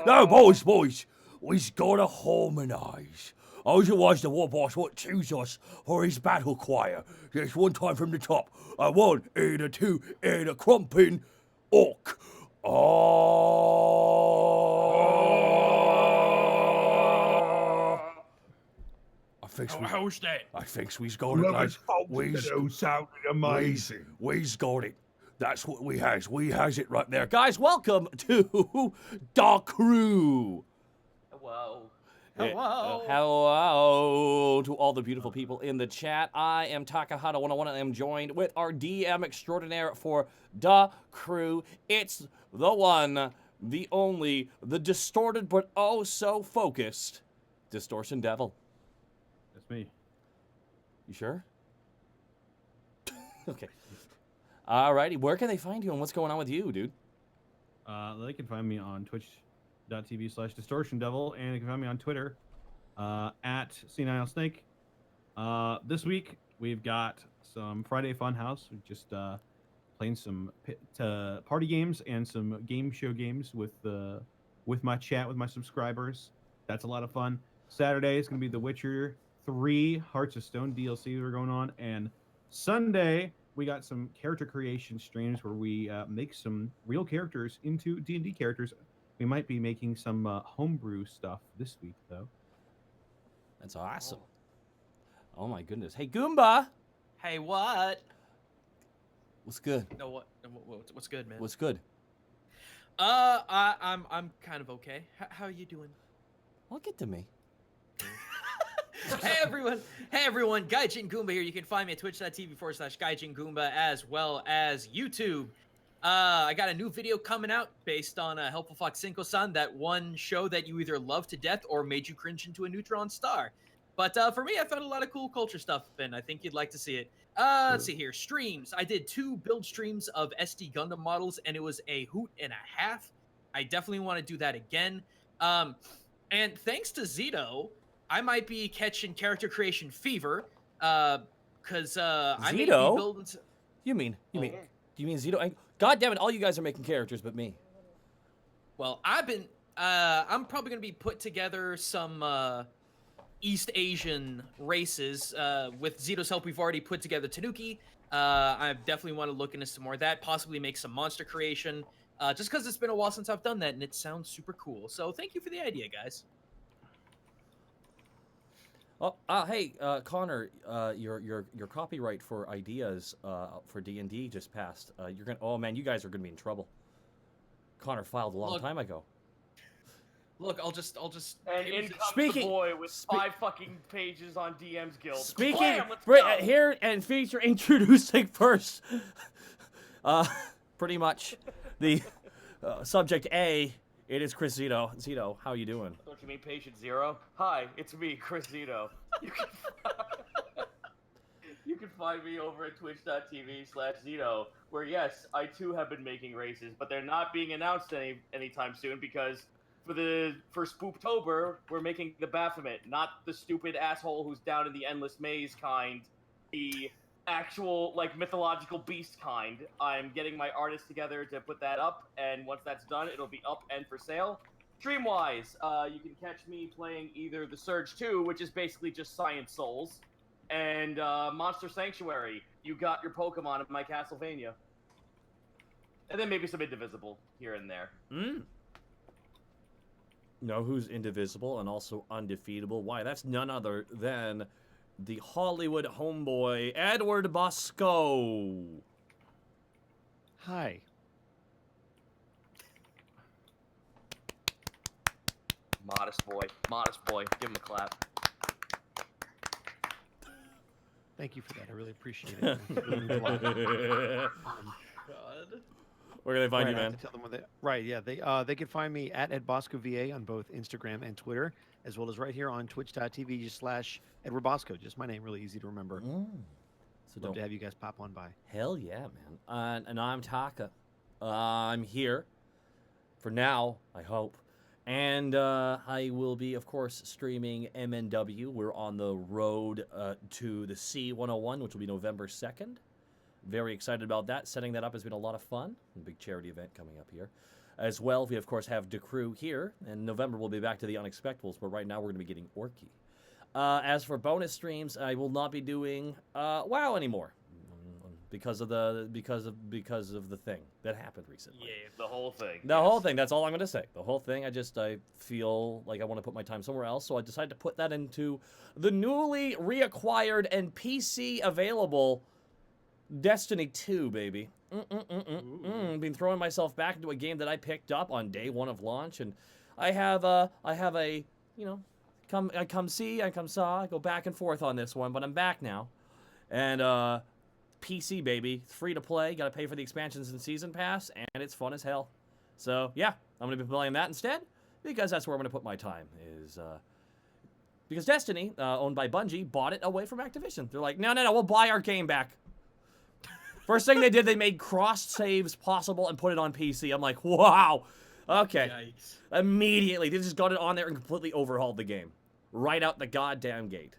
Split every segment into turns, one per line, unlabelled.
No, boys, we've got to harmonise. Otherwise the war boss won't choose us for his battle choir. Just one time from the top. A 1 and a 2 and a crumping orc.
How's that?
I think we've got it, lads.
Sounded amazing.
We've got it. That's what we has. We has it right there. Guys, welcome to the KREW.
Hello.
Hello to all the beautiful people in the chat. I am Takahata101 and I am joined with our DM extraordinaire for the KREW. It's the one, the only, the distorted but oh so focused Distortion Devil.
That's me.
You sure? Okay. Alrighty, where can they find you and what's going on with you, dude?
They can find me on twitch.tv/distortiondevil, and they can find me on Twitter at C9Snake. This week we've got some Friday Funhouse. We're just playing some party games and some game show games with my chat with my subscribers. That's a lot of fun. Saturday is going to be The Witcher 3 Hearts of Stone DLC that are going on, and Sunday we got some character creation streams where we make some real characters into D&D characters. We might be making some homebrew stuff this week, though.
That's awesome. Oh my goodness. Hey, Goomba!
Hey, what?
What's good?
No, what's good, man?
What's good?
I'm kind of okay. How you doing?
Well, get to me.
Hey everyone, Gaijin Goomba here. You can find me at twitch.tv/Gaijin Goomba as well as YouTube. I got a new video coming out based on Helpful Fox Cinco-san, that one show that you either loved to death or made you cringe into a neutron star. But for me, I found a lot of cool culture stuff, and I think you'd like to see it. Let's see here. Streams. I did 2 build streams of SD Gundam models, and it was a hoot and a half. I definitely want to do that again. And thanks to Zito, I might be catching character creation fever, because I may be building.
You mean Zito? God damn it! All you guys are making characters, but me.
Well, I'm probably gonna be put together some East Asian races. With Zito's help, we've already put together Tanuki. I definitely want to look into some more of that. Possibly make some monster creation. Just because it's been a while since I've done that, and it sounds super cool. So thank you for the idea, guys.
Oh, hey, Connor, your copyright for ideas for D&D just passed. You're gonna. Oh man, you guys are gonna be in trouble. Connor filed a long time ago.
Look, I'll just.
And in comes the boy with 5 fucking pages on DM's Guild.
Speaking here and feature introducing first. Pretty much, the subject A. It is Chris Zito. Zito, how you doing?
Don't you mean patient 0? Hi, it's me, Chris Zito. You can find me over at twitch.tv/Zito, where yes, I too have been making races, but they're not being announced anytime soon because for Spooptober, we're making the Baphomet, not the stupid asshole who's down in the endless maze kind, the actual mythological beast kind. I'm getting my artists together to put that up, and once that's done, it'll be up and for sale. Stream-wise, you can catch me playing either the Surge 2, which is basically just Science Souls, and Monster Sanctuary. You got your Pokemon in my Castlevania. And then maybe some Indivisible here and there.
Know who's indivisible and also undefeatable? Why, that's none other than the Hollywood homeboy, Edward Bosco.
Hi.
Modest boy. Give him a clap.
Thank you for that. I really appreciate it.
God.
Where can they find you,
I have
man?
to tell them they can find me at EdBoscoVA on both Instagram and Twitter, as well as right here on twitch.tv/Edward Bosco. Just my name, really easy to remember.
So
Love to have you guys pop on by.
Hell yeah, man. And I'm Taka. I'm here for now, I hope. And I will be, of course, streaming MNW. We're on the road to the C101, which will be November 2nd. Very excited about that. Setting that up has been a lot of fun. A big charity event coming up here. As well, we of course have KREW here. In November, we'll be back to the Unexpectables, but right now we're going to be getting Orky. As for bonus streams, I will not be doing WoW anymore because of the thing that happened recently.
Yeah, the whole thing.
The whole thing. That's all I'm going to say. The whole thing. I feel like I want to put my time somewhere else, so I decided to put that into the newly reacquired and PC available Destiny 2, baby. Been throwing myself back into a game that I picked up on day one of launch, and I have a you know, come see, I come saw, I go back and forth on this one, but I'm back now, and PC, baby, it's free to play. Got to pay for the expansions and season pass, and it's fun as hell. So yeah, I'm gonna be playing that instead because that's where I'm gonna put my time. Because Destiny, owned by Bungie, bought it away from Activision. They're like, no, we'll buy our game back. First thing they did, they made cross saves possible and put it on PC. I'm like, wow. Okay.
Yikes.
Immediately, they just got it on there and completely overhauled the game. Right out the goddamn gate.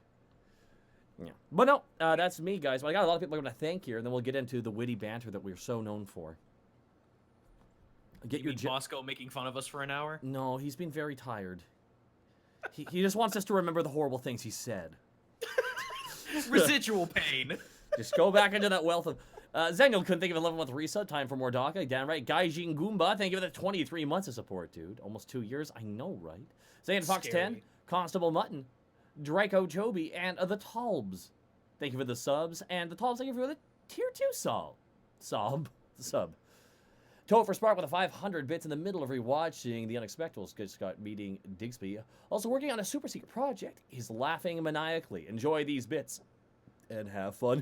Yeah. But no, that's me, guys. But I got a lot of people I'm going to thank here, and then we'll get into the witty banter that we're so known for.
Get your Bosco making fun of us for an hour?
No, he's been very tired. He just wants us to remember the horrible things he said.
Residual pain.
Just go back into that wealth of... Zenial couldn't think of 11-month reset. Time for more Daka. Damn right. Gaijin Goomba, thank you for the 23 months of support, dude. Almost 2 years. I know, right? Zayn Fox 10, Constable Mutton, Draco Joby, and the Talbs. Thank you for the subs. And the Talbs, thank you for the tier 2 sub. Topher Spark with a 500 bits in the middle of rewatching The Unexpectables. Just got meeting Digsby. Also working on a super secret project. He's laughing maniacally. Enjoy these bits. And have fun.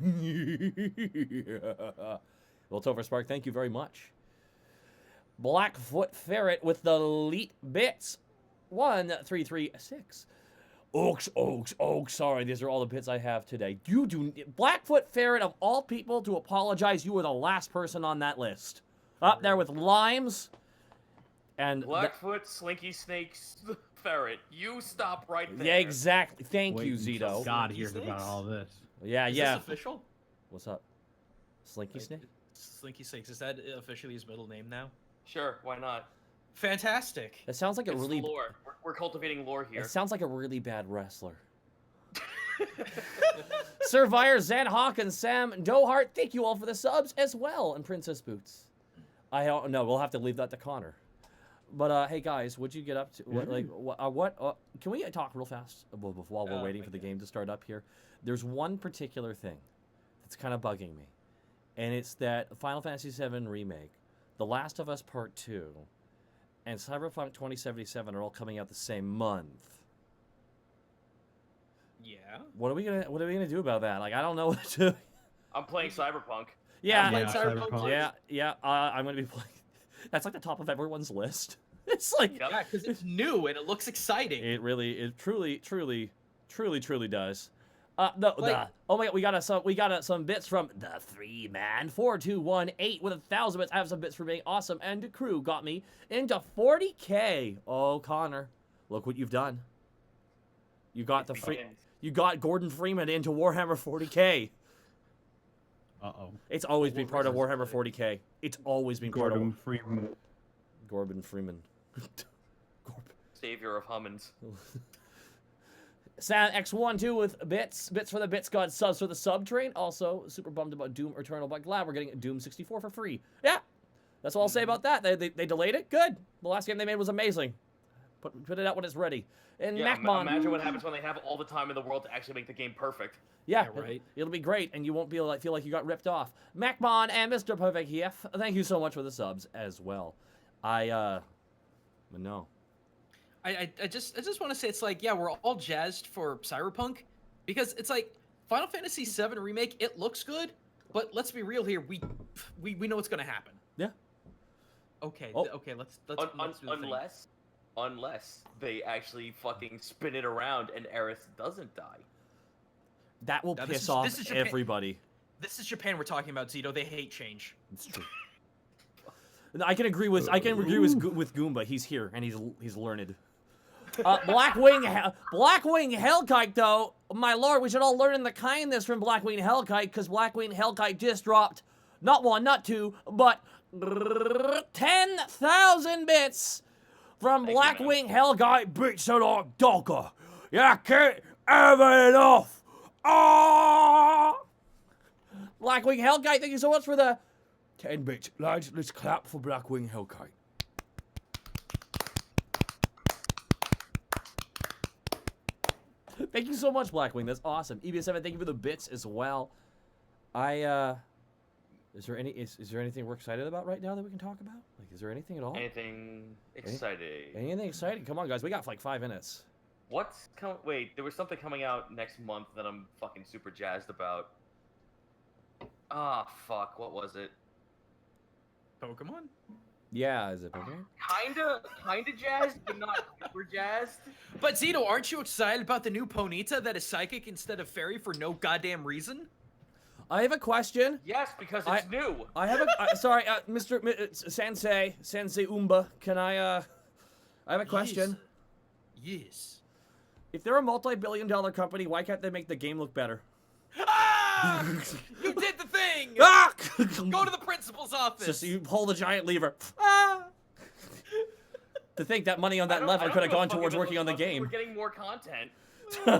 Well, Topher Spark, thank you very much. Blackfoot Ferret with the elite bits. 1336. Oaks. Sorry, these are all the bits I have today. Blackfoot Ferret, of all people to apologize, you were the last person on that list. Up there with Limes. And
Blackfoot, Slinky Snakes, Ferret. You stop right there.
Yeah, exactly. Thank you,
Wait until
Zito.
God hears about all this.
Yeah,
Is
yeah.
this official?
What's up? Slinky Snake?
Slinky Snakes. Is that officially his middle name now?
Sure, why not?
Fantastic.
That sounds like a
It's
really...
lore. We're cultivating lore here.
It sounds like a really bad wrestler. Survivor, Zan Hawkins, Sam, Dohart, thank you all for the subs as well. And Princess Boots. I don't know. We'll have to leave that to Connor. But, hey, guys, what'd you get up to? Can we talk real fast while we're waiting for the game to start up here? There's one particular thing that's kind of bugging me. And it's that Final Fantasy VII Remake, The Last of Us Part 2, and Cyberpunk 2077 are all coming out the same month.
Yeah.
What are we gonna do about that? Like, I don't know what to do.
I'm playing Cyberpunk.
Yeah,
playing Cyberpunk.
Yeah. I'm gonna be playing. That's like the top of everyone's list. It's like
Yeah, because it's new and it looks exciting.
it truly does. Oh my God, we got some bits from the 3-man 4218 with 1,000 bits. I have some bits for being awesome, and the crew got me into 40K. Oh, Connor, look what you've done. You got you got Gordon Freeman into Warhammer 40K. It's always been part of Warhammer 40K. It's always been part of Gordon Freeman.
Savior of Hummins.
Sam X12 with bits for the bits god, subs for the sub train. Also, super bummed about Doom Eternal, but glad we're getting Doom 64 for free. Yeah, that's all I'll say about that. They delayed it. Good. The last game they made was amazing. Put it out when it's ready. And
Yeah,
Macmon.
imagine what happens when they have all the time in the world to actually make the game perfect.
Yeah,
Yeah, right.
It'll be great, and you won't feel like you got ripped off. Macmon and Mr. Perfect here, thank you so much for the subs as well. No.
I just want to say it's like, yeah, we're all jazzed for Cyberpunk because it's like Final Fantasy VII Remake, it looks good, but let's be real here, we know what's going to happen.
Yeah.
Okay,
Oh.
okay, let's do the thing.
Unless they actually fucking spin it around and Aerith doesn't die.
That will
Now,
piss off
this is Japan.
everybody.
This is Japan we're talking about, Zito. They hate change.
It's true. I can agree with Goomba. He's here and he's learned. Blackwing Hellkite, though, my lord, we should all learn the kindness from Blackwing Hellkite, because Blackwing Hellkite just dropped, not one, not two, but 10,000 bits from Blackwing Hellkite. Bits are like dogger. You can't have enough. Ah! Blackwing Hellkite, thank you so much for the 10 bits. Lads, let's clap for Blackwing Hellkite. Thank you so much, Blackwing. That's awesome. EBS7, thank you for the bits as well. Is there anything we're excited about right now that we can talk about? Like, is there anything at all?
Anything exciting?
Anything exciting? Come on, guys. We got like 5 minutes.
Wait, there was something coming out next month that I'm fucking super jazzed about. Ah, fuck. What was it?
Pokemon?
Yeah, is it Pokemon?
Kinda jazzed, but not super jazzed.
But Zito, aren't you excited about the new Ponyta that is psychic instead of fairy for no goddamn reason?
I have a question.
Yes, because it's new.
I have a sorry, Sensei Umba. Can I have a question.
Yes.
If they're a multi-billion-dollar company, why can't they make the game look better?
Ah! You did the thing!
Ah!
Go to the principal's office.
So you pull the giant lever. Ah! To think that money on that lever could have gone towards working on the game.
We're getting more content.
I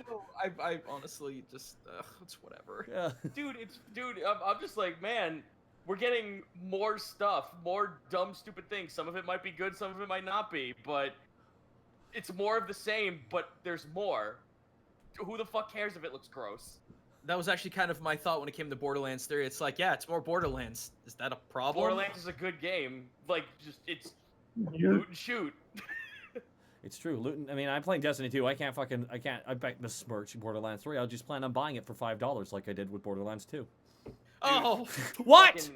know. I honestly just, it's whatever.
Yeah.
Dude, I'm just like, man, we're getting more stuff, more dumb, stupid things. Some of it might be good, some of it might not be, but it's more of the same, but there's more. Who the fuck cares if it looks gross?
That was actually kind of my thought when it came to Borderlands 3. It's like, yeah, it's more Borderlands. Is that a problem?
Borderlands is a good game. Like, it's loot and shoot.
It's true. Looting. I mean, I'm playing Destiny 2. I bet besmirch Borderlands 3. I'll just plan on buying it for $5 like I did with Borderlands 2.
Oh.
What?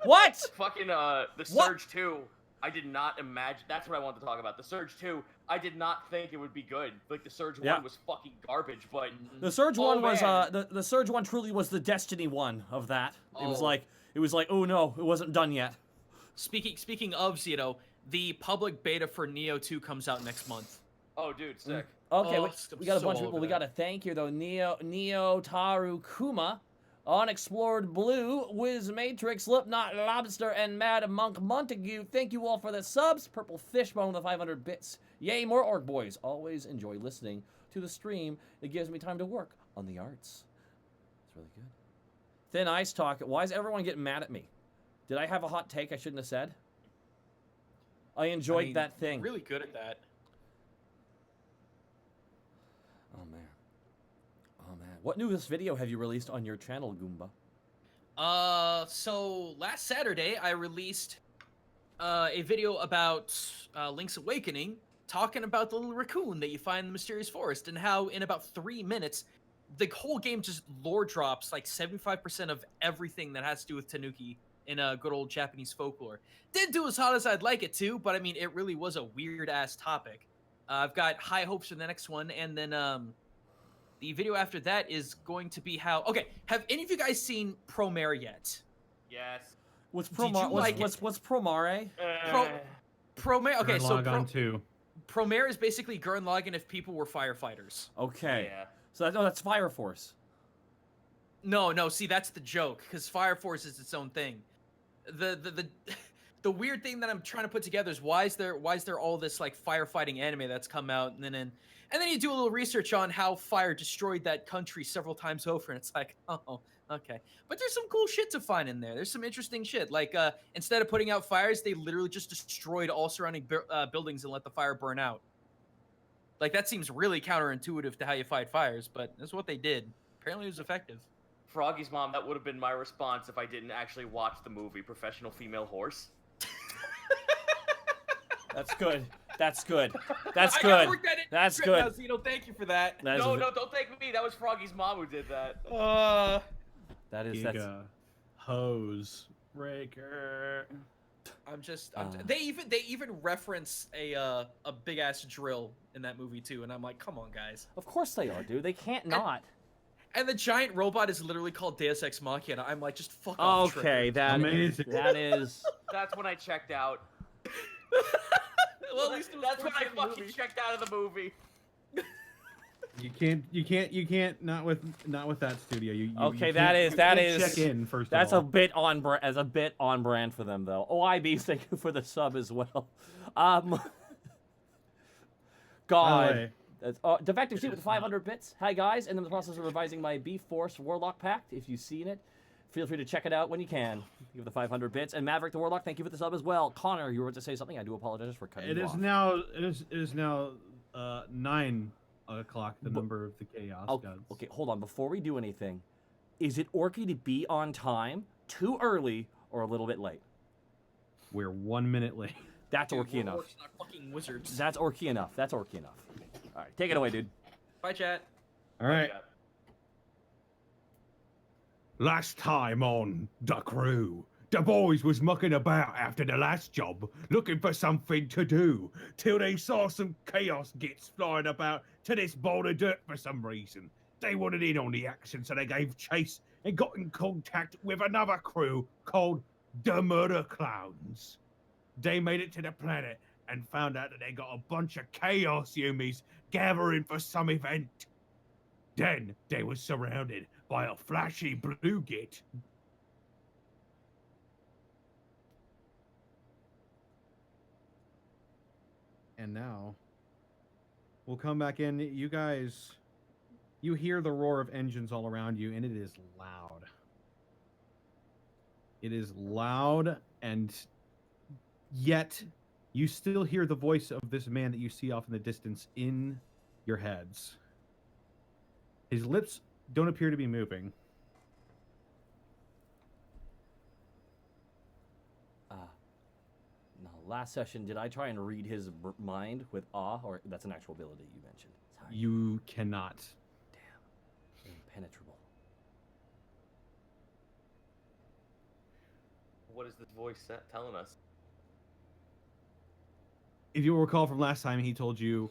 What?
Fucking, the Surge 2. I did not imagine. That's what I wanted to talk about. The Surge 2. I did not think it would be good. Like, the Surge 1 was fucking garbage, but...
The Surge 1 was, the Surge 1 truly was the Destiny 1 of that. It was like, oh no, it wasn't done yet.
Speaking of Zito, the public beta for Neo 2 comes out next month.
Oh, dude, sick.
Okay,
Oh,
we got a
so
bunch of people. We got to thank you, though. Neo Taru Kuma, Unexplored Blue, Wiz Matrix, Slipknot Lobster, and Mad Monk Montague. Thank you all for the subs. Purple Fishbone with the 500 bits. Yay, more Orc Boys. Always enjoy listening to the stream. It gives me time to work on the arts. It's really good. Thin Ice Talk. Why is everyone getting mad at me? Did I have a hot take I shouldn't have said? I enjoyed that thing.
Really good at that.
Oh man. Oh man. What newest video have you released on your channel, Goomba?
So last Saturday I released a video about Link's Awakening, talking about the little raccoon that you find in the mysterious forest and how in about 3 minutes the whole game just lore drops like 75% of everything that has to do with Tanuki in a good old Japanese folklore. Didn't do as hot as I'd like it to, but I mean, it really was a weird-ass topic. I've got high hopes for the next one, and then the video after that is going to be how... Okay, have any of you guys seen Promare yet?
Yes.
What's
Did you like it?
what's Promare?
Promare... Okay, so...
Promare
is basically Gurren Lagann if people were firefighters.
Okay.
Yeah.
So that's Fire Force.
No, see, that's the joke, because Fire Force is its own thing. The weird thing that I'm trying to put together is why is there all this like firefighting anime that's come out, and then you do a little research on how fire destroyed that country several times over, and it's like, oh, okay. But there's some cool shit to find in there. There's some interesting shit. Like instead of putting out fires, they literally just destroyed all surrounding buildings and let the fire burn out. Like that seems really counterintuitive to how you fight fires, but that's what they did. Apparently, it was effective.
Froggy's mom, that would have been my response if I didn't actually watch the movie Professional Female Horse.
That's good. That's good. That's
I
good.
worked at it.
That's good.
Now, Zeno, thank you for that.
No, don't thank me. That was Froggy's mom who did that.
That is
Giga hose breaker.
They even reference a big ass drill in that movie too, and I'm like, come on, guys.
Of course they are, dude. They can't not.
And the giant robot is literally called Deus Ex Machina. I'm like, just fuck off.
Okay,
Trigger.
that is.
That's when I checked out.
Well, at least it was
That's when I
towards the end of the
fucking
movie.
checked out of the movie.
You can't. Not with that studio. You
Okay,
you
that
can't-
is
you
that
can't
is
check in first.
That's
of
a
all.
bit on as a bit on brand for them though. OIB, thank you for the sub as well.
By the
God.
way,
That's, Defective Seat with 500 bits. Hi guys, and in the process of revising my B-Force Warlock Pact. If you've seen it, feel free to check it out when you can. Give the 500 bits. And Maverick the Warlock, thank you for the sub as well. Connor, you were about to say something. I do apologize for cutting
it
you
is
off.
now 9 o'clock. The number of the chaos gods.
Okay, hold on. Before we do anything, is it Orky to be on time, too early, or a little bit late?
We're 1 minute late.
That's
Dude,
Orky
we're
enough.
orcs, not fucking wizards.
That's Orky enough. That's Orky enough. All right, take it away, dude.
Bye, chat.
All right.
Last time on the crew, the boys was mucking about after the last job, looking for something to do, till they saw some chaos gits flying about to this bowl of dirt for some reason. They wanted in on the action, so they gave chase and got in contact with another crew called the Murder Clowns. They made it to the planet and found out that they got a bunch of chaos humies gathering for some event. Then they were surrounded by a flashy blue git.
And now we'll come back in. You guys, you hear the roar of engines all around you, and it is loud. It is loud, and yet you still hear the voice of this man that you see off in the distance in your heads. His lips don't appear to be moving.
No, last session, did I try and read his mind with awe, or that's an actual ability you mentioned? Sorry.
You cannot.
Damn. Impenetrable.
What is this voice telling us?
If you'll recall from last time, he told you,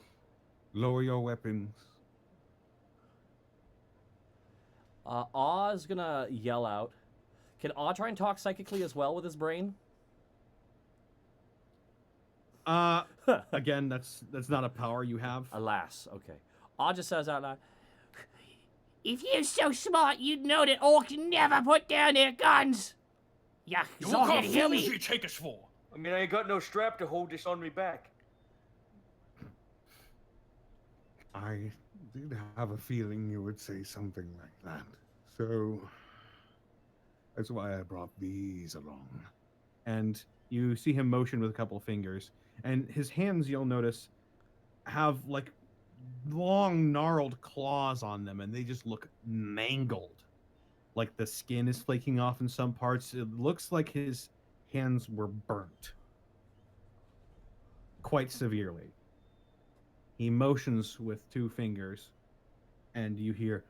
Lower your weapons.
Aw's gonna yell out. Can Aw try and talk psychically as well with his brain?
again, that's not a power you have.
Alas, okay. Aw just says out loud, "If you're so smart, you'd know that orcs never put down their guns. Yeah,
What kind of fools you take us for?
I mean, I ain't got no strap to hold this on me back.
I did have a feeling you would say something like that. So that's why I brought these along.
And you see him motion with a couple of fingers, and his hands, you'll notice, have like long gnarled claws on them, and they just look mangled. Like the skin is flaking off in some parts. It looks like his hands were burnt quite severely. He motions with 2 fingers, and you hear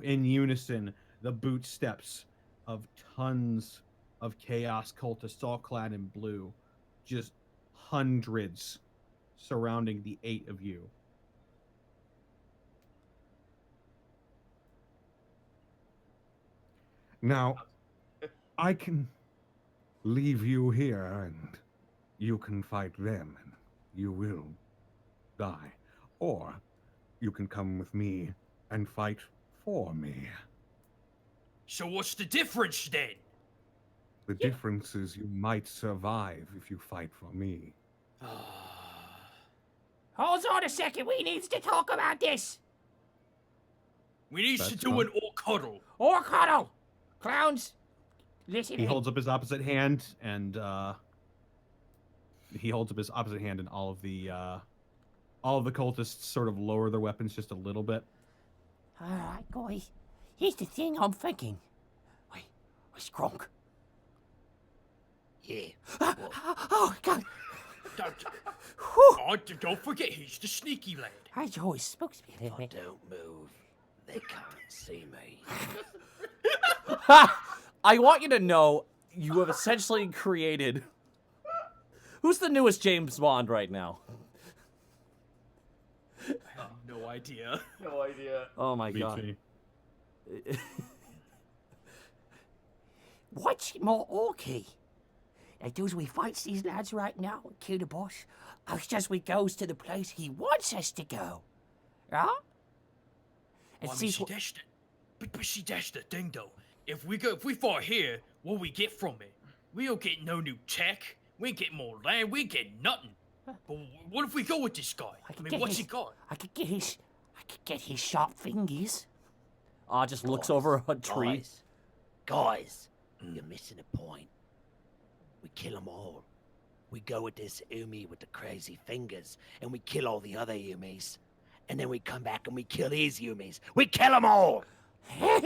in unison the boot steps of tons of chaos cultists, all clad in blue, just hundreds surrounding the 8 of you.
Now, I can leave you here and you can fight them and you will die. Or you can come with me and fight for me.
So what's the difference then?
The difference is you might survive if you fight for me.
Hold on a second, we needs to talk about this.
We need to
That's
do
fine.
an all cuddle.
Or cuddle. Clowns, listen.
He holds up his opposite hand, and all of the cultists sort of lower their weapons just a little bit.
All right, guys. Here's the thing I'm thinking. Wait, where's Gronk?
Yeah.
Oh, God.
Don't forget, he's the sneaky lad.
I always spoke to me a little bit.
Don't move. They can't see me.
I want you to know you have essentially created... Who's the newest James Bond right now?
I have no idea.
No idea.
Oh, my
Me
God.
too.
What's more okay?
does we fights these lads right now, kill the boss, or just we goes to the place he wants us to go. Right? And
Well, I mean,
sees
see,
what...
that's the thing, though. If we fight here, what we get from it? We don't get no new tech. We ain't get more land. We ain't get nothing. But what if we go with this guy? I mean, what's he got?
I could get his sharp fingers.
Just looks over a tree.
Guys, you're missing a point. We kill them all. We go with this Umi with the crazy fingers, and we kill all the other Umis. And then we come back and we kill these Umis. We kill them all!
We're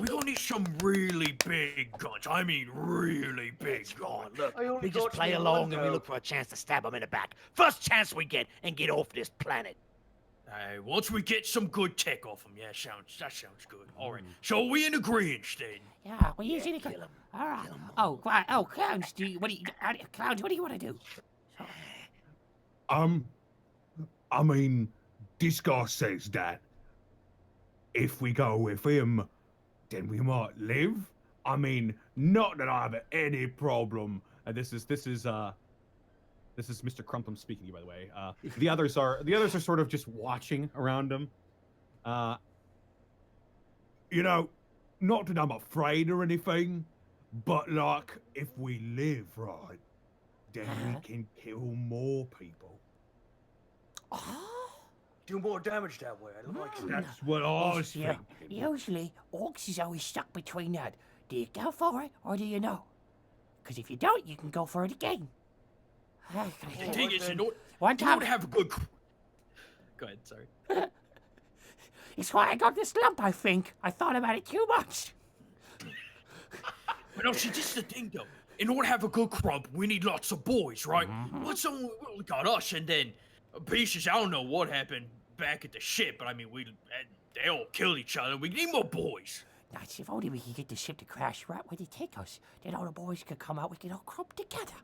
gonna need some really big guns. I mean, really big guns.
Look,
I only
we just
got
play
you
along
one,
and we
though.
look for a chance to stab him in the back. First chance we get and get off this planet.
Hey, once we get some good tech off him, that sounds good. All right, so we in agreement then.
Yeah, we usually kill him. All right. Oh, right. Oh, clowns. Clowns? What do you want to do?
I mean, this guy says that if we go with him, then we might live. I mean, not that I have any problem.
And this is Mr. Crumpum speaking, by the way. The others are sort of just watching around him.
You know, not that I'm afraid or anything, but like, if we live right, then we can kill more people.
Do more damage that way. I don't like that.
That's what I was
Yeah.
thinking.
Usually, orcs is always stuck between that. Do you go for it or do you know? Because if you don't, you can go for it again.
The thing is,
One
you
time,
don't have a good. Go ahead, sorry.
it's why I got this lump, I think. I thought about it too much.
But no, see, this is the thing, though. In order to have a good crump, we need lots of boys, right? What's on? We got us, and then Peezes. I don't know what happened back at the ship, but I mean, they all killed each other. We need more boys.
Nice, if only we could get the ship to crash right where they take us. Then all the boys could come out, we could all crump together.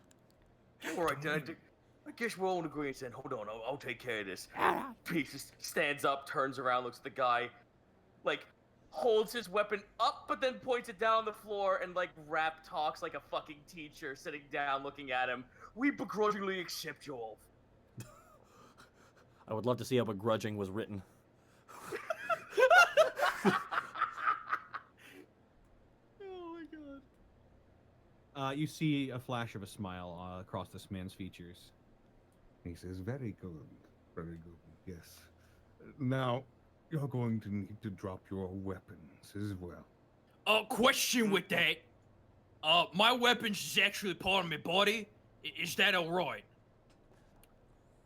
All right, then. I guess we're all in agreement then. Hold on, I'll take care of this.
All right.
Peezes stands up, turns around, looks at the guy, like, holds his weapon up, but then points it down on the floor and, like, rap talks like a fucking teacher sitting down looking at him. We begrudgingly accept you all.
I would love to see how begrudging was written.
Oh my god.
You see a flash of a smile across this man's features.
He says, very good, yes. Now, you're going to need to drop your weapons as well.
Question with that. My weapons is actually part of my body. Is that alright?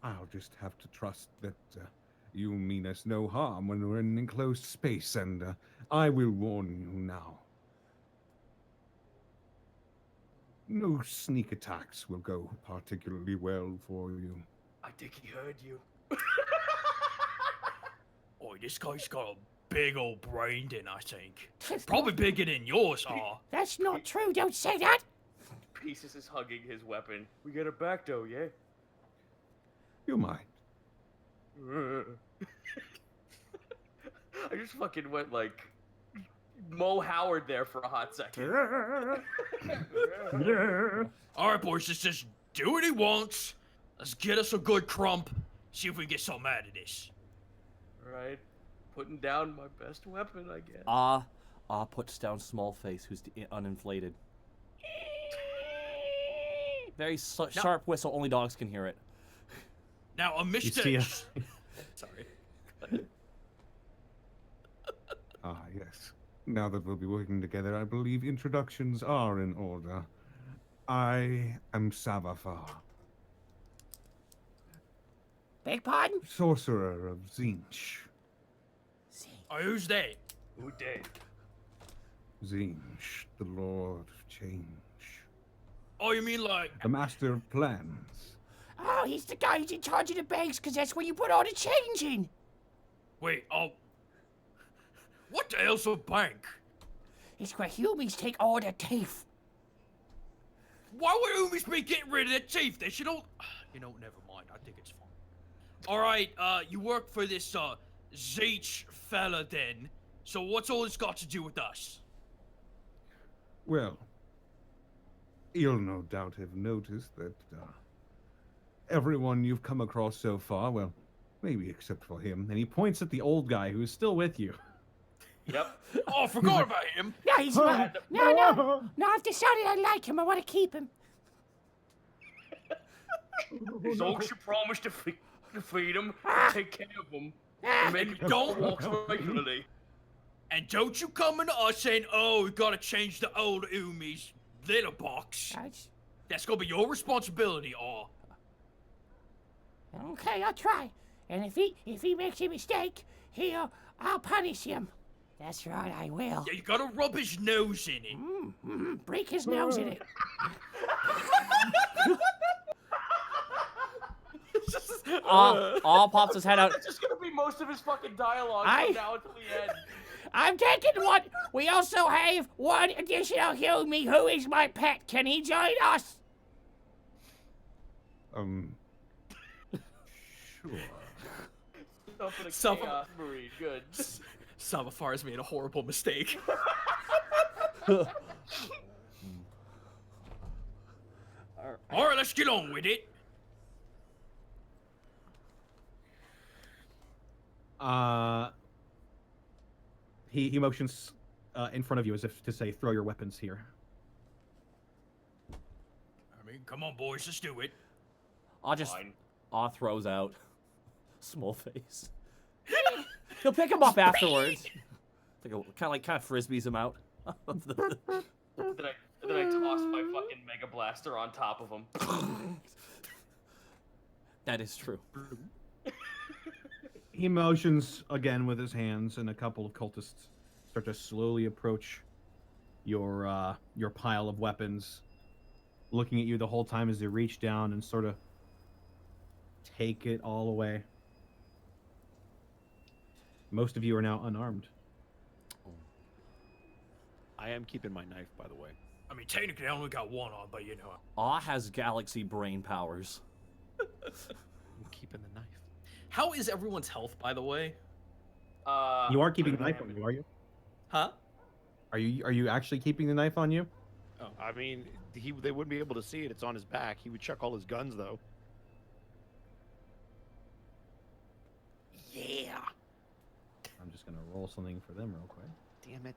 I'll just have to trust that you mean us no harm when we're in an enclosed space, and I will warn you now. No sneak attacks will go particularly well for you.
I think he heard you.
Oh, this guy's got a big old brain then, I think. Probably bigger than yours are.
That's not true, don't say that.
Peezes is hugging his weapon. We get it back though, yeah?
You might.
I just fucking went like Mo Howard there for a hot second.
Alright, boys, let's just do what he wants. Let's get us a good crump. See if we get something out of this.
Right? Putting down my best weapon, I guess.
Puts down small face, who's uninflated. Very sharp whistle, only dogs can hear it.
Now, a
You see
Mr. Sorry.
Ah, yes. Now that we'll be working together, I believe introductions are in order. I am Savafar,
Beg pardon?
sorcerer of Zinch.
Oh, who's that?
Who did?
Zinch, the Lord of Change.
Oh, you mean like...
The Master of Plans.
Oh, he's the guy who's in charge of the banks, because that's where you put all the change in.
Wait, what the hell's a bank?
It's where humans take all their teeth.
Why would humans be getting rid of their teeth? They should all... You know, never mind. I think it's fine. Alright, you work for this, Zeech fella then. So what's all this got to do with us?
Well, You'll no doubt have noticed that everyone you've come across so far, well, maybe except for him,
And he points at the old guy who is still with you.
Yep.
Oh, I forgot about him.
No, he's not. No, I've decided I like him. I want to keep him.
As long as you promise to feed him, take care of him,
Ah,
and make him
don't-
walk regularly.
And don't you come into us saying, "Oh, we gotta change the old Umi's litter box."
that's-
That's gonna be your responsibility, or
okay, I'll try. And if he makes a mistake, I'll punish him. That's right, I will.
yeah, you gotta rub his nose in it.
Break his nose in it.
All pops his head out.
That's just gonna be most of his fucking dialogue
I-
from now until the end.
I'm taking one. We also have one additional Humi who is my pet. Can he join us?
Sure.
Stuff in a
Stuff-
chaos marine. Good.
Savafar has made a horrible mistake. All right, let's get on with it.
He motions in front of you as if to say, "Throw your weapons here."
I mean, come on, boys, let's do it.
Fine. Aw throws out. Small face. He'll pick him up afterwards. Kind of frisbees him out.
Then I toss my fucking Mega Blaster on top of him.
That is true.
He motions again with his hands, and a couple of cultists start to slowly approach your pile of weapons, looking at you the whole time as they reach down and sort of take it all away. Most of you are now unarmed.
I am keeping my knife, by the way.
I mean, technically, I only got one on, but you know.
Aw has galaxy brain powers.
I'm keeping the knife.
How is everyone's health, by the way?
You are keeping the knife on you, are you?
Huh?
Are you actually keeping the knife on you?
I mean, they wouldn't be able to see it. It's on his back. He would chuck all his guns, though.
Yeah.
I'm just gonna roll something for them real quick.
Damn it.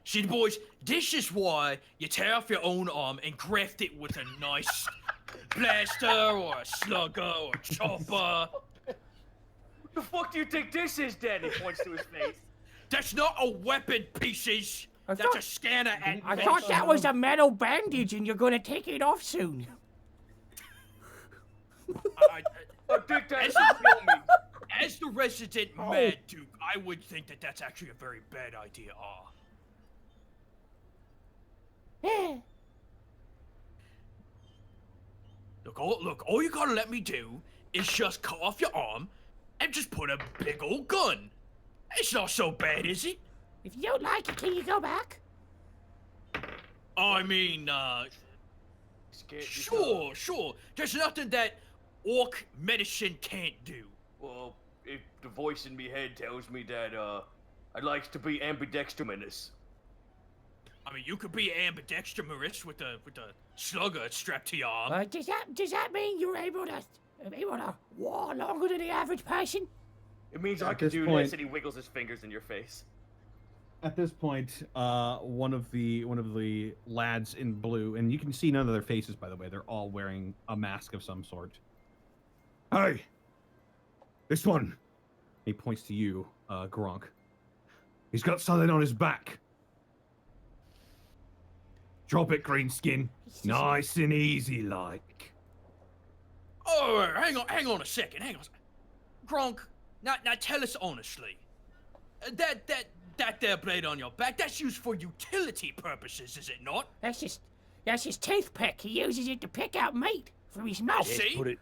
See, boys, this is why you tear off your own arm and graft it with a nice blaster or a slugger or a chopper.
The fuck do you think this is, Dad? He points to his face.
That's not a weapon, Peezes.
I
That's
thought-
a scanner at
I
best.
thought that was a metal bandage and you're gonna take it off soon.
I think that
As,
should kill me.
as the resident Mad Duke, I would think that that's actually a very bad idea. Look, all you gotta let me do is just cut off your arm and just put a big old gun. It's not so bad, is it?
If you don't like it, can you go back?
I mean,
Scared
sure. There's nothing that orc medicine can't do.
Well, if the voice in me head tells me that I'd like to be ambidextrous.
I mean, you could be ambidextrous with the slugger strapped to your arm.
Does that mean you're able to walk longer than the average person?
It means
At
I can
this
do
point-
this, and he wiggles his fingers in your face.
At this point, one of the lads in blue, and you can see none of their faces, by the way. They're all wearing a mask of some sort.
Hey! This one!
He points to you, Gronk.
He's got something on his back. Drop it, Greenskin. Nice and easy like.
Oh, hang on a second. Gronk, now tell us honestly. That there blade on your back, that's used for utility purposes, is it not?
That's his toothpick. He uses it to pick out meat from his mouth.
Yes. See?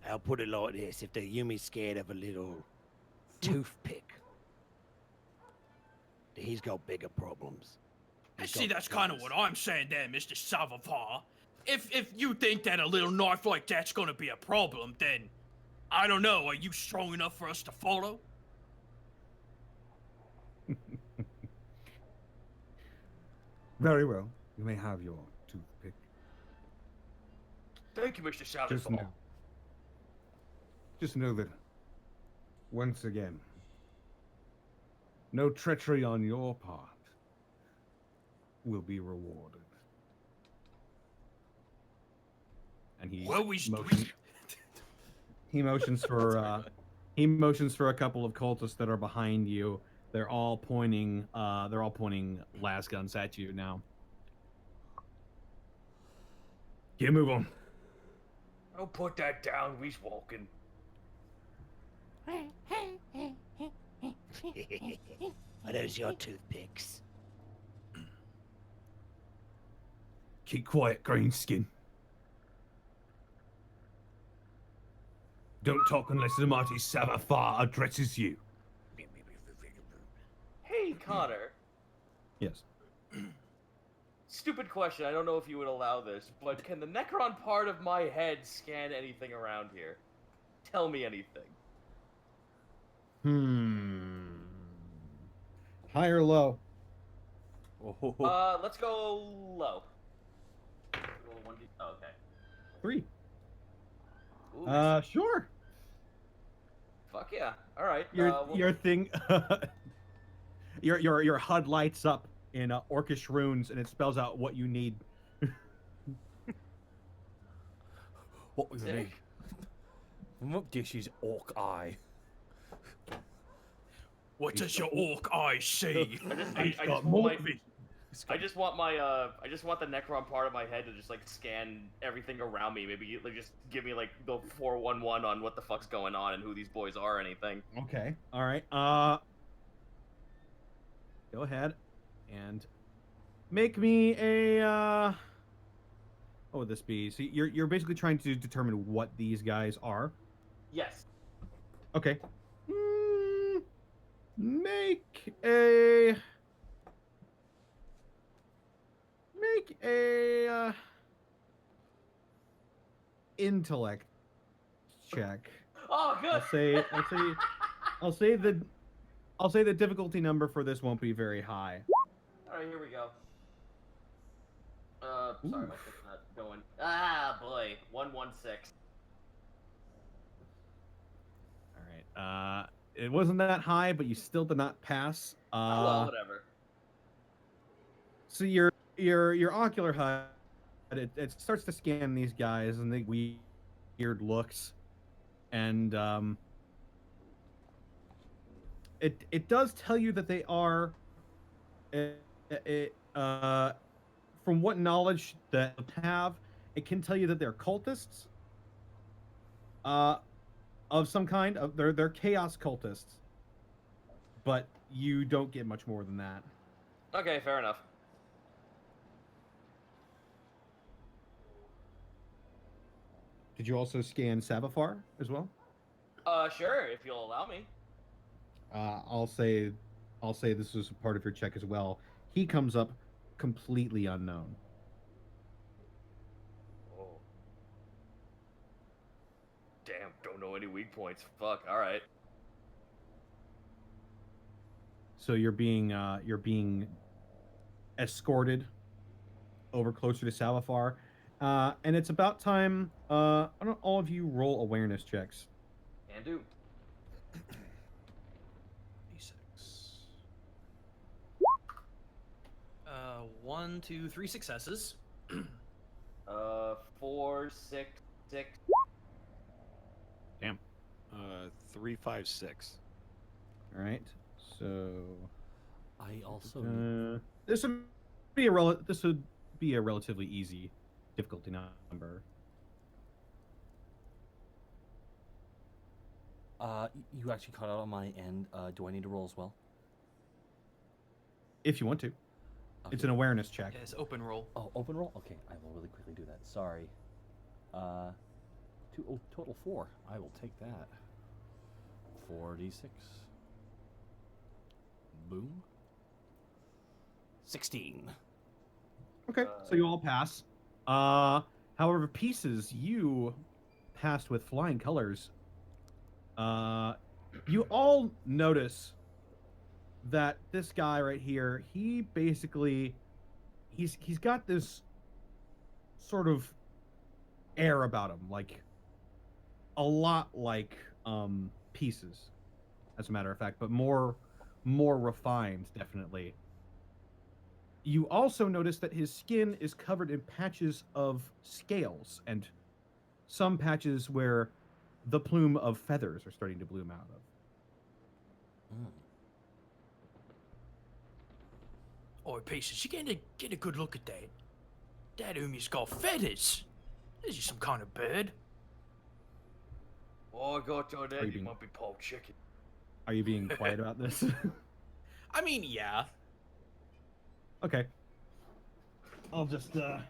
I'll put it like this. If the Yumi's scared of a little toothpick, he's got bigger problems.
See, that's kind of what I'm saying there, Mr. Savafar. If you think that a little knife like that's gonna be a problem, then I don't know. Are you strong enough for us to follow?
Very well. You may have your toothpick.
Thank you, Mr.
Just
Savafar.
just know that, once again, no treachery on your part will be rewarded.
And he
Well,
he motions for he motions for a couple of cultists that are behind you. They're all pointing las guns at you now.
Yeah, move on.
Don't put that down. We's walking.
Are those your toothpicks?
Keep quiet, Greenskin. Don't talk unless the mighty Savafar addresses you.
Hey, Connor.
Yes.
Stupid question. I don't know if you would allow this, but can the Necron part of my head scan anything around here? Tell me anything.
High or low?
Oh.
Let's go low. Roll 1d. Oh, okay.
3.
Ooh,
Sure.
fuck yeah. All right.
Your thing, your HUD lights up in Orcish runes, and it spells out what you need.
What was it?
Sick.
This is Orc Eye.
What does your orc eye see?
I just want the Necron part of my head to just like scan everything around me. Maybe like just give me like the 411 on what the fuck's going on and who these boys are or anything.
Okay. All right. Go ahead and make me a. What would this be? So you're basically trying to determine what these guys are.
Yes.
Okay. Make a intellect check.
Oh, good.
I'll say the difficulty number for this won't be very high.
All right, here we go. Sorry about this not going. Ah, boy, 116.
All right. It wasn't that high, but you still did not pass.
Oh, well, whatever.
So your ocular HUD, it starts to scan these guys and they weird looks, and it does tell you that they are, from what knowledge that you have, it can tell you that they're cultists. Of some kind. They're chaos cultists, but you don't get much more than that.
Okay, fair enough.
Did you also scan Savafar as well?
Sure, if you'll allow me.
I'll say this was part of your check as well. He comes up completely unknown.
Oh. Damn, don't know any weak points. Fuck, alright.
So you're being escorted over closer to Savafar, and it's about time. I don't all of you roll awareness checks.
Can do.
D6. 1, 2, 3 successes.
4, 6, 6.
Damn.
3, 5, 6.
All right. So
I also.
this would be a relatively easy difficulty number.
You actually cut out on my end. Do I need to roll as well?
If you want to.
Okay.
It's an awareness check.
Yes, open roll.
Oh, open roll? Okay, I will really quickly do that. Sorry. Total 4. I will take that. 4d6. Boom. 16.
Okay, so you all pass. However, Peezes, you passed with flying colors. You all notice that this guy right here, he basically he's got this sort of air about him, like a lot like Peezes, as a matter of fact, but more refined, definitely. You also notice that his skin is covered in patches of scales and some patches where the plume of feathers are starting to bloom out of.
Oh, Peezes, you get a good look at that. That Umi's got feathers. Is he some kind of bird?
Oh, I got your
Are you
name. You
being-
might be Paul Chicken.
Are you being quiet about this?
I mean, yeah.
Okay. I'll just where'd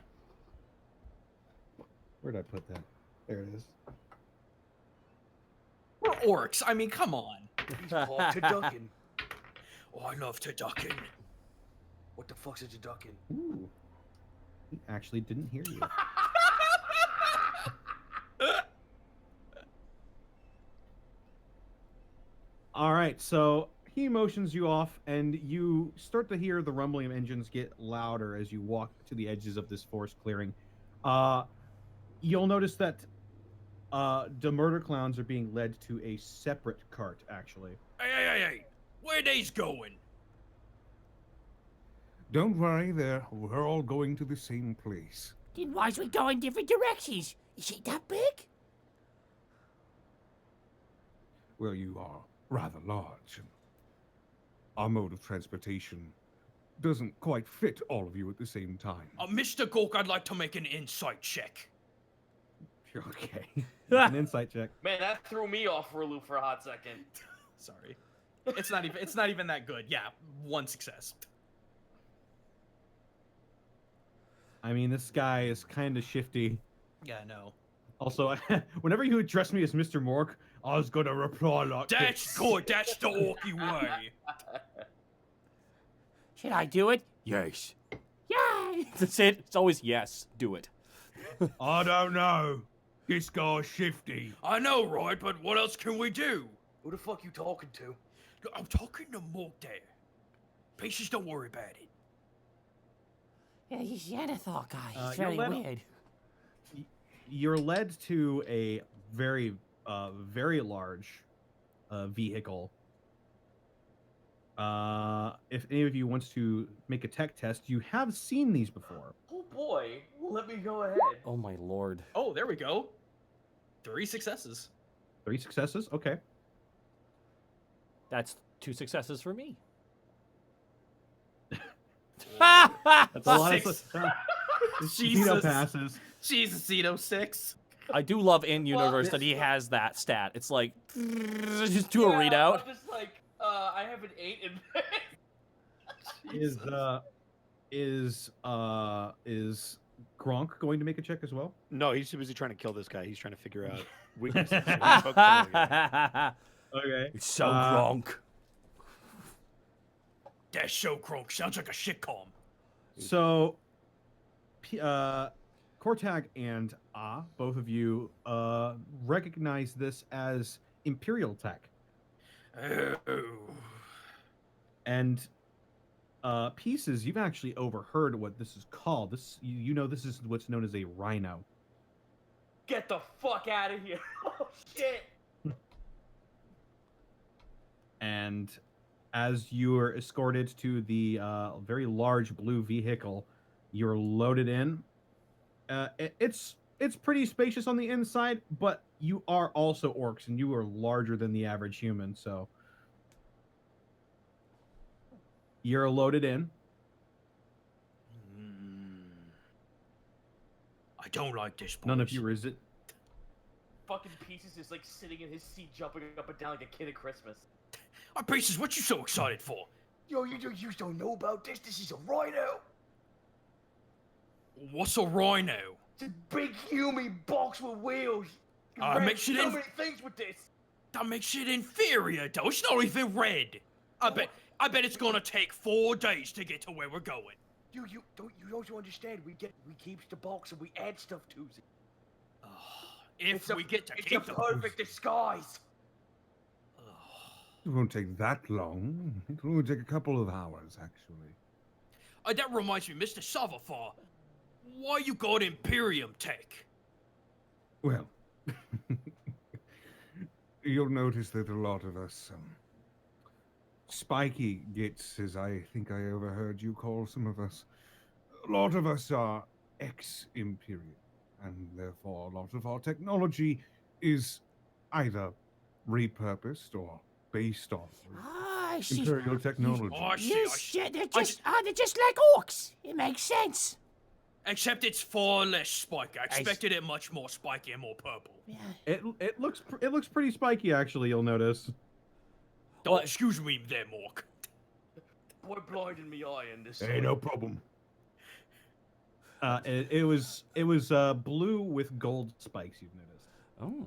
I put that? There it is.
We're orcs. I mean, come on.
He's Paul Turducken.
Oh, I love turducken.
What the fuck's a turducken?
Ooh. He actually didn't hear you. All right, so he motions you off, and you start to hear the rumbling of engines get louder as you walk to the edges of this forest clearing. You'll notice that the murder clowns are being led to a separate cart, actually.
Hey! Where they's going?
Don't worry, we're all going to the same place.
Then why's we going different directions? Is it that big?
Well, you are rather large, and our mode of transportation doesn't quite fit all of you at the same time.
Mr. Gork, I'd like to make an insight check.
Okay. An insight check.
Man, that threw me off for a loop for a hot second.
Sorry. It's not even that good. Yeah, 1 success.
I mean, this guy is kind of shifty.
Yeah, no.
Also, whenever you address me as Mr. Mork, I was gonna reply like
That's
this.
good. That's the orky way.
Should I do it?
Yes.
Yay!
That's it. It's always yes. Do it.
I don't know. This guy's shifty.
I know, right? But what else can we do?
Who the fuck you talking to?
I'm talking to Mork there. Peezes, don't worry about it.
Yeah, he's the Neanderthal guy. He's
you're
very
led-
weird.
You're led to a very, very large vehicle. If any of you wants to make a tech test, you have seen these before.
Oh boy, let me go ahead.
Oh my lord.
Oh, there we go. 3 successes.
3 successes. Okay.
That's 2 successes for me.
That's a lot
Six.
of.
Jesus.
Zeno passes.
Jesus, Zeno 6.
I do love in universe
Well,
that he has that stat. It's like just do a
Yeah,
readout.
I'm just like, I have an 8 in there.
Is Gronk going to make a check as well?
No, he's too busy trying to kill this guy. He's trying to figure out weaknesses. So he's focused on the other guy.
Okay.
It's so
Uh,
Gronk.
That show Gronk sounds like a sitcom.
So, Kortag and both of you recognize this as Imperial tech.
Oh.
And Peezes, you've actually overheard what this is called. This, you know, this is what's known as a rhino.
Get the fuck out of here. Oh shit.
And as you are escorted to the very large blue vehicle, you're loaded in. It's pretty spacious on the inside, but you are also orcs, and you are larger than the average human, so you're loaded in.
I don't like this.
None of
boys.
you resist.
Fucking Peezes is like sitting in his seat, jumping up and down like a kid at Christmas.
Peezes, what you so excited for?
Yo, you don't know about this. This is a rhino.
What's a rhino?
It's a big human box with wheels. You
Ah,
can
makes
ram
it
so
in-
many things with this.
That makes it inferior, though. It's not even red. I bet it's gonna take 4 days to get to where we're going.
You don't understand. We keep the box and we add stuff to it.
If we get to
It's
keep
a
the
perfect disguise.
It won't take that long. It will only take a couple of hours, actually.
That reminds me, Mr. Savafar. Why you got Imperium tech?
Well, you'll notice that a lot of us, Spiky gets, as I think I overheard you call some of us, a lot of us are ex-Imperium, and therefore a lot of our technology is either repurposed or based off of
Ah, I see.
Imperial technology.
Oh, I see,
You
I see.
said they're just like orcs. It makes sense.
Except it's far less spiky. I expected it much more spiky and more purple.
Yeah.
It looks pretty spiky actually. You'll notice.
Oh, excuse me there, Mork.
Boy blinded me eye in this.
Hey, no problem.
It was blue with gold spikes. You've noticed.
Oh.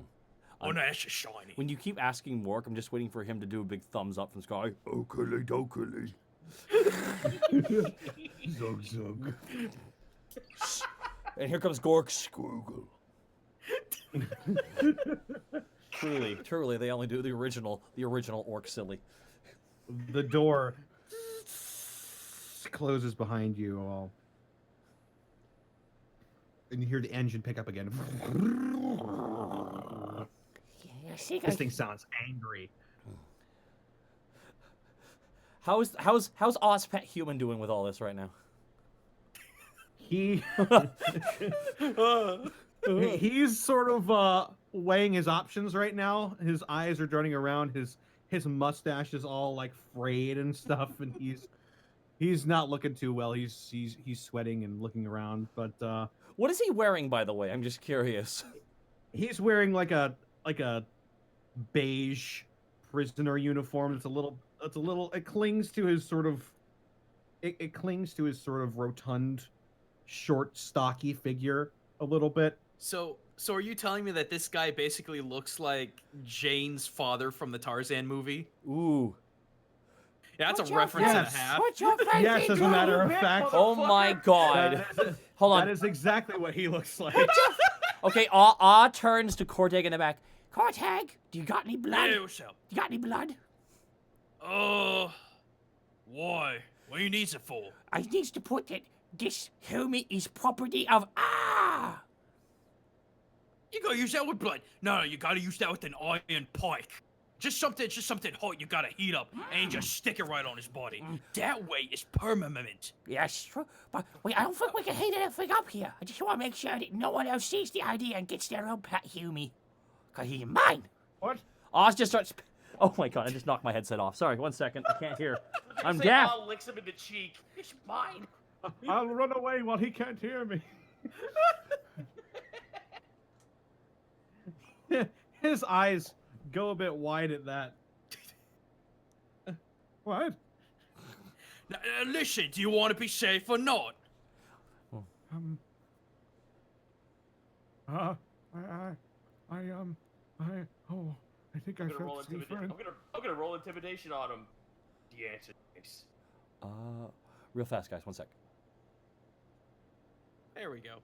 Oh, no, that's just shiny.
When you keep asking Mork, I'm just waiting for him to do a big thumbs up from the sky. Okily dokily.
Zug zug.
And here comes Gork Squoogle. Truly, they only do the original orc silly.
The door closes behind you all, and you hear the engine pick up again.
Yeah, I think
This thing sounds angry.
How's Ozpet Human doing with all this right now?
He's sort of weighing his options right now. His eyes are darting around. His mustache is all like frayed and stuff, and he's not looking too well. He's sweating and looking around. But
What is he wearing, by the way? I'm just curious.
he's wearing like a beige prisoner uniform. It clings to his sort of rotund, short, stocky figure a little bit.
So are you telling me that this guy basically looks like Jane's father from the Tarzan movie?
Ooh.
Yeah, that's
What's
a
your
reference and a
face?
half.
What's your favorite?
Yes, as a matter of fact.
Oh my god. Hold on.
That is exactly what he looks like.
Okay, turns to Kortag in the back.
Kortag, do you got any blood?
Hey, what's up?
You got any blood?
Why? What you needs it for?
I needs to put that this helmet is property of Ah.
You gotta use that with blood. No, you gotta use that with an iron pike. Just something hot you gotta heat up and just stick it right on his body. That way it's permanent.
Yes, true. But I don't think we can heat anything up here. I just want to make sure that no one else sees the idea and gets their own pet Hume. Because he's mine.
What?
Oz just starts... Oh my god, I just knocked my headset off. Sorry, 1 second. I can't hear. I'm
Say
deaf.
Al licks him in the cheek. It's mine.
I'll run away while he can't hear me.
His eyes go a bit wide at that.
What?
Now, listen, do you want to be safe or not?
I think I
I'm gonna roll
felt safer.
I'm gonna roll intimidation on him. The answer is
Real fast, guys. 1 sec.
There we go.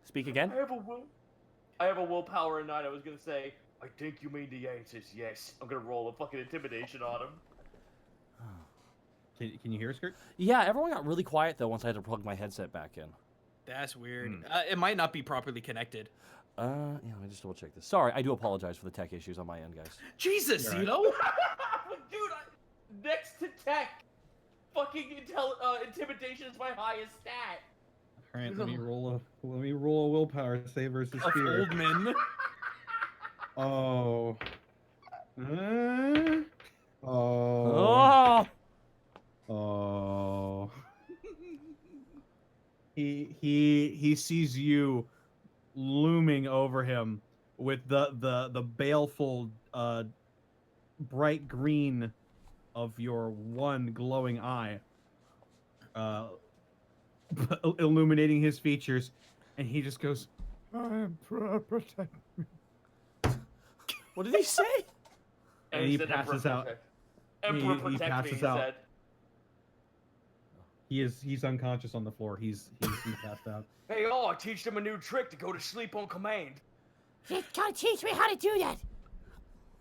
Speak again?
I have a willpower of 9. I was gonna say, I think you mean the answer is yes. I'm gonna roll a fucking intimidation on him.
Can you hear, Skirt?
Yeah, everyone got really quiet, though, once I had to plug my headset back in.
That's weird. It might not be properly connected.
Yeah, let me just double check this. Sorry, I do apologize for the tech issues on my end, guys.
Jesus,
You're
you
right.
know?
Dude, next to tech, fucking intimidation is my highest stat.
All right, let me roll a willpower save versus fear.
Oldman.
Oh. Oh.
Oh!
Oh. He sees you looming over him with the baleful bright green of your one glowing eye illuminating his features, and he just goes,
Protect.
What did he say?
And he
said
passes
Emperor
out.
protect. Emperor
He
protect
passes
me, he
out.
said.
He's unconscious on the floor. He's passed out.
Hey, I teach them a new trick to go to sleep on command.
You can't teach me how to do that.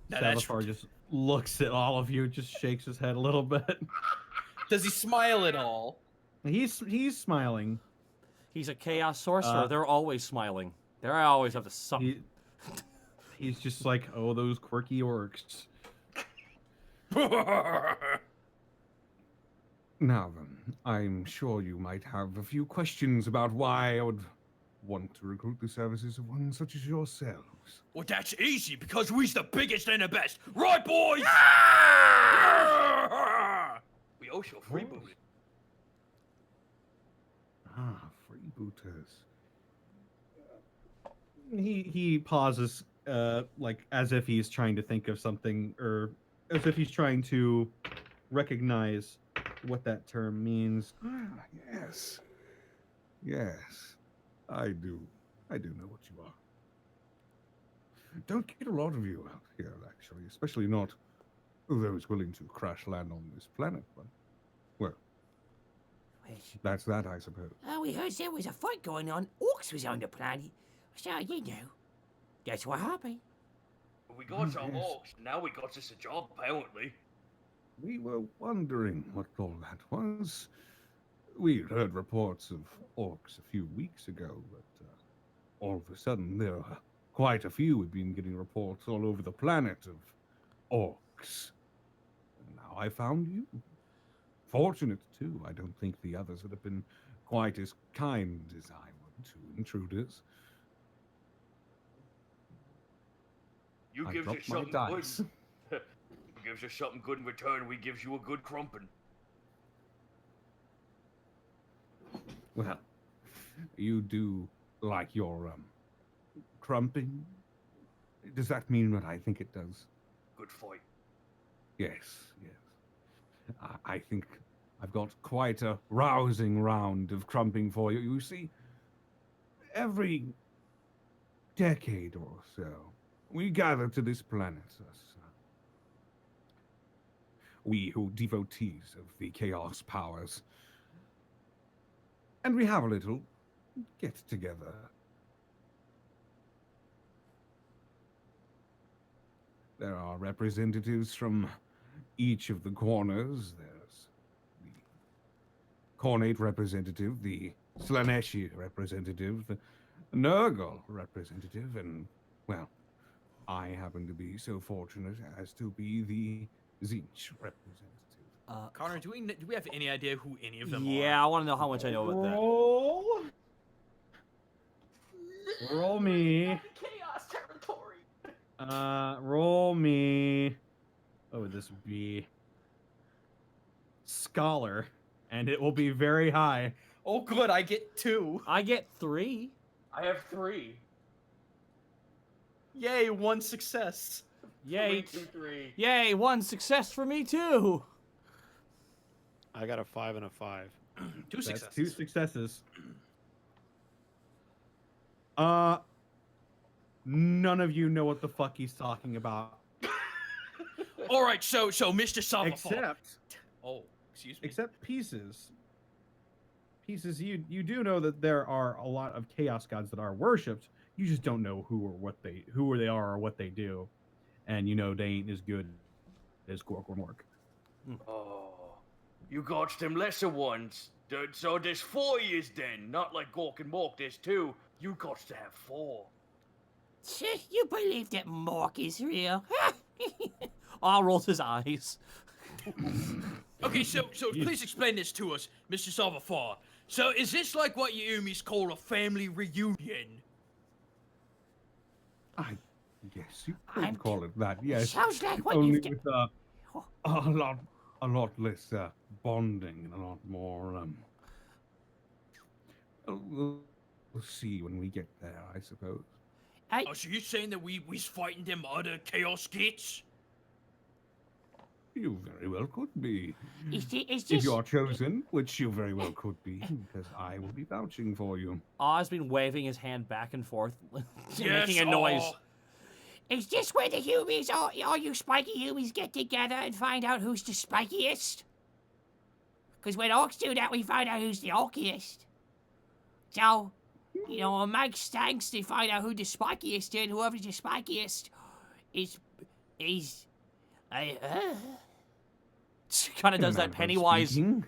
Now, that's
Savafar just looks at all of you, just shakes his head a little bit.
Does he smile at all?
He's smiling.
He's a chaos sorcerer. They're always smiling. They're always up to something.
He's just like, oh, those quirky orcs.
Now then, I'm sure you might have a few questions about why I would want to recruit the services of one such as yourselves.
Well, that's easy because we's the biggest and the best. Right, boys? We also freebooted.
Ah, freebooters.
He pauses, like as if he's trying to think of something, or as if he's trying to recognize what that term means.
Ah, yes. Yes. I do know what you are. Don't get a lot of you out here, actually, especially not those willing to crash land on this planet, but, well, that's that, I suppose.
Oh, we heard there was a fight going on. Orcs was on the planet. So, you know, that's what happened.
We got some
Yes.
orcs, now we got us a job, apparently.
We were wondering what all that was. We heard reports of orcs a few weeks ago, but all of a sudden there are quite a few. We've been getting reports all over the planet of orcs. And now I found you. Fortunate, too. I don't think the others would have been quite as kind as I would to intruders.
You
I
gives us
dropped my
something
dice.
good. You gives us something good in return, we gives you a good crumpin'.
Well, you do like your, crumping? Does that mean what I think it does?
Good fight.
Yes, yes. I think I've got quite a rousing round of crumping for you. You see, every decade or so, we gather to this planet, us, we who devotees of the chaos powers, and we have a little get-together. There are representatives from each of the corners. There's the Cornate representative, the Slaneshi representative, the Nurgle representative, and, well, I happen to be so fortunate as to be the Zinch representative.
Connor, do we have any idea who any of them are?
Yeah, I want to know how much I know about that.
Roll me.
Chaos territory.
Roll me. What would this be? Scholar, and it will be very high.
Oh, good. I get 2.
I get 3.
I have 3.
Yay, 1 success.
Yay.
3, 2, 3.
Yay, 1 success for me too.
I got a 5 and a 5.
2
That's
successes.
2 successes. None of you know what the fuck he's talking about.
All right, so Mr. Savafar.
Except Peezes. Peezes, you do know that there are a lot of chaos gods that are worshipped. You just don't know who they are or what they do, and you know they ain't as good as Gork or Mork.
Oh, you got them lesser ones. So there's 4 years then, not like Gork and Mork, there's 2. You got to have 4.
You believe that Mork is real?
Ah, rolls his eyes.
Okay, so please explain this to us, Mr. Savafar. So is this like what you Umis call a family reunion?
I guess you could call it that, yes.
Sounds like what
Only
you've done.
with a lot less bonding and a lot more. We'll see when we get there, I suppose.
Oh, so you're saying that we's fighting them other chaos gates?
You very well could be.
Is
If
this...
you are chosen, which you very well could be, because I will be vouching for you.
Oz been waving his hand back and forth,
Yes,
making a noise.
Is this where the Humies, all you spiky Humies get together and find out who's the spikiest? Because when orcs do that, we find out who's the orkiest. So, you know, on Mike's thanks to find out who the spikiest is, whoever's the spikiest is kind of does that
Manner of
Pennywise.
speaking.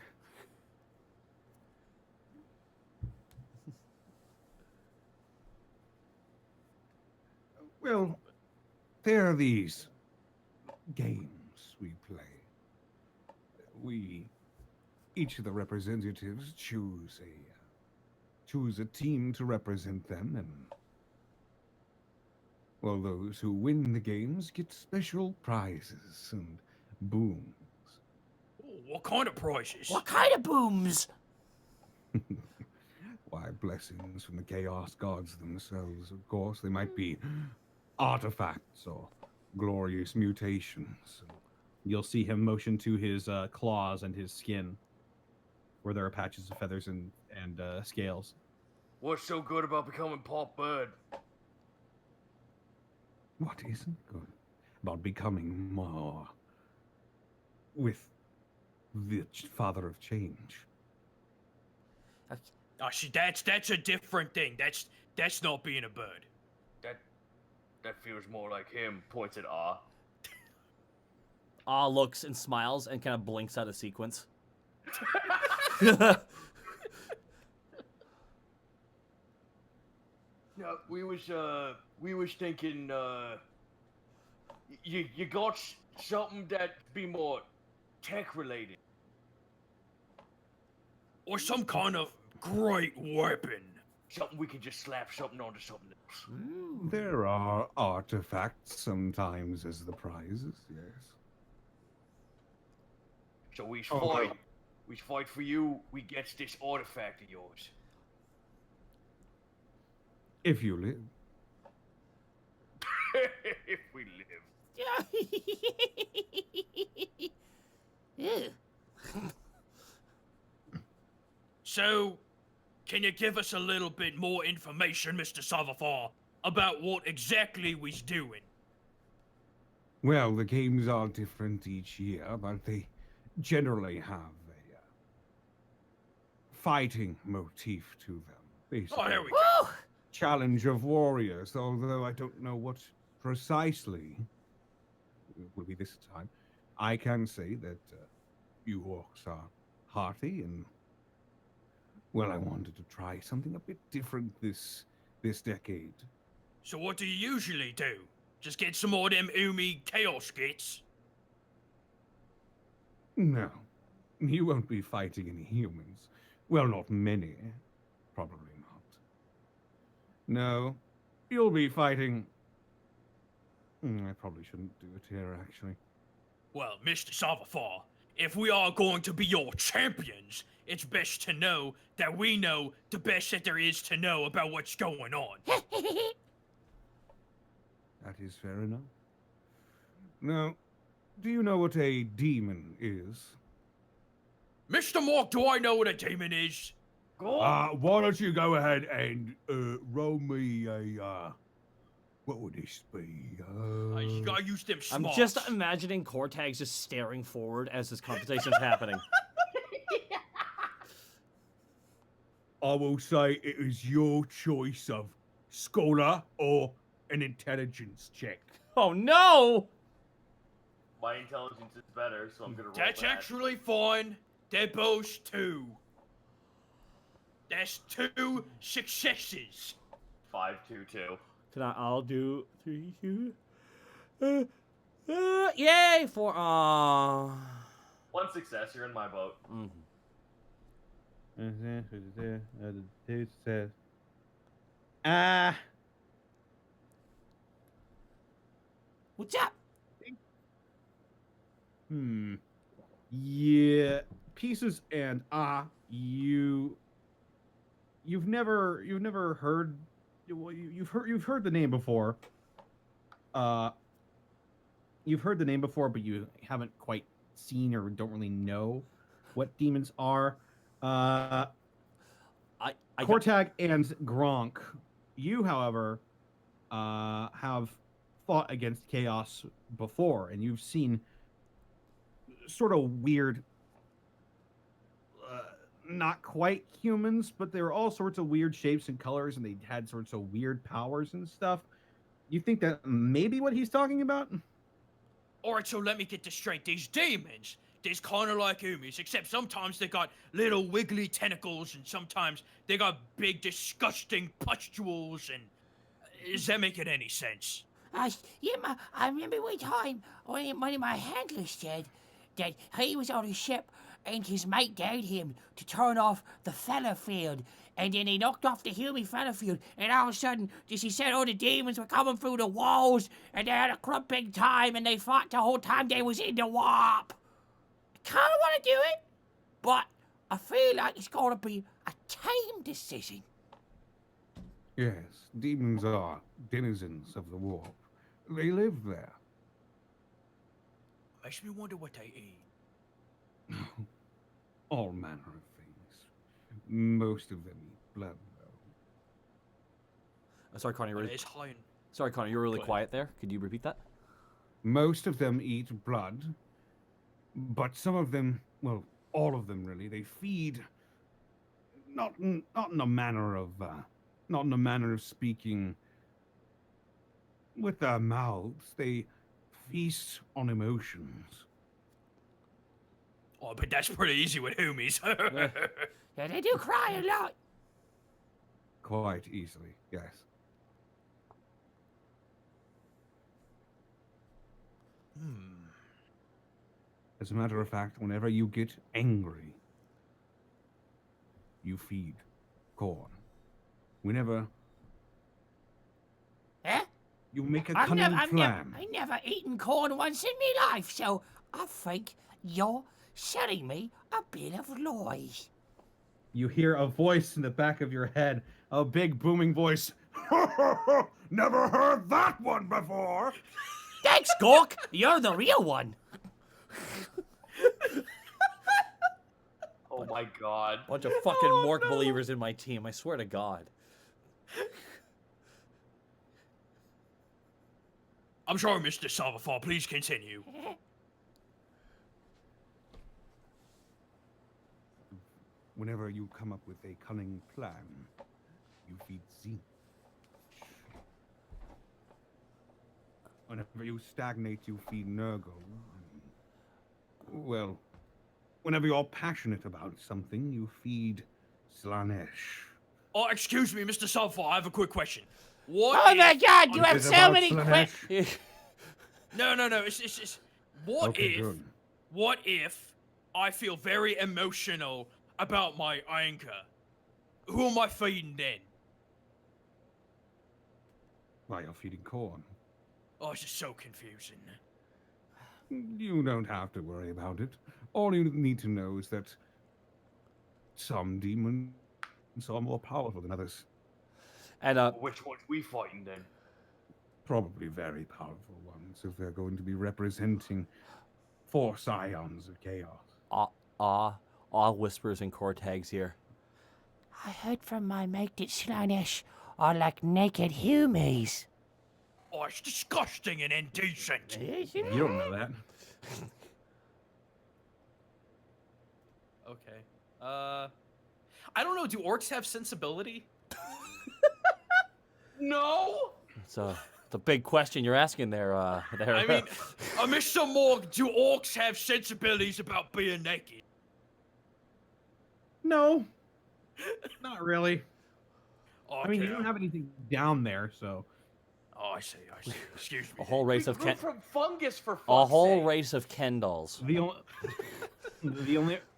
Well, there are these games we play. Each of the representatives choose a team to represent them, and well, those who win the games get special prizes and booms.
What kind of prizes?
What kind of booms?
Why, blessings from the chaos gods themselves, of course. They might be artifacts or glorious mutations.
You'll see him motion to his claws and his skin, where there are patches of feathers and scales.
What's so good about becoming Pop Bird?
What isn't good about becoming more with the father of change?
Oh, see, that's a different thing. That's not being a bird.
That feels more like him. Points at Ah.
Ah looks and smiles and kind of blinks out of sequence.
Yeah, we was thinking, you got something that be more tech related.
Or some kind of great weapon.
Something we can just slap something onto something else.
There are artifacts sometimes as the prizes, yes.
So we
Okay.
fight. We fight for you. We get this artifact of yours.
If you live.
If we live.
Ew.
So, can you give us a little bit more information, Mr. Savafar, about what exactly we's doing?
Well, the games are different each year, but they generally have a fighting motif to them. Basically,
Oh, there we go.
Woo!
challenge of warriors, although I don't know what precisely will be this time. I can say that you orcs are hearty, and well, I wanted to try something a bit different this decade.
So what do you usually do? Just get some more of them Umi chaos skits?
No, you won't be fighting any humans. Well, not many. Probably not. No, you'll be fighting... I probably shouldn't do it here, actually.
Well, Mr. Savafar, if we are going to be your champions, it's best to know that we know the best that there is to know about what's going on.
That is fair enough. Now, do you know what a demon is?
Mr. Mark, do I know what a demon is?
Why don't you go ahead and roll me a what would this be?
You gotta use them
I'm
smarts.
just imagining Kortag just staring forward as this conversation's happening.
I will say it is your choice of scholar or an intelligence check.
Oh no!
My intelligence is better, so I'm gonna roll
That's
that.
actually fine. They're both 2. That's 2 successes.
5, 2, 2.
I'll do 3, 2. Yay for
One success. You're in my boat.
What's up?
Yeah, Peezes and you've never heard, well, you've heard the name before. You've heard the name before, but you haven't quite seen or don't really know what demons are. Kortag and Gronk. You, however, have fought against chaos before, and you've seen sort of weird, not quite humans, but they were all sorts of weird shapes and colors, and they had sorts of weird powers and stuff. You think that maybe what he's talking about?
Alright, so let me get this straight. These demons, they're kind of like Umis, except sometimes they got little wiggly tentacles, and sometimes they got big, disgusting pustules, and... Is that making any sense?
I remember one time one of my handlers said that he was on a ship and his mate dared him to turn off the feather field. And then he knocked off the human feather field, and all of a sudden, just he said all the demons were coming through the walls, and they had a crump big time, and they fought the whole time they was in the warp. I kinda wanna do it, but I feel like it's gonna be a time decision.
Yes, demons are denizens of the warp. They live there.
Makes me wonder what they eat.
All manner of things. Most of them eat blood, though.
Sorry, Connie.
But it's high in...
Sorry, Connie. You were really
Go ahead.
quiet there. Could you repeat that?
Most of them eat blood, but some of them, well, all of them really, they feed not in a manner of speaking with their mouths. They feast on emotions.
Oh, but that's pretty easy with Humies.
Yeah, they do cry a lot.
Quite easily, yes. As a matter of fact, whenever you get angry, you feed corn. Whenever
Huh?
you make a cunning plan.
I never eaten corn once in my life, so I think you're selling me a bit of lies.
You hear a voice in the back of your head, a big booming voice.
Never heard that one before.
Thanks, Gronk. You're the real one.
Oh my god.
Bunch of fucking Mork believers in my team. I swear to God.
I'm sorry, Mr. Savafar. Please continue.
Whenever you come up with a cunning plan, you feed zinc. Whenever you stagnate, you feed Nurgle. Well, whenever you're passionate about something, you feed Slanesh.
Oh, excuse me, Mr. Savafar. I have a quick question. What
Oh
if...
my God, you
Is
have
it
so
about
many
Slanesh?
quick.
No. It's what
Okay,
if...
good.
What if I feel very emotional about my anchor? Who am I feeding then?
Why, you're feeding corn.
Oh, it's just so confusing.
You don't have to worry about it. All you need to know is that some demons are more powerful than others.
And
Which one's we fighting then?
Probably very powerful ones if they're going to be representing 4 scions of chaos.
whispers in Kortag's ear.
I heard from my mate that Slanesh are like naked humies.
Oh, it's disgusting and indecent.
You don't know that.
Okay. I don't know. Do orcs have sensibility?
No!
It's a big question you're asking there. There.
I mean, Mr. Morg, do orcs have sensibilities about being naked?
No, not really.
Okay.
I mean, you don't have anything down there, so.
Oh, I see. Excuse me.
a whole race
We
of
grew from fungus for fuck's
a whole
sake.
race of Kendalls.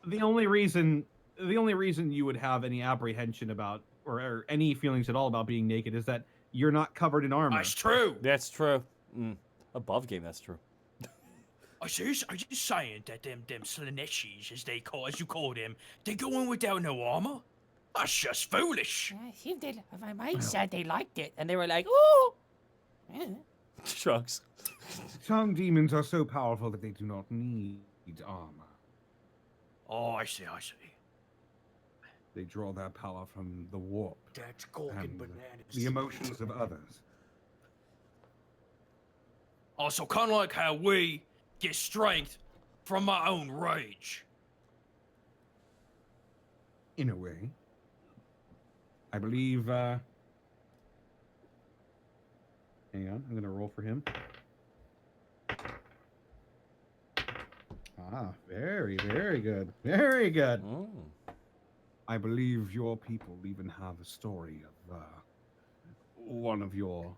The only reason you would have any apprehension about or any feelings at all about being naked is that you're not covered in armor.
That's true.
That's true. Above game, that's true.
Are you saying that them Slaneshis, as you call them, they go in without no armor? That's just foolish.
I think my mate said they liked it, and they were like, "Ooh." Yeah.
Shrugs.
Some demons are so powerful that they do not need armor.
Oh, I see.
They draw their power from the warp
That's golden
and
bananas.
the emotions of others.
Oh, so kind of like how we get strength from our own rage.
In a way. I believe, hang on, I'm gonna roll for him. Ah, very, very good. Very good.
Mm.
I believe your people even have a story of one of your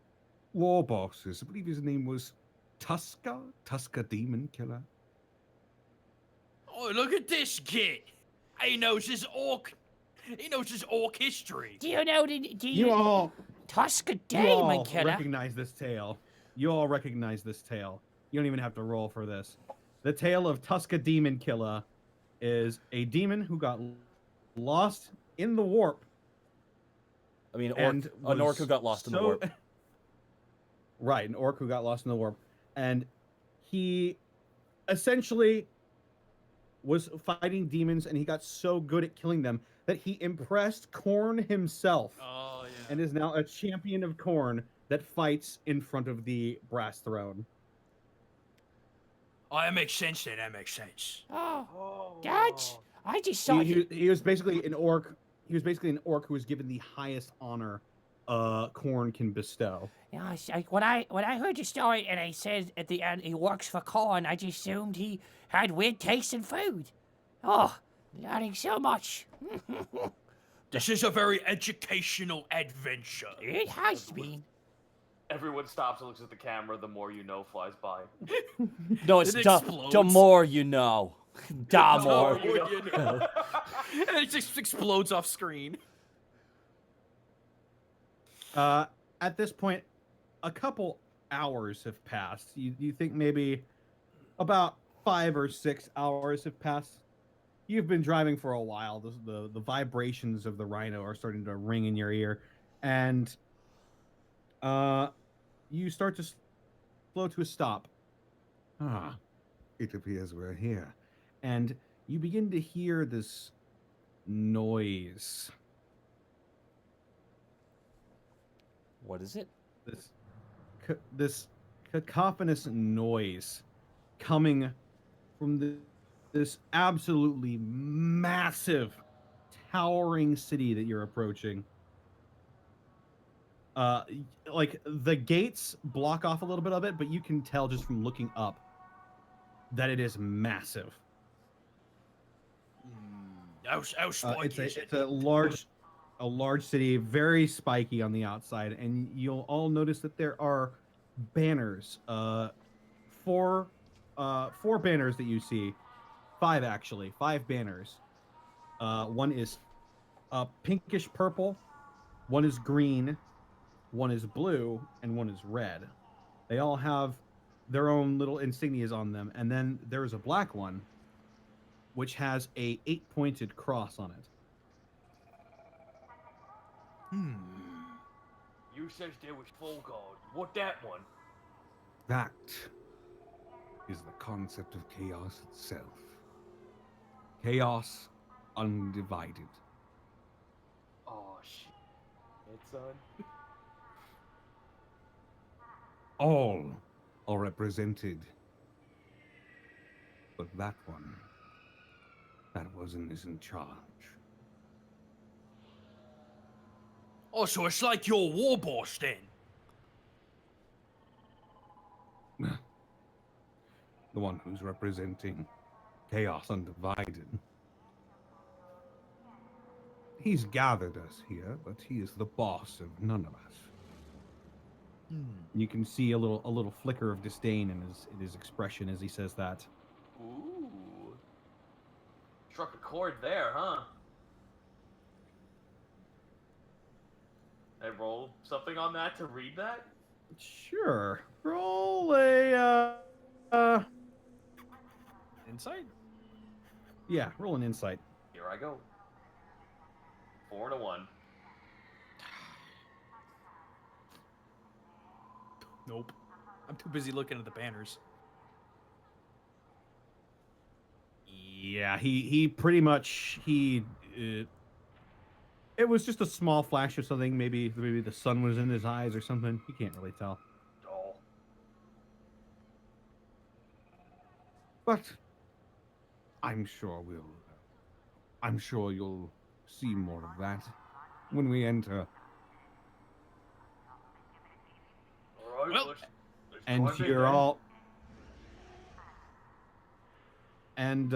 war bosses. I believe his name was Tuska Demon Killer.
Oh, look at this kid. He knows his orc. He knows his orc history.
Do you know
You all
Tuska
You
Demon
all
Killer?
recognize this tale. You all recognize this tale. You don't even have to roll for this. The tale of Tuska Demon Killer is a demon who got lost in the warp.
I mean,
And
an orc
was
who got lost in the
so-
warp.
Right, an orc who got lost in the warp. And he essentially was fighting demons, and he got so good at killing them that he impressed Korn himself.
Oh, yeah.
And is now a champion of Korn that fights in front of the brass throne.
Oh, that makes sense then. That makes sense.
Oh, I just saw
He was basically an orc. He was basically an orc who was given the highest honor Korn can bestow.
Yeah, when I heard the story and I said at the end he works for Korn, I just assumed he had weird taste in food. Oh, learning so much.
This is a very educational adventure.
It has been.
Everyone stops and looks at the camera. The more you know flies by.
No, it's
It
the
explodes.
more you know. Da more.
You know. And it just explodes off screen.
At this point, a couple hours have passed. You think maybe about 5 or 6 hours have passed. You've been driving for a while. The vibrations of the rhino are starting to ring in your ear, and you start to slow to a stop.
Ah, it appears we're here.
And you begin to hear this noise.
What is it?
This cacophonous noise coming from this absolutely massive, towering city that you're approaching. Like the gates block off a little bit of it, but you can tell just from looking up that it is massive.
How spiky is
It's a large city, very spiky on the outside, and you'll all notice that there are banners. Four banners that you see. 5 actually. 5 banners. One is pinkish purple, one is green, one is blue, and one is red. They all have their own little insignias on them, and then there is a black one which has a 8-pointed cross on it.
You said there was full guard. What that one?
That is the concept of chaos itself. Chaos undivided.
Oh shit. It's on.
All are represented. But that one is in charge.
Oh, so it's like your war boss then.
The one who's representing chaos undivided. He's gathered us here, but he is the boss of none of us.
You can see a little flicker of disdain in his expression as he says that.
Ooh. Struck a chord there, huh? I roll something on that to read that?
Sure. Roll a
Insight?
yeah, roll an insight.
Here I go. 4 and a 1.
Nope. I'm too busy looking at the banners.
Yeah, he pretty much it was just a small flash of something. Maybe the sun was in his eyes or something. You can't really tell.
Oh.
But I'm sure you'll see more of that when we enter.
Alright,
Well,
let's
And
dive in
you're
then.
all and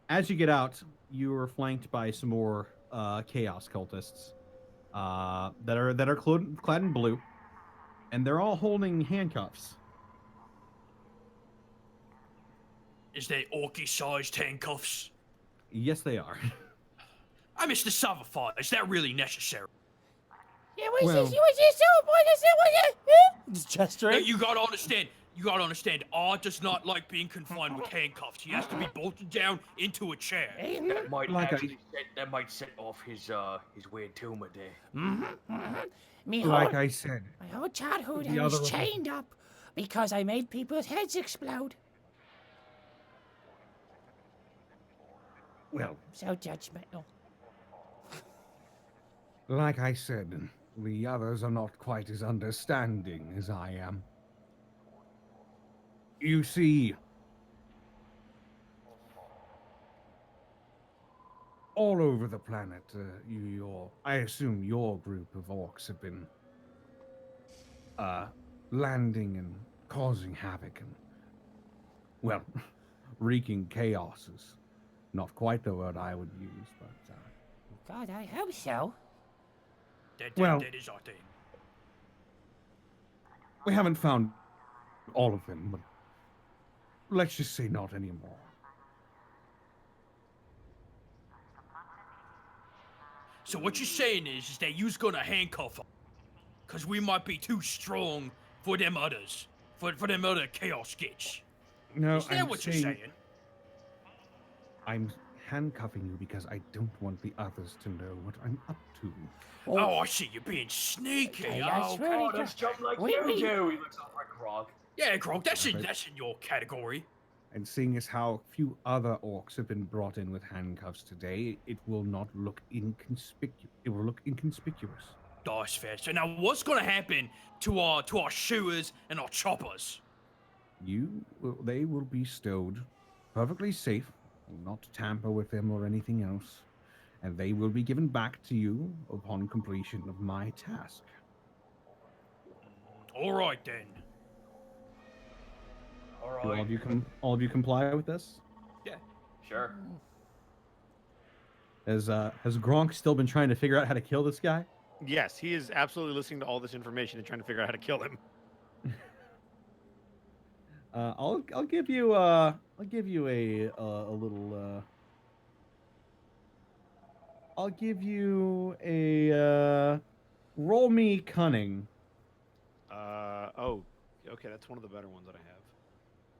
as you get out, you are flanked by some more chaos cultists. that are clad in blue, and they're all holding handcuffs.
Is they orky-sized handcuffs?
Yes, they are.
Mr. Savafar, is that really necessary?
Yeah,
Well-
what's this? Oh, boy, is it?
Just gesturing.
You gotta understand, Art does not like being confined with handcuffs. He has to be bolted down into a chair.
That might
Like
that might set off his weird tumor there.
Me
Like
whole,
I said,
my whole childhood,
The
I was
other-
chained up because I made people's heads explode.
well,
So judgmental.
like I said, the others are not quite as understanding as I am. You see, all over the planet, I assume your group of orcs have been landing and causing havoc and, well, wreaking chaos is not quite the word I would use, but
God, I hope so.
Well-
That is our thing.
we haven't found all of them, but let's just say not anymore.
So what you're saying is that you's gonna handcuff them, cause we might be too strong for them others, for them other chaos skits.
No,
Is that what you're saying?
I'm handcuffing you because I don't want the others to know what I'm up to.
Oh, I see you're being sneaky.
Hey,
Oh,
that's really
Oh, that's just like
Wait,
you
wait.
do. He looks over at Gronk.
yeah, Gronk, that's
Yeah, but-
in your category.
And seeing as how few other orcs have been brought in with handcuffs today, it will not look inconspicuous. It will look inconspicuous.
That's fair. So now, what's gonna happen to our shooters and our choppers?
They will be stowed perfectly safe. Will not tamper with them or anything else. And they will be given back to you upon completion of my task.
All right then.
All
Do
right.
all of you comply with this?
Sure.
Has Gronk still been trying to figure out how to kill this guy?
Yes, he is absolutely listening to all this information and trying to figure out how to kill him.
I'll give you a little I'll give you a roll me cunning.
Oh, okay, that's one of the better ones that I have.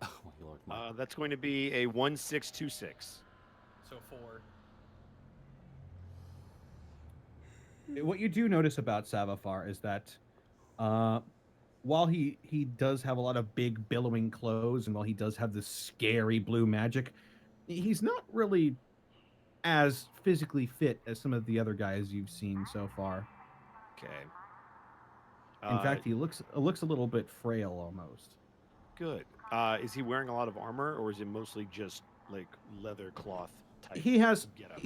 Oh my lord. My.
That's going to be a 1626.
So 4.
What you do notice about Savafar is that while he does have a lot of big billowing clothes and while he does have this scary blue magic, he's not really as physically fit as some of the other guys you've seen so far.
Okay.
In fact, he looks a little bit frail almost.
Good. Is he wearing a lot of armor, or is it mostly just like leather cloth type?
He has
getup?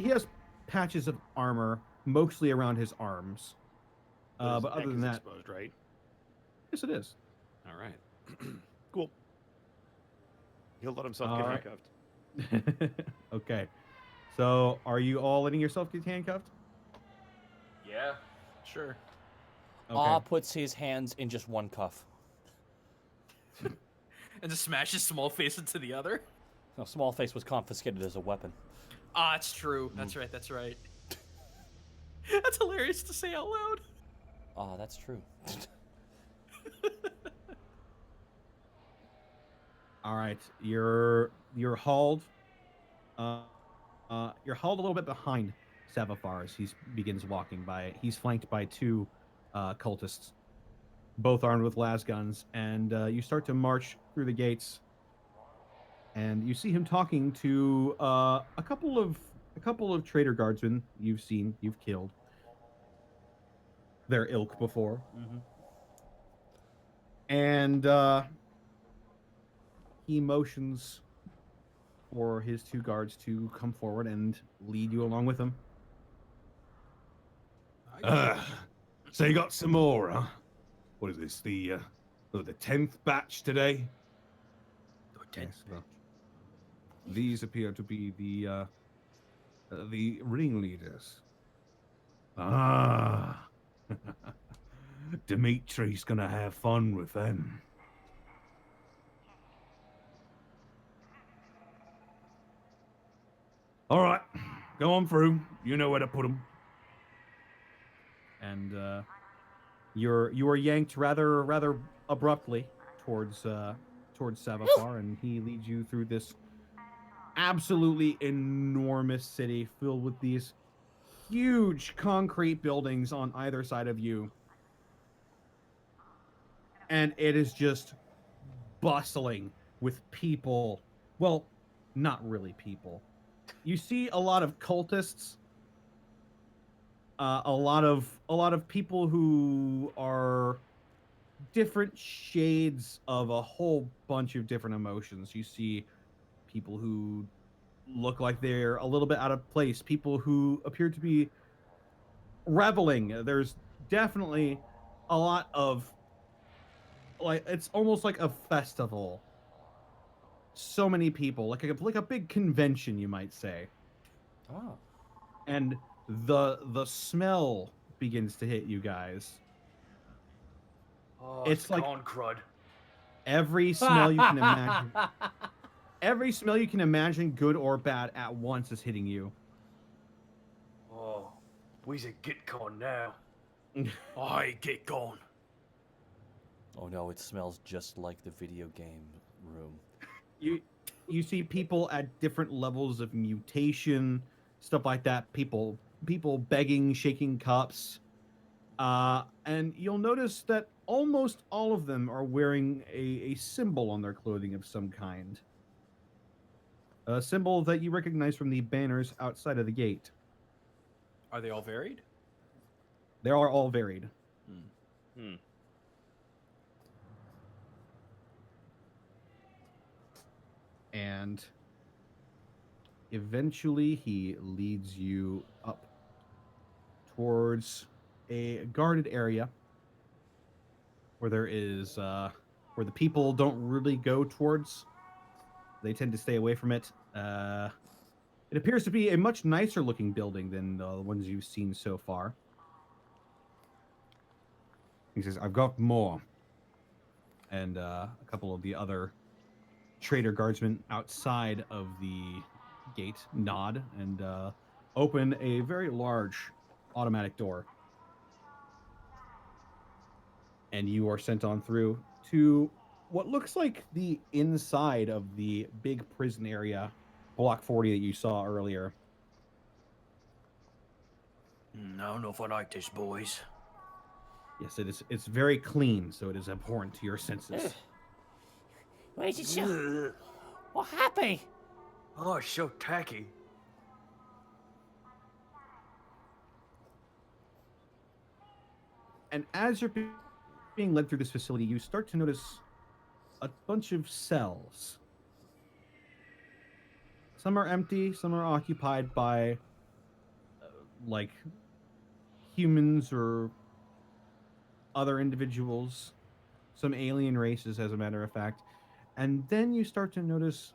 patches of armor mostly around his arms.
his
But other
neck
than
is
that,
exposed, right?
yes, it is.
All right. Cool. He'll let himself
All
get
right.
handcuffed.
Okay. So, are you all letting yourself get handcuffed?
Yeah.
Sure.
Okay.
Ah puts his hands in just one cuff.
And just smashes small face into the other.
No, small face was confiscated as a weapon.
Ah, it's true. That's right. That's right. That's hilarious to say out loud.
Ah, that's true.
All right, you're hauled. You're hauled a little bit behind Savafar as he begins walking by. He's flanked by two cultists, both armed with las guns, and you start to march through the gates. And you see him talking to a couple of trader guardsmen you've killed their ilk before. And he motions for his two guards to come forward and lead you along with him.
So you got some more, huh? What is this? The 10th batch today? Yes, well, these appear to be the ringleaders. Ah, Dimitri's gonna have fun with them. All right, go on through. You know where to put them.
And you are yanked rather abruptly towards Savafar, and he leads you through this absolutely enormous city filled with these huge concrete buildings on either side of you. And it is just bustling with people. Well, not really people. You see a lot of cultists, a lot of people who are different shades of a whole bunch of different emotions. You see people who look like they're a little bit out of place, people who appear to be reveling. There's definitely a lot of, like, it's almost like a festival. So many people, like a big convention, you might say.
Oh.
And the smell begins to hit you guys.
Oh,
It's like
corn crud.
every smell you can imagine. Every smell you can imagine, good or bad, at once is hitting you.
Oh, we's a get con now.
I get gone.
Oh no, it smells just like the video game room.
You see people at different levels of mutation, stuff like that. People begging, shaking cups, and you'll notice that almost all of them are wearing a symbol on their clothing of some kind. A symbol that you recognize from the banners outside of the gate.
Are they all varied?
They are all varied.
Hmm.
And eventually he leads you up towards a guarded area where there is where the people don't really go towards. They tend to stay away from it. It appears to be a much nicer looking building than the ones you've seen so far. He says, "I've got more." And a couple of the other trader guardsmen outside of the gate nod and open a very large automatic door. And you are sent on through to what looks like the inside of the big prison area, Block 40, that you saw earlier.
I don't know if I like this, boys.
Yes, it is. It's very clean, so it is abhorrent to your senses.
Why is it so... What happened?
Oh, it's so tacky.
And as you're being led through this facility, you start to notice a bunch of cells. Some are empty, some are occupied by like humans or other individuals, some alien races, as a matter of fact. And then you start to notice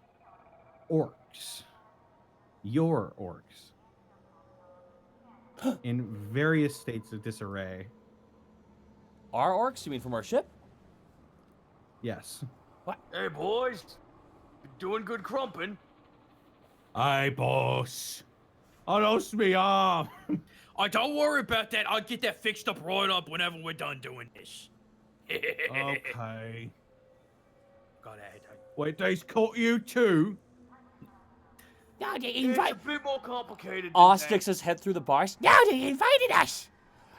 orcs. Your orcs. In various states of disarray.
Our orcs? You mean from our ship?
Yes.
Hey, boys. Doing good crumping.
Hey, boss. I lost me arm.
Don't worry about that. I'll get that fixed up right up whenever we're done doing this.
Okay.
Go ahead.
Wait, they's caught you too?
No, they
It's a
invited...
bit more complicated.
Aw
than
sticks his head through the bars.
No, they invited us.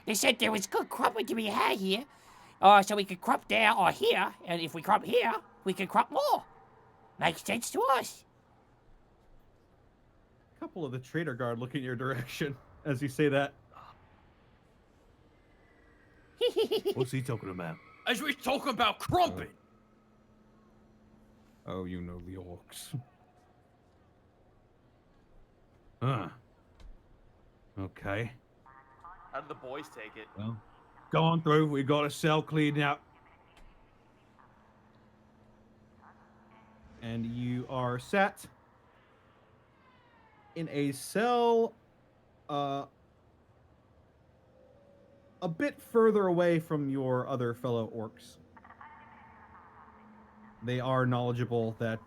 They said there was good crumping to be had here. So we could crump there or here. And if we crump here, we can crump more. Makes sense to us.
A couple of the trader guard look in your direction as you say that.
What's he talking about?
As we're talking about crumping.
Oh, you know the orcs. Huh. Okay.
How did the boys take it?
Well, go on through. We got a cell cleaned out.
And you are sat in a cell a bit further away from your other fellow orcs. They are knowledgeable that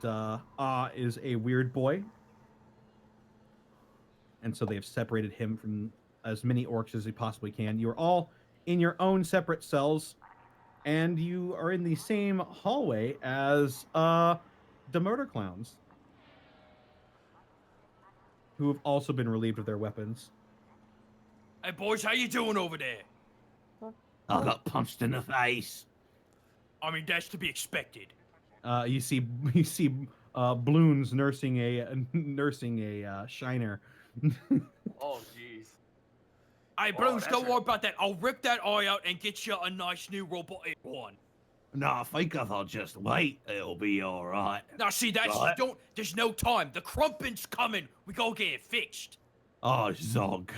is a weird boy, and so they have separated him from as many orcs as they possibly can. You are all in your own separate cells, and you are in the same hallway as the murder clowns, who have also been relieved of their weapons.
Hey, boys, how you doing over there?
I got punched in the face.
I mean, that's to be expected.
You see Bloons nursing a shiner.
Oh, jeez.
Hey,
Oh,
Bloons,
that's
don't
right.
worry about that. I'll rip that eye out and get you a nice new robotic one.
No, I think if I just wait, it'll be all right.
Now, see, that's
Right.
there's no time. The crumpin's coming. We go get it fixed.
Oh, Zog.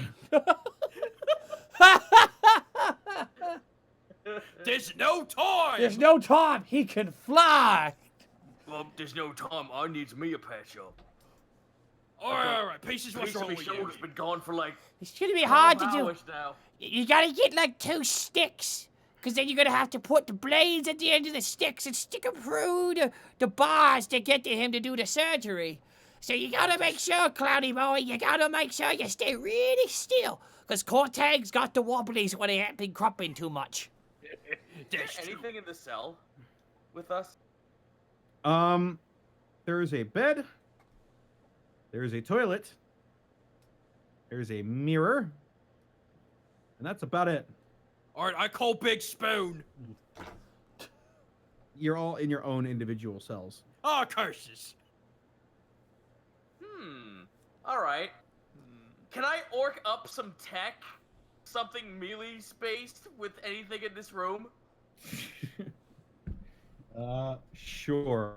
There's no time.
There's no time. He can fly.
Well, there's no time. I needs me a patch up.
All right. Pieces, what's
Piece of
wrong
my
with you?
shoulder's been gone for like
It's gonna be hard to
12
do.
hours now.
You gotta get like 2 sticks. Because then you're gonna have to put the blades at the end of the sticks and stick them through the bars to get to him to do the surgery. So you gotta make sure, Cloudy Boy, you gotta make sure you stay really still. Because Kortag's got the wobblies when he ain't been crumping too much.
That's true.
Anything in the cell with us?
There is a bed. There is a toilet. There is a mirror. And that's about it.
All right, I call Big Spoon.
You're all in your own individual cells.
Oh, curses.
All right. Can I orc up some tech? Something melee spaced with anything in this room?
Sure.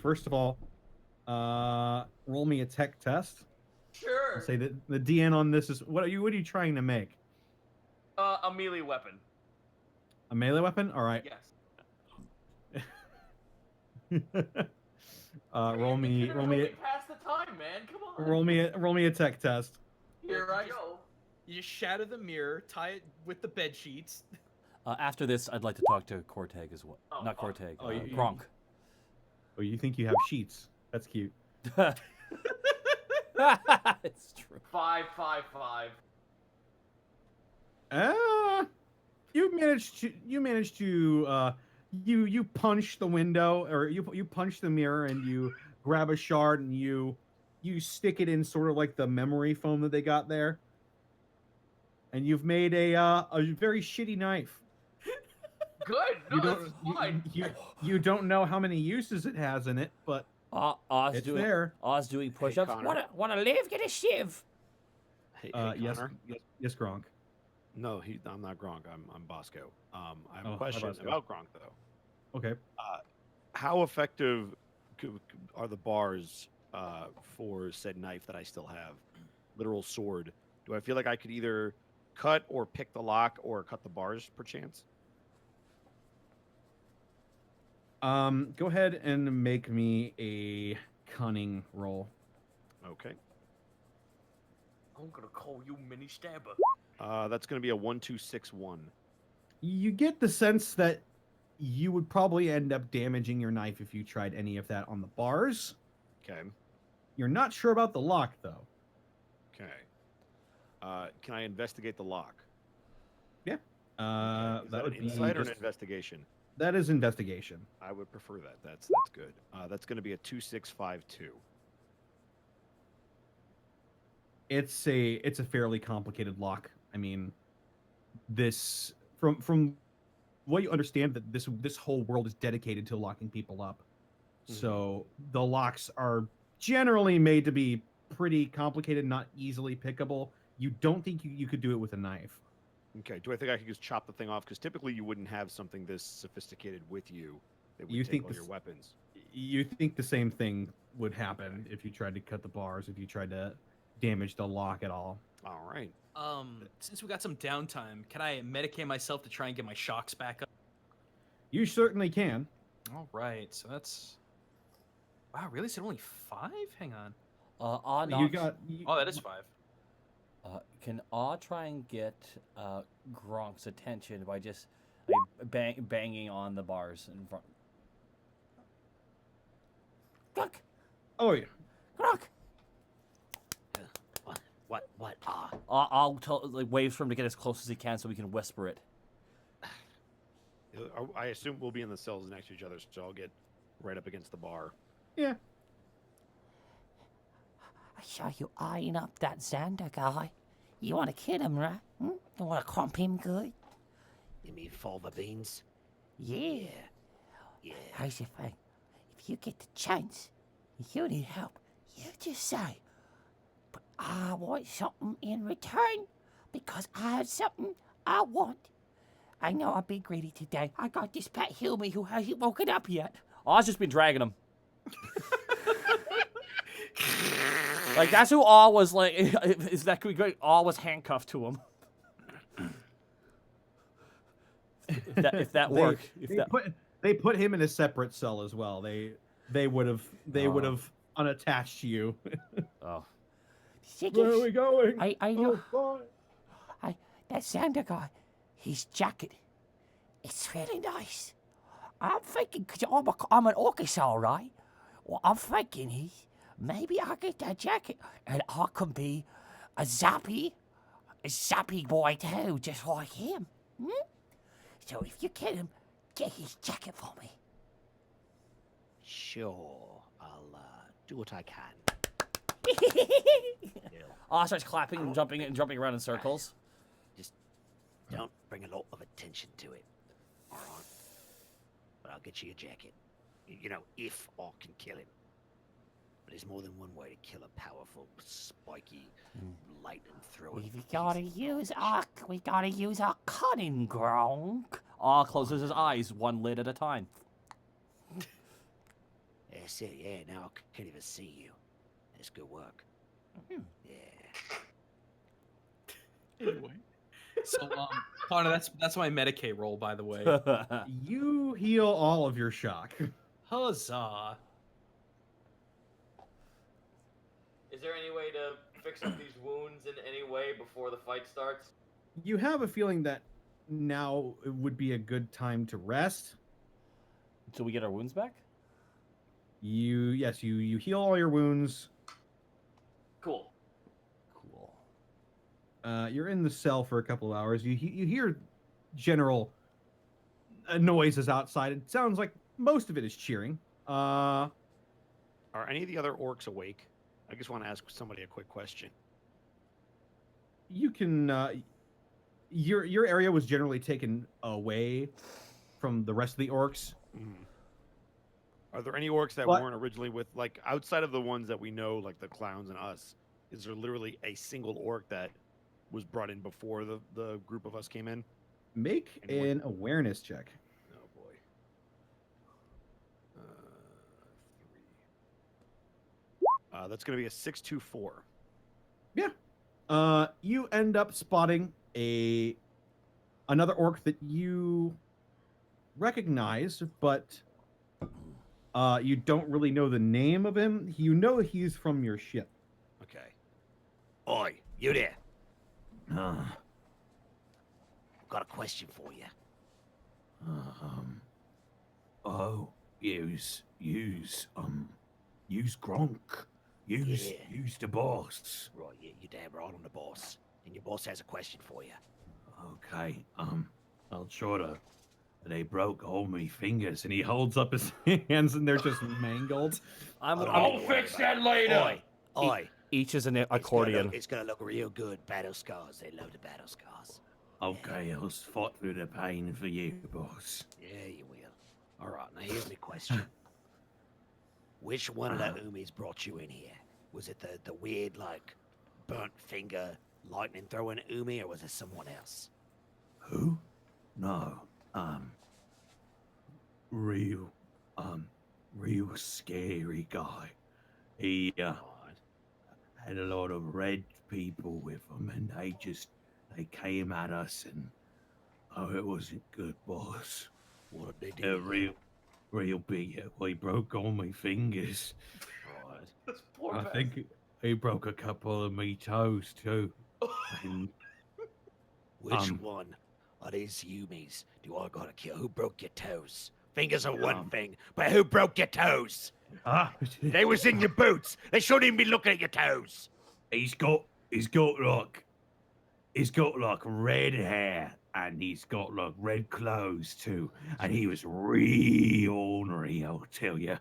First of all, roll me a tech test.
Sure.
Say that the DN on this is what are you trying to make?
A melee weapon.
A melee weapon? All right.
Yes.
Roll me
Pass the time, man. Come on.
roll me a tech test.
Here I go.
You just shatter the mirror, tie it with the bed sheets.
After this, I'd like to talk to Kortag as well.
Oh,
Not
fuck.
Kortag.
Oh, you-
Gronk.
Oh, you think you have sheets? That's cute.
It's true.
5, 5, 5.
You managed to you punch the window, or you punch the mirror, and you grab a shard and you stick it in sort of like the memory foam that they got there, and you've made a very shitty knife.
Good. No, that's fine.
You don't know how many uses it has in it, but
Oz
it's
doing
there.
Oz doing push-ups.
Connor.
Wanna live? Get a shiv.
Hey,
Yes,
Connor?
yes, Gronk.
No, I'm not Gronk. I'm Bosco. I have
Oh,
a
hi,
question
Bosco.
about Gronk though.
Okay.
How effective are the bars for said knife that I still have? Literal sword. Do I feel like I could either cut or pick the lock or cut the bars, perchance?
Go ahead and make me a cunning roll.
Okay.
I'm gonna call you Mini Stabber.
That's going to be a 1-2-6-1.
You get the sense that you would probably end up damaging your knife if you tried any of that on the bars.
Okay.
You're not sure about the lock, though.
Okay. Can I investigate the lock?
Yeah.
Is
That
that
would
an
be
insight or an
just-
investigation?
that is investigation.
I would prefer that. That's good. That's going to be a 2-6-5-2.
It's a fairly complicated lock. I mean, this from what you understand that this whole world is dedicated to locking people up.
Mhm.
So the locks are generally made to be pretty complicated, not easily pickable. You don't think you could do it with a knife.
Okay. Do I think I could just chop the thing off? Because typically you wouldn't have something this sophisticated with you that would
You
take
think
all
this-
your weapons.
You think the same thing would happen if you tried to cut the bars, if you tried to damage the lock at all.
All right.
Since we got some downtime, can I medicate myself to try and get my shocks back up?
You certainly can.
All right, so that's. Wow, really? Is it only 5? Hang on.
On
You got
Oh, that is 5.
Can Aw try and get Gronk's attention by just banging on the bars in front?
Gronk,
Oh yeah.
Gronk.
What?
I'll waves for him to get as close as he can so we can whisper it.
I assume we'll be in the cells next to each other, so I'll get right up against the bar.
Yeah.
I saw you eyeing up that Xander guy. You want to kill him, right? You want to crump him good?
You mean fava beans?
Yeah.
Yeah.
Here's the thing. If you get the chance, you need help, you just say, but I want something in return because I have something I want. I know I'll be greedy today. I got this pet Hilmy who hasn't woken up yet.
Aw's just been dragging him. Like, that's who Aw was like. Is that great? Aw was handcuffed to him. if that worked.
They put him in a separate cell as well. They would have unattached you.
Oh.
Where are we going?
I know.
Oh,
That Xander guy, his jacket, it's really nice. I'm thinking, because I'm an Arkansas, right? Well, I'm thinking maybe I'll get that jacket and I can be a zappy boy too, just like him. So if you get him, get his jacket for me.
Sure, I'll do what I can.
Aw starts clapping and jumping around in circles.
Just don't bring a lot of attention to it, all right? But I'll get you a jacket. You know, if I can kill him. But there's more than one way to kill a powerful, spiky, lightning-throwing.
We gotta use our cunning, Gronk.
Aw closes his eyes, one lid at a time.
That's it, yeah, now I can't even see you. That's good work. Yeah.
Anyway. So, Connor, that's my Medicaid roll, by the way.
you heal all of your shock.
Huzzah.
Is there any way to fix up these wounds in any way before the fight starts?
You have a feeling that now it would be a good time to rest.
Until we get our wounds back?
You heal all your wounds.
Cool.
You're in the cell for a couple of hours. You hear general noises outside. It sounds like most of it is cheering.
Are any of the other orcs awake? I just want to ask somebody a quick question.
You can. Your area was generally taken away from the rest of the orcs.
Are there any orcs that
What?
weren't originally with, like, outside of the ones that we know, like the clowns and us? Is there literally a single orc that was brought in before the group of us came in?
Make
Anyone?
an awareness check.
Oh boy. 3. That's gonna be a 624.
You end up spotting another orc that you recognize, but you don't really know the name of him. You know he's from your ship.
Okay.
Oi, you there? I've got a question for you.
Use Gronk. Use the boss.
Right, yeah, you're damn right on the boss. And your boss has a question for you.
Okay, I'll try to. They broke all my fingers.
And he holds up his hands, and they're just mangled.
I'll fix that later.
Oi.
Each is an accordion.
It's gonna look real good. Battle scars. They love the battle scars.
Okay, I'll fight through the pain for you, boss.
Yeah, you will. All right, now here's my question. Which one of the Umis brought you in here? Was it the weird, like, burnt finger, lightning throwing Umi, or was it someone else?
Who? No, real scary guy. He had a lot of red people with him, and they came at us, and it wasn't good, boss.
What did they do?
Real big. He broke all my fingers.
That's poor
I
bastard.
think he broke a couple of me toes too. And,
Which one of these Yumis do I gotta kill? Who broke your toes? Fingers are one thing, but who broke your toes? They was in your boots. They shouldn't even be looking at your toes.
he's got like red hair and he's got like red clothes too, and he was real ornery, I'll tell you.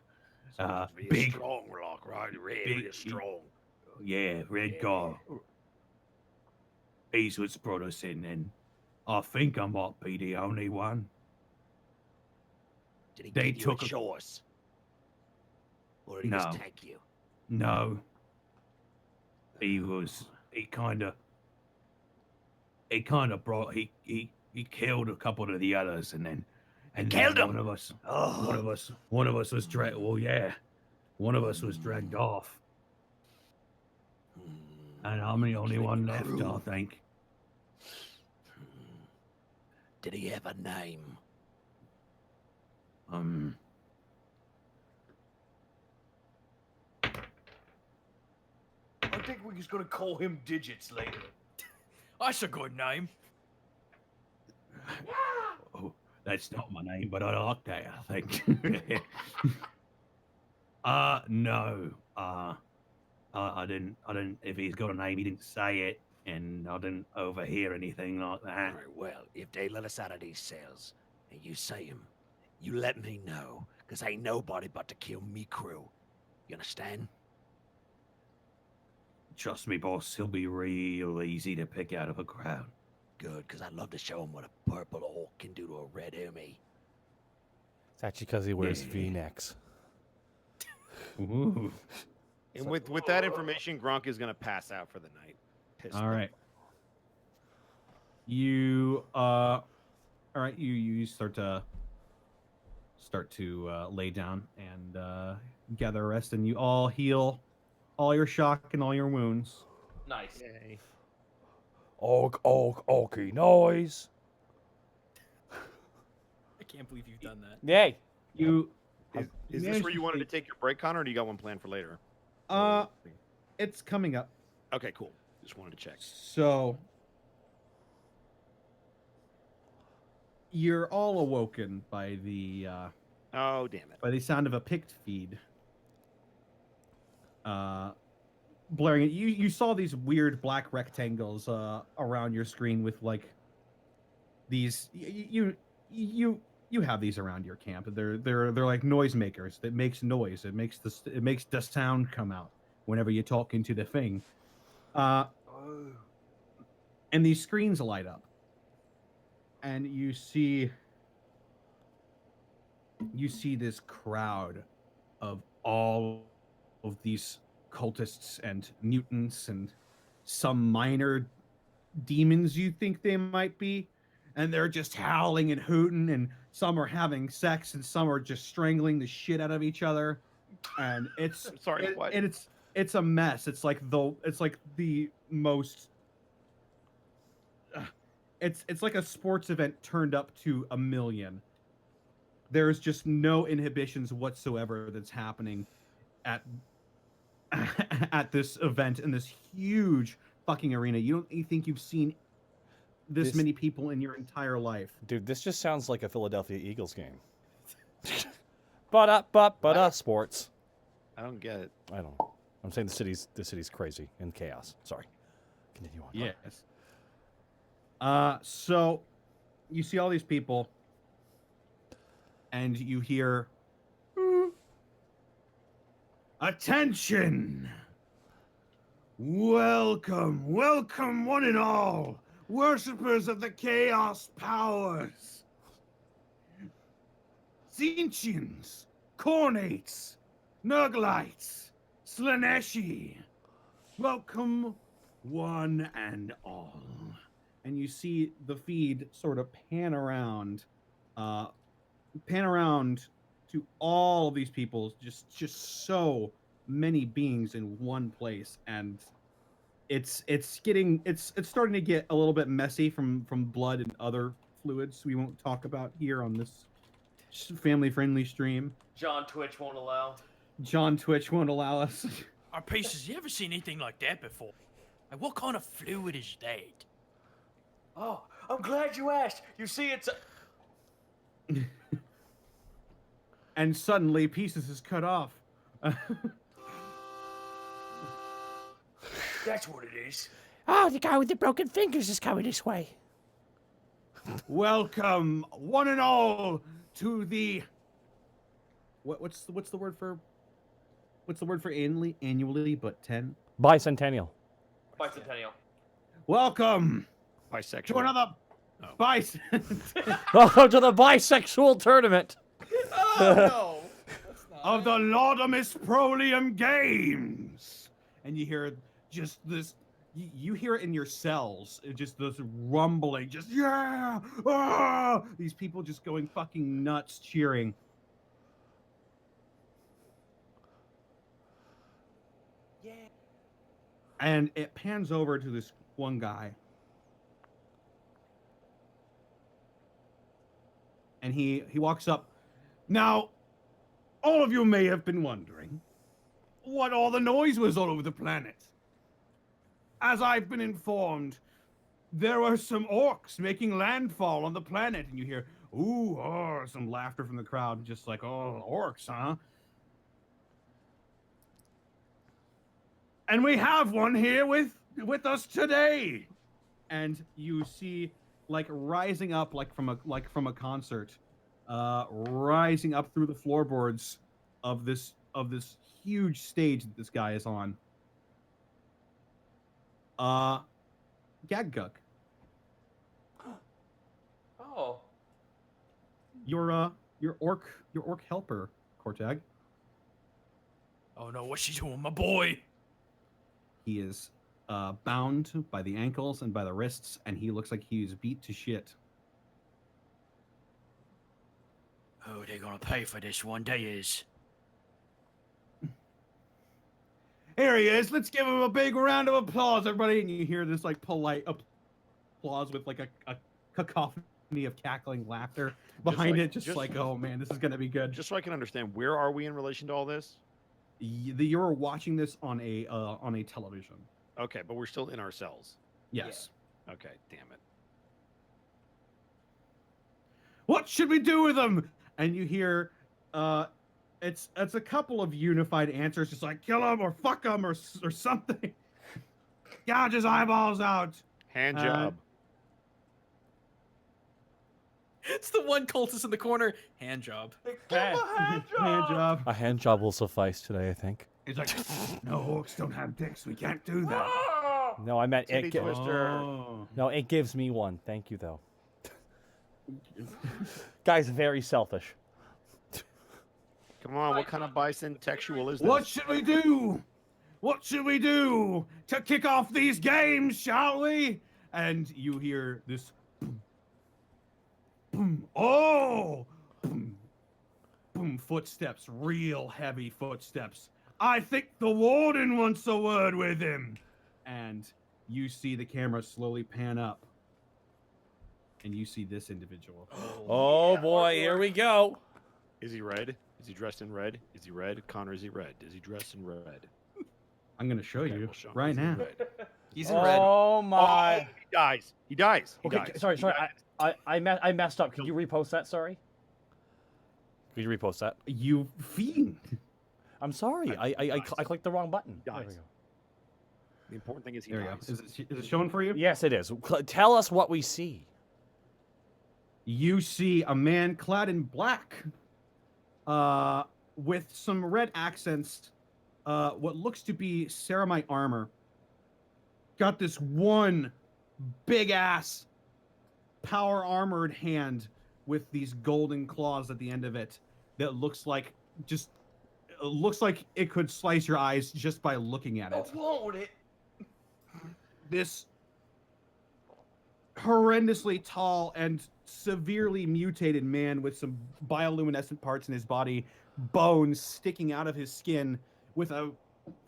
Real
Big,
strong, like, right? Red,
big-
real strong.
yeah, red guy. He's what's brought us in, and I think I might be the only one.
Did he
They
give you
took
a
a-
choice? Or did he just
No.
take you?
No, he kind of brought he killed a couple of the others, and then
Killed
one
them?
of us
Oh.
one of us was dragged. Well, yeah, one of us was dragged off, and I'm the only one left, I think.
Did he have a name?
I think we're just gonna call him Digits later.
That's a good name.
Oh, that's not my name, but I like that, I think. No. I didn't, if he's got a name, he didn't say it, and I didn't overhear anything like that.
Very well. If they let us out of these cells and you say him, you let me know, because ain't nobody but to kill me crew. You understand?
Trust me, boss, he'll be real easy to pick out of a crowd.
Good, because I'd love to show him what a purple orc can do to a red Umi.
It's actually because he wears
Yeah.
V-necks.
Ooh.
And with that information, Gronk is gonna pass out for the night. Pissed
All
off.
right. You all right, you start to lay down and gather rest, and you all heal all your shock and all your wounds.
Nice.
Yay.
Okay, noise.
I can't believe you've done that.
Yay.
You
Is this
managed
where you
to
wanted to
stay-
take your break, Connor, or do you got one planned for later?
it's coming up.
Okay, cool. Just wanted to check.
So you're all awoken by the
Oh, damn it.
by the sound of a picked feed blaring at you. You saw these weird black rectangles around your screen with like these you have these around your camp. They're like noisemakers that makes noise. It makes the sound come out whenever you talk into the thing. And these screens light up, and you see this crowd of all of these cultists and mutants and some minor demons you think they might be, and they're just howling and hooting, and some are having sex and some are just strangling the shit out of each other, and it's
I'm sorry, what?
and it's a mess. It's like the most it's like a sports event turned up to 1,000,000. There's just no inhibitions whatsoever that's happening at this event in this huge fucking arena. You think you've seen this many people in your entire life.
Dude, this just sounds like a Philadelphia Eagles game. But sports.
I don't get it.
I don't know. I'm saying the city's crazy in chaos. Sorry. Continue on.
Yes. So you see all these people and you hear
Attention! Welcome, welcome one and all, worshippers of the chaos powers. Zinchians, Cornates, Nuglites, Slaneshi. Welcome one and all.
and you see the feed sort of pan around to all of these people, just so many beings in one place, and it's starting to get a little bit messy from blood and other fluids we won't talk about here on this family friendly stream.
John Twitch won't allow.
John Twitch won't allow us.
Our Peezes, you ever seen anything like that before? Like, what kind of fluid is that?
Oh, I'm glad you asked. You see, it's
And suddenly, Peezes is cut off.
that's what it is.
Oh, the guy with the broken fingers is coming this way.
Welcome, one and all, to the
What's the word for annually but 10?
Bicentennial.
Bicentennial.
welcome
Bisexual.
to another bice.
Welcome to the bisexual tournament.
Oh, no. That's not
of the Laudamus Prolium Games.
And you hear just this. You hear it in your cells, just this rumbling, just yeah, ah! These people just going fucking nuts, cheering.
Yeah.
And it pans over to this one guy, and he walks up.
Now, all of you may have been wondering what all the noise was all over the planet. As I've been informed, there were some orcs making landfall on the planet, and you hear, ooh, oh,
Some laughter from the crowd, just like, oh, orcs, huh?
and we have one here with us today.
And you see, like, rising up, like from a concert, rising up through the floorboards of this huge stage that this guy is on. Gaggook,
Oh.
your orc helper, Kortag.
Oh no, what's she doing, my boy?
He is bound by the ankles and by the wrists, and he looks like he's beat to shit.
Oh, they're gonna pay for this one, they is.
Here he is. Let's give him a big round of applause, everybody.
And you hear this like polite applause with like a cacophony of cackling laughter behind
like-
it, just
just-
like, oh man, this is gonna be good.
Just so I can understand, where are we in relation to all this?
You're watching this on a television.
Okay, but we're still in our cells.
Yes.
Okay, damn it.
What should we do with him?
And you hear it's a couple of unified answers, just like kill him or fuck him or something.
Gouge his eyeballs out.
Hand
Uh,
job.
It's the one cultist in the corner. Hand job.
Give him a hand job.
Hand job.
A hand job will suffice today, I think.
He's like, no, orcs don't have dicks. We can't do that.
Ah!
No, I meant
Titty
it.
twister.
Oh.
No, it gives me one. Thank you, though. Guy's very selfish.
Come on, what kind of bisexual is this?
What should we do? What should we do to kick off these games, shall we?
And you hear this boom,
Boom. Oh,
boom, boom, footsteps, real heavy footsteps.
I think the warden wants a word with him.
And you see the camera slowly pan up. And you see this individual.
Oh boy, here we go.
Is he red? Is he dressed in red? Is he red? Connor, is he red? Is he dressed in red?
I'm going to show
Okay,
you
we'll show him.
right
Is he
now.
red?
He's in red.
Oh my.
He dies. He dies. He
Okay,
dies.
sorry.
He dies.
I messed up. Could you repost that? Sorry. Could you repost that?
You fiend.
I'm sorry. I clicked the wrong button. There we
Dies.
go.
The important thing is he
There you go.
dies.
Is it showing for you?
Yes, it is. Tell us what we see.
You see a man clad in black, with some red accents, what looks to be ceramite armor. Got this one big ass power armored hand with these golden claws at the end of it that looks like it could slice your eyes just by looking at it.
Oh, won't it?
This horrendously tall and severely mutated man with some bioluminescent parts in his body, bones sticking out of his skin, with a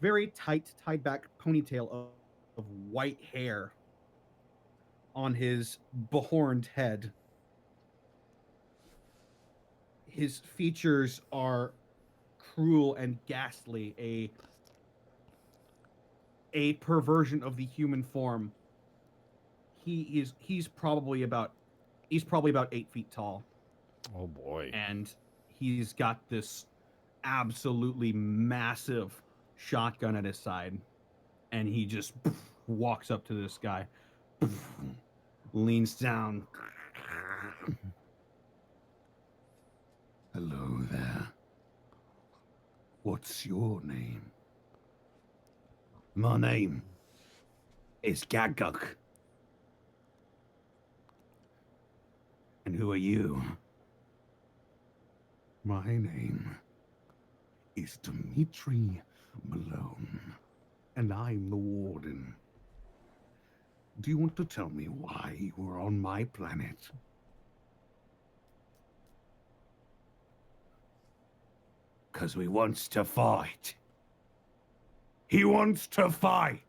very tight, tied back ponytail of white hair on his behorned head. His features are cruel and ghastly. a perversion of the human form. He's probably about 8 feet tall,
Oh boy.
and he's got this absolutely massive shotgun at his side, and he just walks up to this guy, leans down.
Hello there. What's your name? My name is Gaguk. And who are you? My name is Dmitri Malone, and I'm the warden. Do you want to tell me why you were on my planet? Because we wants to fight. He wants to fight.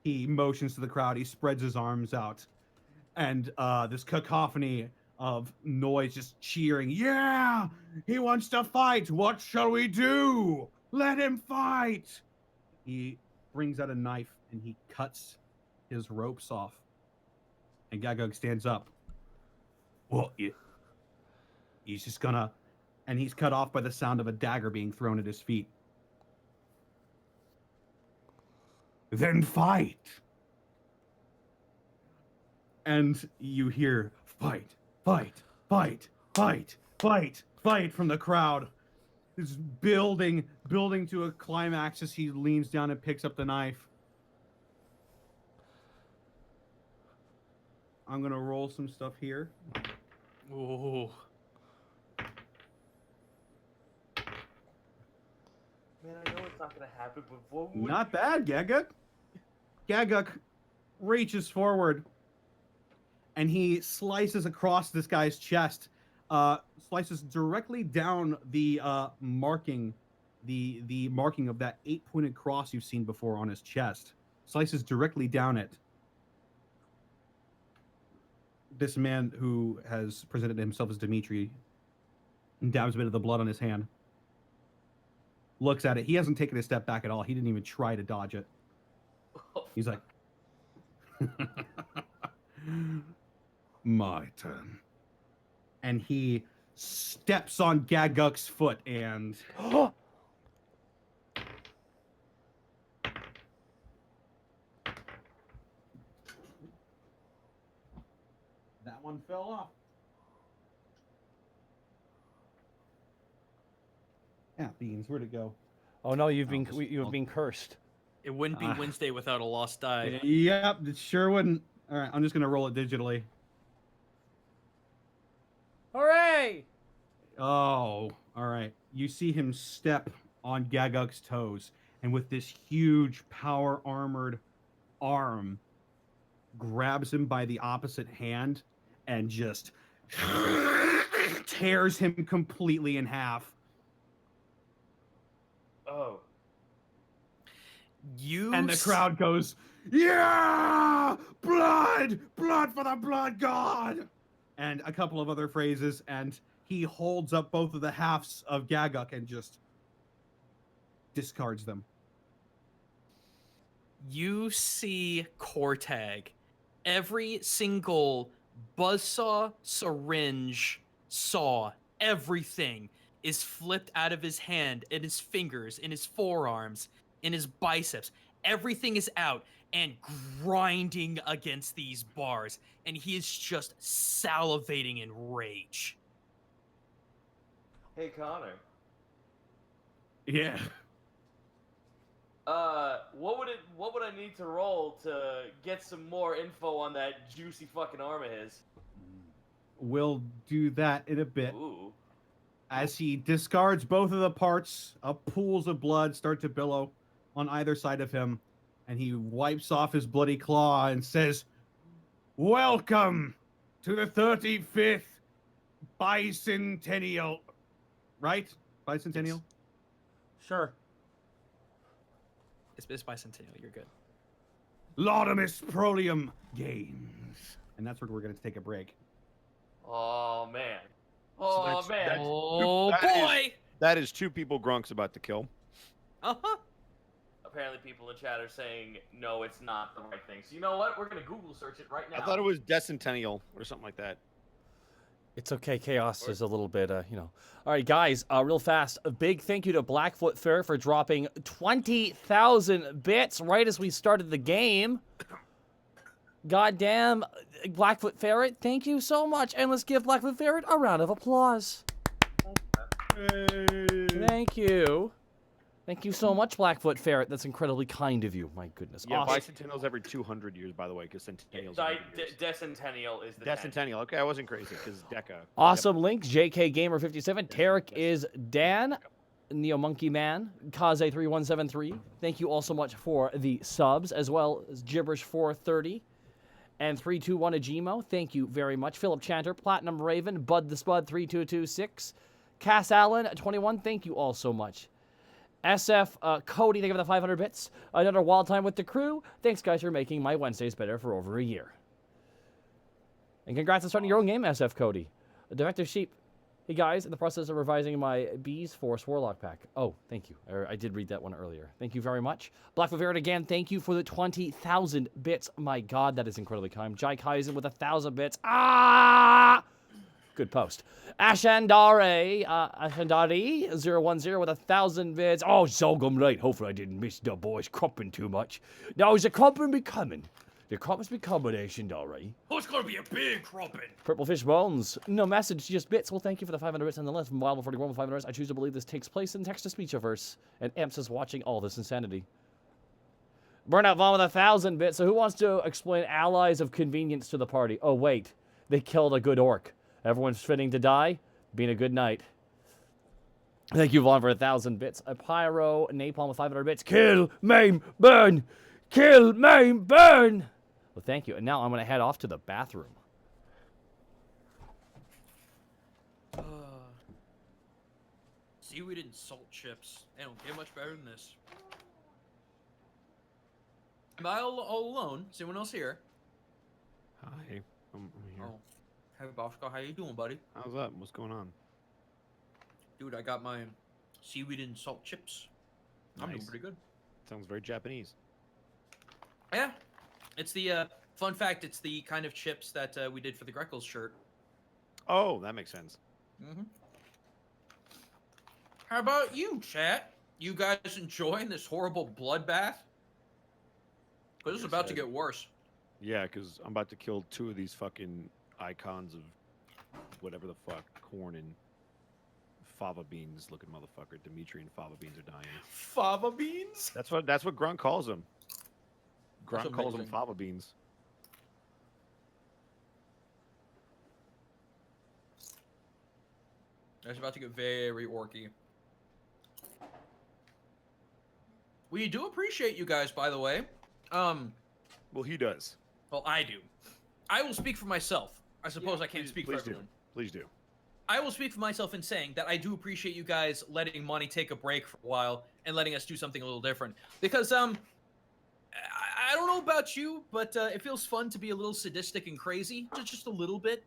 He motions to the crowd. He spreads his arms out, and this cacophony of noise just cheering. Yeah, he wants to fight. What shall we do? Let him fight. He brings out a knife and he cuts his ropes off. And Gagug stands up.
What?
He's just gonna, and he's cut off by the sound of a dagger being thrown at his feet.
Then fight.
And you hear fight, fight, fight, fight, fight, fight from the crowd. It's building to a climax as he leans down and picks up the knife. I'm gonna roll some stuff here.
Ooh.
Man, I know it's not gonna happen, but what would...
Not bad, Gaguk. Gaguk reaches forward and he slices across this guy's chest, slices directly down the marking, the marking of that 8-pointed cross you've seen before on his chest. Slices directly down it. This man who has presented himself as Dimitri dabs a bit of the blood on his hand. Looks at it. He hasn't taken a step back at all. He didn't even try to dodge it. He's like,
My turn.
and he steps on Gaguk's foot and that one fell off. Yeah, Beans, where'd it go?
Oh no, you've
I'll just-
been cursed.
It wouldn't be Wednesday without a lost die.
Yep, it sure wouldn't. All right, I'm just gonna roll it digitally.
Hooray!
Oh, all right. You see him step on Gaguk's toes, and with this huge power armored arm, grabs him by the opposite hand and just tears him completely in half.
Oh.
And the crowd goes, "Yeah! Blood! Blood for the blood god!" And a couple of other phrases, and he holds up both of the halves of Gaguk and just discards them.
You see Kortag. Every single buzzsaw, syringe, saw, everything is flipped out of his hand, in his fingers, in his forearms, in his biceps. Everything is out and grinding against these bars, and he is just salivating in rage.
Hey, Connor.
Yeah.
What would I need to roll to get some more info on that juicy fucking arm of his?
We'll do that in a bit.
Ooh.
As he discards both of the parts, pools of blood start to billow on either side of him, and he wipes off his bloody claw and says, "Welcome to the 35th bicentennial." Right? Bicentennial?
Sure.
It's bicentennial, you're good.
Laudamus Prolium Games.
And that's where we're going to take a break.
Oh man.
So
Oh
that's-
man.
that's-
Oh
that is-
boy!
That is 2 people Gronk's about to kill.
Uh-huh.
apparently people in chat are saying no, it's not the right thing. So you know what? We're gonna Google search it right now.
I thought it was Decentennial or something like that.
It's okay. Chaos is a little bit, you know. All right, guys, real fast. A big thank you to Blackfoot Fair for dropping 20,000 bits right as we started the game. Goddamn, Blackfoot Ferret, thank you so much. And let's give Blackfoot Ferret a round of applause. Thank you. Thank you so much, Blackfoot Ferret. That's incredibly kind of you. My goodness.
Yeah,
Awesome.
bicentennial's every 200 years, by the way, because centennial's.
Decentennial is the 10.
Decentennial. Okay, I wasn't crazy because Deca.
Awesome links. JK Gamer 57. Tarek is Dan. Neo Monkey Man. Kaze 3173. Thank you all so much for the subs, as well as Gibberish 430. And 321 Ajimo. Thank you very much. Philip Chanter, Platinum Raven, Bud the Spud 3226. Cass Allen 21. Thank you all so much. SF Cody, thank you for the 500 bits. Another wild time with the crew. Thanks, guys, for making my Wednesdays better for over a year. And congrats on starting your own game, SF Cody. Defective Sheep. Hey, guys, in the process of revising my Bees Force Warlock pack. Oh, thank you. I did read that one earlier. Thank you very much. Blackfoot Ferret again, thank you for the 20,000 bits. My God, that is incredibly kind. Jai Kaizen with 1,000 bits. Ah! Good post. Ashandari 010 with 1,000 bits. Oh, Zogum right. Hopefully I didn't miss the boys cropping too much. Now, is the cropping becoming? The crop is becoming Ashandari.
Oh, it's gonna be a big cropping.
Purple Fish Bones. No message, just bits. Well, thank you for the 500 bits on the list. From Wild 41 with 500 bits. I choose to believe this takes place in text-to-speech-averse. And Amps is watching all this insanity. Burnout Vaughn with 1,000 bits. So who wants to explain allies of convenience to the party? Oh, wait. They killed a good orc. Everyone's fitting to die. Been a good night. Thank you, Vaughn, for 1,000 bits. A Pyro Napalm with 500 bits. Kill, maim, burn. Kill, maim, burn. Well, thank you. And now I'm going to head off to the bathroom.
Seaweed and salt chips. They don't get much better than this. Am I all alone? Is anyone else here?
Hi, I'm here.
Oh. Hey, Bosco, how you doing, buddy?
How's up? What's going on?
Dude, I got my seaweed and salt chips. I'm doing
Nice.
pretty good.
Sounds very Japanese.
Yeah. It's the, fun fact, it's the kind of chips that we did for the Greckles shirt.
Oh, that makes sense.
Mm-hmm. How about you, chat? You guys enjoying this horrible bloodbath? Because it's about to get worse.
Yeah, because I'm about to kill 2 of these fucking icons of whatever the fuck, corn and fava beans looking motherfucker. Dimitri and fava beans are dying.
Fava beans?
That's what Gronk calls them.
That's
Gronk calls them
amazing.
fava beans.
It's about to get very orky. We do appreciate you guys, by the way.
Well, he does.
Well, I do. I will speak for myself. I suppose I can't speak for
Please
everyone.
do. Please do.
I will speak for myself in saying that I do appreciate you guys letting Monty take a break for a while and letting us do something a little different. Because, I don't know about you, but it feels fun to be a little sadistic and crazy. Just a little bit.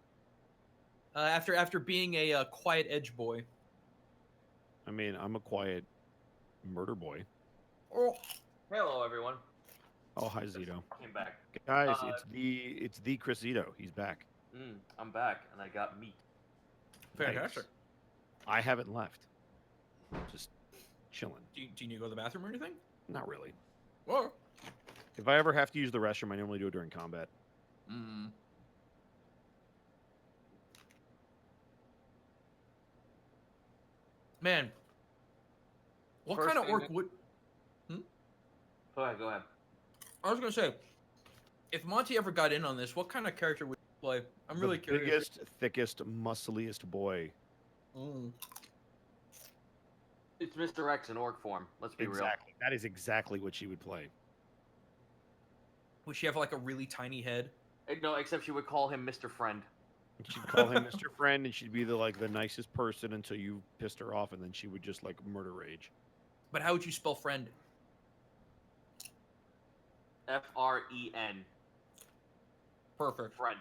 After being a quiet edge boy.
I mean, I'm a quiet murder boy.
Oh,
Hello, everyone.
Oh, hi, Zito.
Came back.
Guys, it's the Chris Zito. He's back.
I'm back, and I got meat.
fantastic.
Nice. I haven't left. Just chilling.
Do you need to go to the bathroom or anything?
Not really.
Or,
If I ever have to use the restroom, I normally do it during combat.
Man, what
First
kind of
thing
orc
that-
would...
Go ahead.
I was gonna say, if Monty ever got in on this, what kind of character would he play? I'm really
The
curious.
biggest, thickest, muscliest boy.
Mm.
It's Mr. X in orc form. Let's be
Exactly. That is exactly what she would play.
Would she have like a really tiny head?
real. No, except she would call him Mr. Friend.
And she'd call him Mr. Friend, and she'd be the nicest person until you pissed her off, and then she would just like murder rage.
But how would you spell friend?
F-R-E-N.
Perfect.
Friend.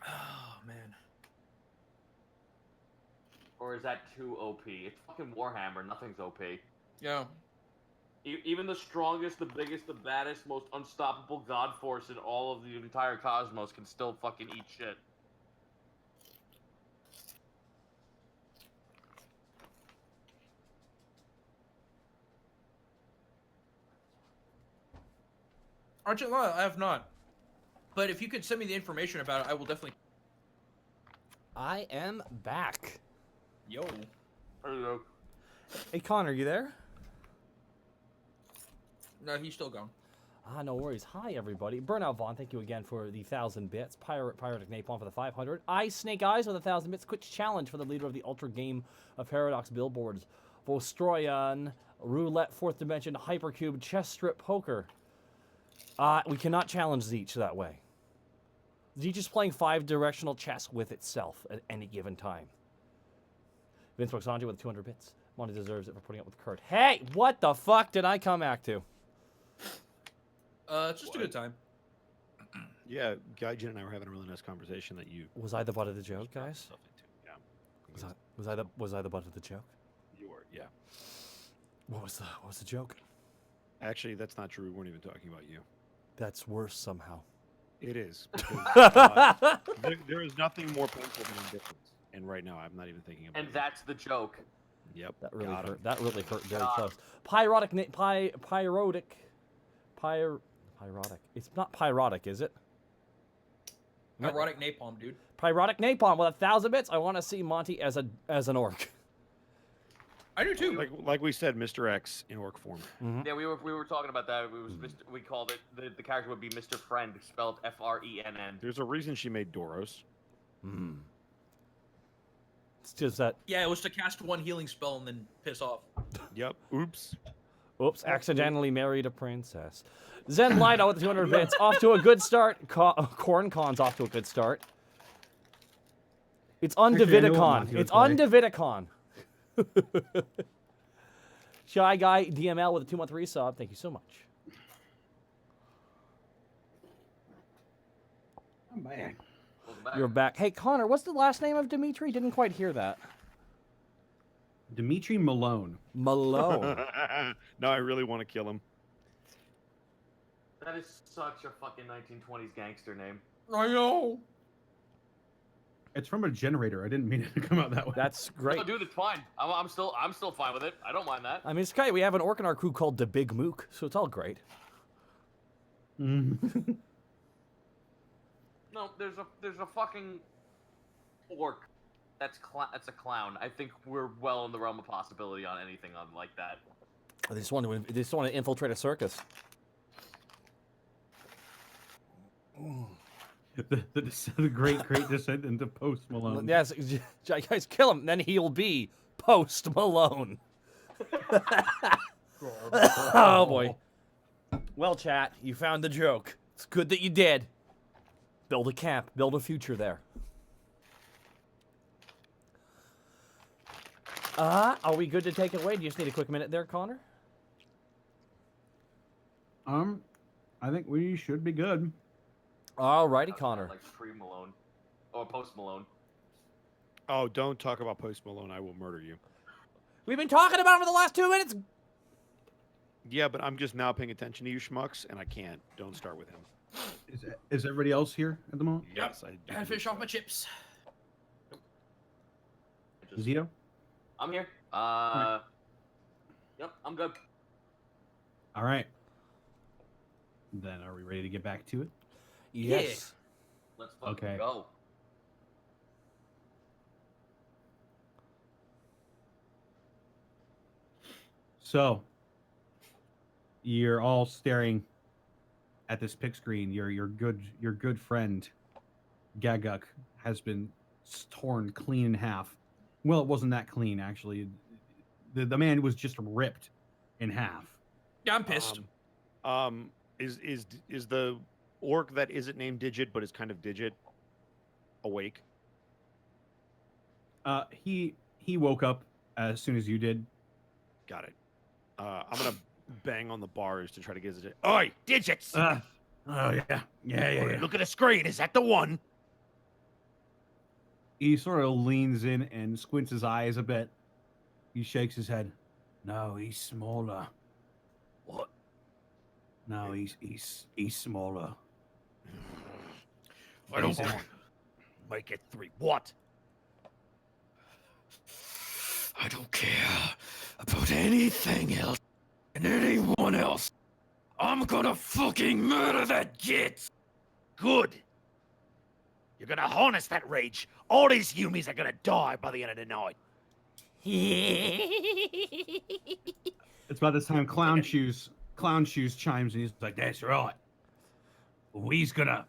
Oh man.
Or is that too OP? It's fucking Warhammer. Nothing's OP.
Yeah.
Even the strongest, the biggest, the baddest, most unstoppable god force in all of the entire cosmos can still fucking eat shit.
Argentine, I have not. But if you could send me the information about it, I will definitely.
I am back.
Yo.
There you go.
Hey, Connor, you there?
No, he's still gone.
No worries. Hi, everybody. Burnout Vaughn, thank you again for the 1,000 bits. Pyrotic Napalm for the 500. Snake Eyes with 1,000 bits. Quick challenge for the leader of the Ultra Game of Paradox Billboards. Vostroyan, Roulette, 4th Dimension, Hypercube, Chess Strip Poker. We cannot challenge Zeech that way. Zeech is playing 5-directional chess with itself at any given time. Vince Moxanji with 200 bits. Monty deserves it for putting up with Kurt. Hey, what the fuck did I come back to?
It's just a good time.
Yeah, Gaijin and I were having a really nice conversation that you.
Was I the butt of the joke, guys?
Stuff into. Yeah.
Was I the butt of the joke?
You were, yeah.
What was the joke?
Actually, that's not true. We weren't even talking about you.
That's worse somehow.
It is. Because, there is nothing more painful than indifference. And right now, I'm not even thinking about
And
you.
that's the joke.
Yep.
That really
got
hurt.
him.
That really hurt very
Got
close. Pyrotic. It's not pyrotic, is it?
Erotic napalm, dude.
Pyrotic Napalm with 1,000 bits. I want to see Monty as an orc.
I do too.
Like we said, Mr. X in orc form.
Yeah, we were talking about that. It was we called it the character would be Mr. Friend, spelled Frenn.
There's a reason she made Doros.
It's just that.
Yeah, it was to cast one healing spell and then piss off.
Yep. Oops.
Oops, accidentally married a princess. Zen Lido with 200 bits. Off to a good start. Corn Con's off to a good start. It's Undividicon. It's Undividicon. Shy Guy DML with a 2-month resub. Thank you so much.
I'm back.
You're back. Hey, Connor, what's the last name of Dimitri? Didn't quite hear that.
Dimitri Malone.
Malone.
No, I really want to kill him.
That is such a fucking 1920s gangster name.
I know.
It's from a generator. I didn't mean it to come out that way.
That's great.
No, dude, it's fine. I'm still fine with it. I don't mind that.
I mean, Sky, we have an orc in our crew called the Big Mook, so it's all great.
No, there's a fucking orc. That's a clown. I think we're well in the realm of possibility on anything on like that.
They just want to infiltrate a circus.
The great descent into Post Malone.
Yes, guys, kill him, then he'll be Post Malone. Oh boy. Well, chat, you found the joke. It's good that you did. Build a camp, build a future there. Are we good to take it away? Do you just need a quick minute there, Connor?
I think we should be good.
Alrighty, Connor.
Like pre-Malone. Or post-Malone.
Oh, don't talk about Post Malone. I will murder you.
We've been talking about him for the last 2 minutes.
Yeah, but I'm just now paying attention to you schmucks, and I can't. Don't start with him.
Is everybody else here at the moment?
Yes, I do.
Gotta finish off my chips.
Zito?
I'm here. Yep, I'm good.
All right. Then are we ready to get back to it?
Yes.
Let's fucking
Okay.
go.
So, you're all staring at this pick screen. Your good friend Gaguk has been torn clean in half. Well, it wasn't that clean actually. The man was just ripped in half.
Yeah, I'm pissed.
Is the orc that isn't named Digit but is kind of Digit awake?
He woke up as soon as you did.
Got it. I'm gonna bang on the bars to try to get his. Oi, Digits!
Oh yeah.
Look at the screen. Is that the one?
He sort of leans in and squints his eyes a bit. He shakes his head. No, he's smaller.
What?
No, he's smaller.
I don't want. Make it 3. What?
I don't care about anything else and anyone else. I'm gonna fucking murder that git.
Good. You're gonna harness that rage. All these Yumis are gonna die by the end of the night.
It's about this time Clown Shoes chimes in. He's like, "That's right. We's gonna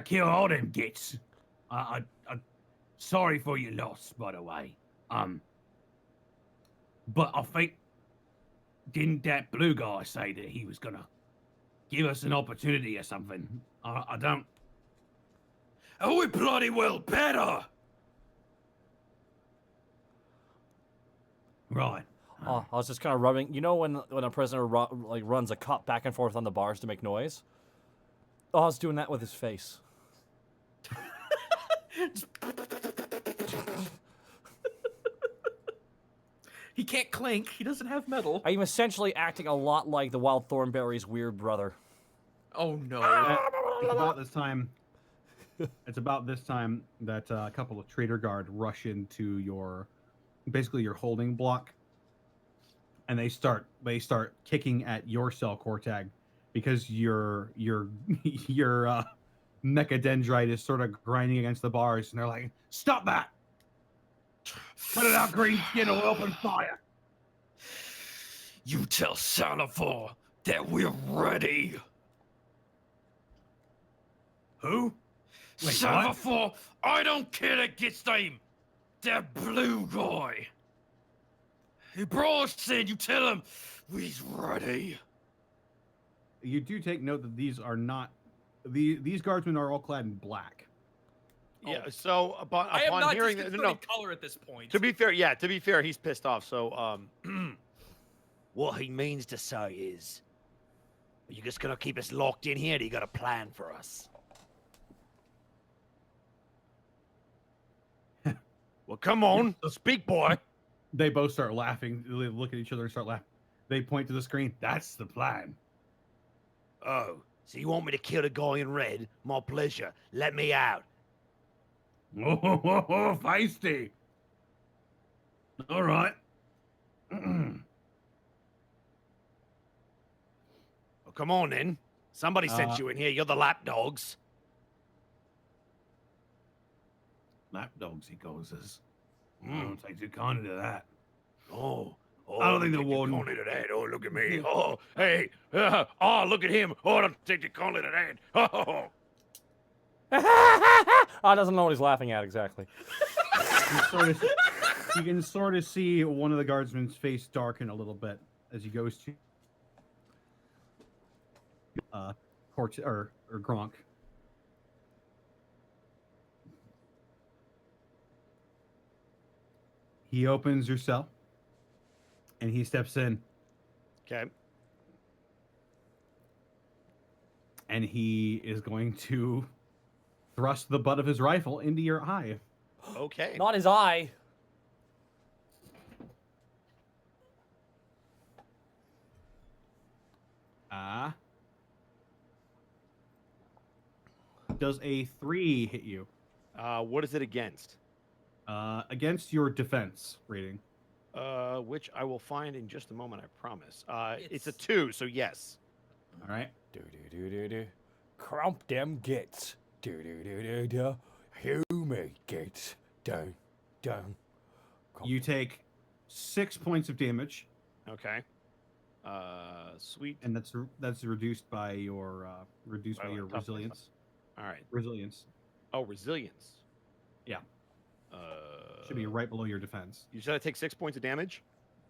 kill all them gits. Sorry for your loss, by the way. But I think didn't that blue guy say that he was gonna give us an opportunity or something? I don't.
Oh, we bloody well better.
Right.
Oh, I was just kind of rubbing. You know when a prisoner runs a cup back and forth on the bars to make noise? Oh, I was doing that with his face.
He can't clink. He doesn't have metal.
I am essentially acting a lot like the Wild Thornberry's weird brother.
Oh no.
It's about this time. It's about this time that a couple of traitor guard rush into your holding block, and they start kicking at your cell, Kortag, because your mechadendrite is sort of grinding against the bars, and they're like, "Stop that! Put it out, green skin, or we'll open fire."
You tell Savafar that we're ready.
Who? Wait, what?
Savafar, I don't care that gets name. That blue guy. He brought us in. You tell him we's ready.
You do take note that these are not these guardsmen are all clad in black.
Yeah. So upon
I am not
hearing
just
that,
concerning color at this point.
To be fair, he's pissed off. So
What he means to say is, are you just gonna keep us locked in here? Or do you got a plan for us?
well, come on, speak, boy.
They both start laughing. They look at each other and start laughing. They point to the screen. That's the plan.
Oh, so you want me to kill the guy in red? My pleasure. Let me out.
Oh, feisty. All right.
Well, come on then. Somebody sent you in here. You're the lapdogs.
Lapdogs, he calls us. I don't take too kindly to that.
Oh,
I don't think the
take too
warden-
kindly to that. Oh, look at me.
Oh, hey, oh, look at him. Oh, I don't take it kindly to that. Oh.
I doesn't know what he's laughing at exactly.
You can sort of see one of the guardsmen's face darken a little bit as he goes to or Gronk. He opens your cell and he steps in
Okay.
and he is going to thrust the butt of his rifle into your eye.
Okay.
Not his eye.
Does a 3 hit you?
What is it against?
Against your defense rating.
Which I will find in just a moment, I promise. It's a 2, so yes.
All right.
Do do do do do. Crump them gits. Do do do do do. Human gits. Dun dun.
You take 6 points of damage,
Okay. Sweet.
and that's reduced by your
Toughness.
resilience.
All right.
Resilience
Oh, resilience.
Yeah.
Uh,
should be right below your defense.
You said I take 6 points of damage?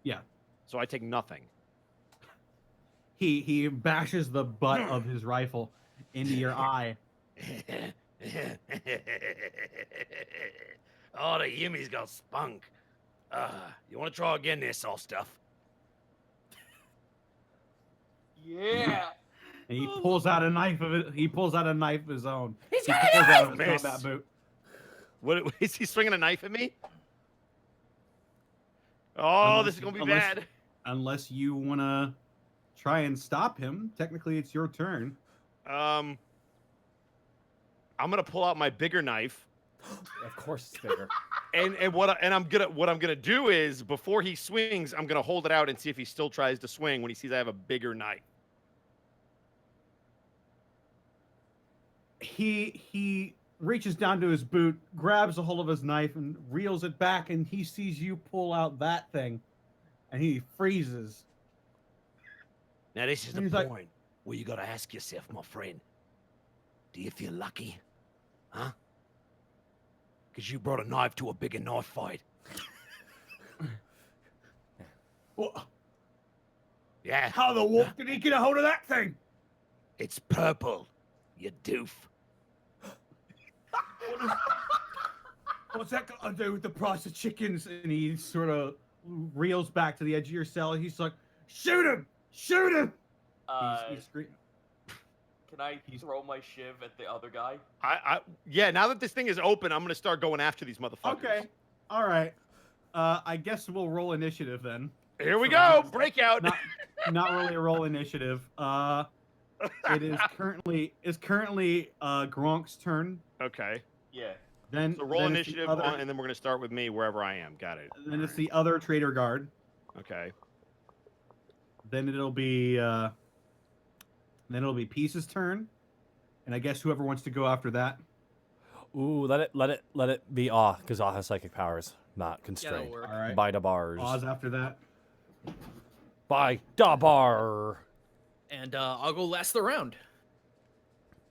Yeah.
So I take nothing.
He bashes the butt of his rifle into your eye.
Oh, the Yumi's got spunk. You want to try again there, soft stuff?
Yeah.
And he pulls out a knife of it. He pulls out a knife of his own.
He's
He
got a
pulls out
knife!
a
Miss.
combat boot.
What is he swinging a knife at me? Oh,
Unless-
this is gonna be
unless-
bad.
Unless you want to try and stop him. Technically, it's your turn.
I'm gonna pull out my bigger knife,
Of course it's bigger.
and what I'm gonna do is before he swings, I'm gonna hold it out and see if he still tries to swing when he sees I have a bigger knife.
He reaches down to his boot, grabs a hold of his knife, and reels it back, and he sees you pull out that thing, and he freezes.
Now this is
And
the
he's like-
point where you gotta ask yourself, my friend. Do you feel lucky? Huh? Because you brought a knife to a bigger knife fight.
What?
Yeah,
How the wolf did he get a hold of that thing?
it's purple. You doof.
What's that got to do with the price of chickens?
And he sort of reels back to the edge of your cell. He's like,
Shoot him! Shoot him!
he's screaming.
Can I throw my shiv at the other guy?
Yeah. Now that this thing is open, I'm gonna start going after these motherfuckers.
Okay. All right. I guess we'll roll initiative then.
Here we go. Breakout.
Not really a roll initiative. It is currently Gronk's turn.
Okay.
Yeah.
Then
So roll
then it's the
initiative,
other-
and then we're gonna start with me wherever I am. Got it.
Then it's the other trader guard.
Okay.
Then it'll be Peezes' turn, and I guess whoever wants to go after that.
Ooh, let it be Aw, because Aw has psychic powers, not
Yeah, that'll
constrained
work.
All right.
by the bars.
Oz after that.
By the bar.
And I'll go last the round.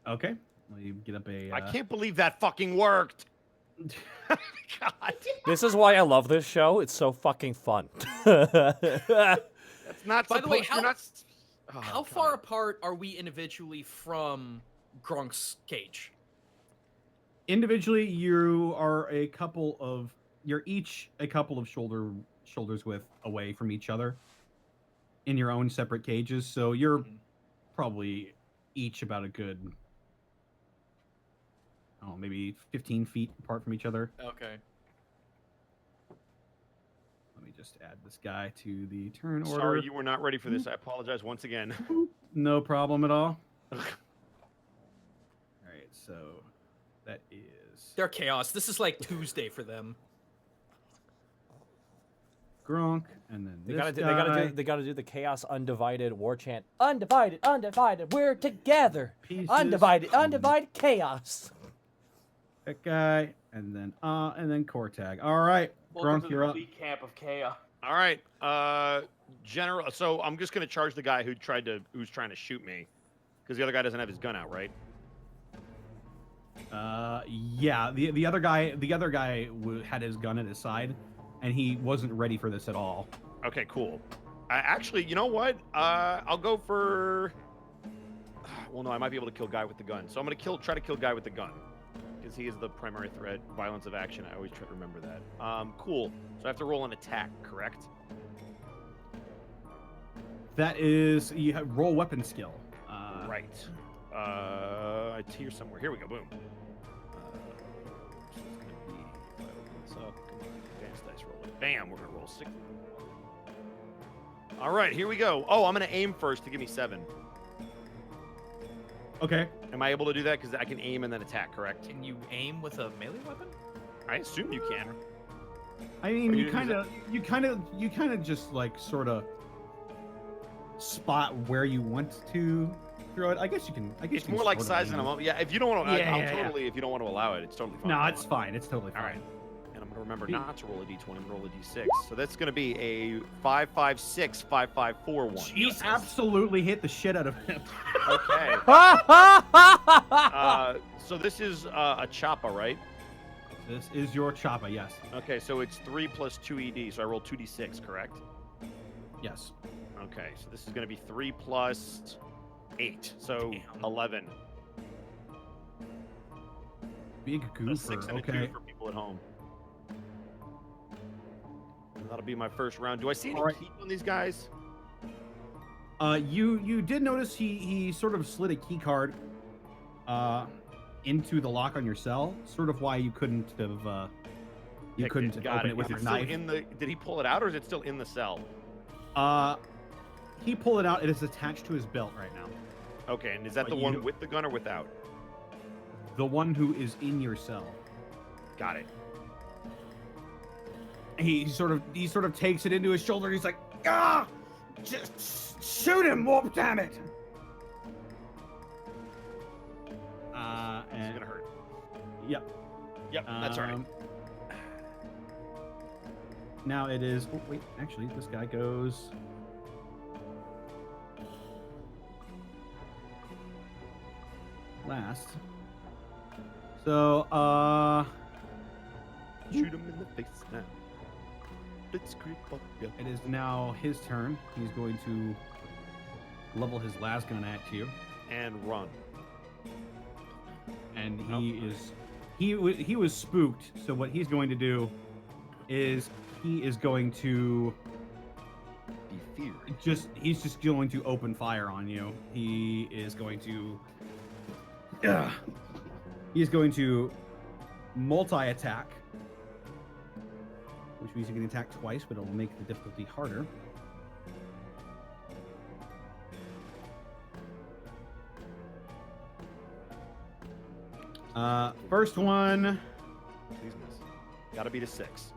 Okay. Well, you get up a.
I can't believe that fucking worked. God.
This is why I love this show. It's so fucking fun.
That's not.
By the way,
supposed- you're not. Oh,
How
God.
far apart are we individually from Gronk's cage?
Individually, you're each a couple of shoulders width away from each other in your own separate cages. So you're
Mhm.
probably each about a good, maybe 15 feet apart from each other.
Okay.
Let me just add this guy to the turn order.
Sorry, you were not ready for this. I apologize once again.
No problem at all. All right, so that is
They're chaos. This is like Tuesday for them.
Gronk, and then
They
this
gotta do the chaos undivided war chant. Undivided, undivided, we're together.
Peezes,
Undivided chaos.
that guy, and then Kortag. All right,
Welcome
Gronk,
to
you're
the
up.
elite camp of chaos.
All right, General. So I'm just gonna charge the guy who's trying to shoot me, because the other guy doesn't have his gun out, right?
Yeah, the other guy had his gun at his side, and he wasn't ready for this at all.
Okay, cool. Actually, you know what? I'll go for. Well, no, I might be able to kill guy with the gun. So I'm gonna try to kill guy with the gun, because he is the primary threat. Violence of action. I always try to remember that. Cool. So I have to roll an attack, correct?
That is, you roll weapon skill.
Right. It's here somewhere. Here we go. Boom. So it's gonna be. If I open this up, come on, advanced dice roll it. Bam. We're gonna roll 6. All right, here we go. Oh, I'm gonna aim first to give me 7.
Okay.
Am I able to do that? Because I can aim and then attack, correct?
Can you aim with a melee weapon?
I assume you can.
I mean,
Or
you
you
kind of just like sort of spot where you want to throw it. I guess you can.
It's more like sizing them up. Yeah, if you don't want to,
Yeah,
I'll
yeah, yeah.
totally. If you don't want to allow it, it's totally fine.
No, it's fine. It's totally
All
fine.
right. And I'm gonna remember
Be-
not to roll a d20. I'm gonna roll a d6. So that's gonna be a 5, 5, 6, 5, 5, 4, 1.
You absolutely hit the shit out of him.
Okay. So this is a choppa, right?
This is your choppa, yes.
Okay, so it's 3 plus 2 ED. So I roll 2d6, correct?
Yes.
Okay, so this is gonna be 3 plus 8, so
Damn.
11.
Big
A 6
goofer.
and a 2
Okay.
for people at home. And that'll be my first round. Do I see any
All right.
heat on these guys?
You did notice he sort of slid a key card. into the lock on your cell. Sort of why you couldn't have you
Picked
couldn't
Got
open it with
Is
your
still
knife.
in the? Did he pull it out, or is it still in the cell?
He pulled it out. It is attached to his belt right now.
Okay, and is that
But
the
you
one
don't-
with the gun or without?
The one who is in your cell.
Got it.
He sort of takes it into his shoulder. He's like, ah, just shoot him, Warp, damn it.
This is
And
gonna hurt.
yep.
Yep, that's all right.
Now it is. Oh, wait, actually, this guy goes. Last. So,
Shoot him in the face now. Let's creep up. Yeah.
it is now his turn. He's going to level his last gun at you,
And run.
and
Oh.
he was spooked. So what he's going to do is he is going to
Be feared.
he's just going to open fire on you. He is going to he's going to multi-attack, which means you can attack twice, but it will make the difficulty harder. First one.
Please miss. Gotta beat a 6.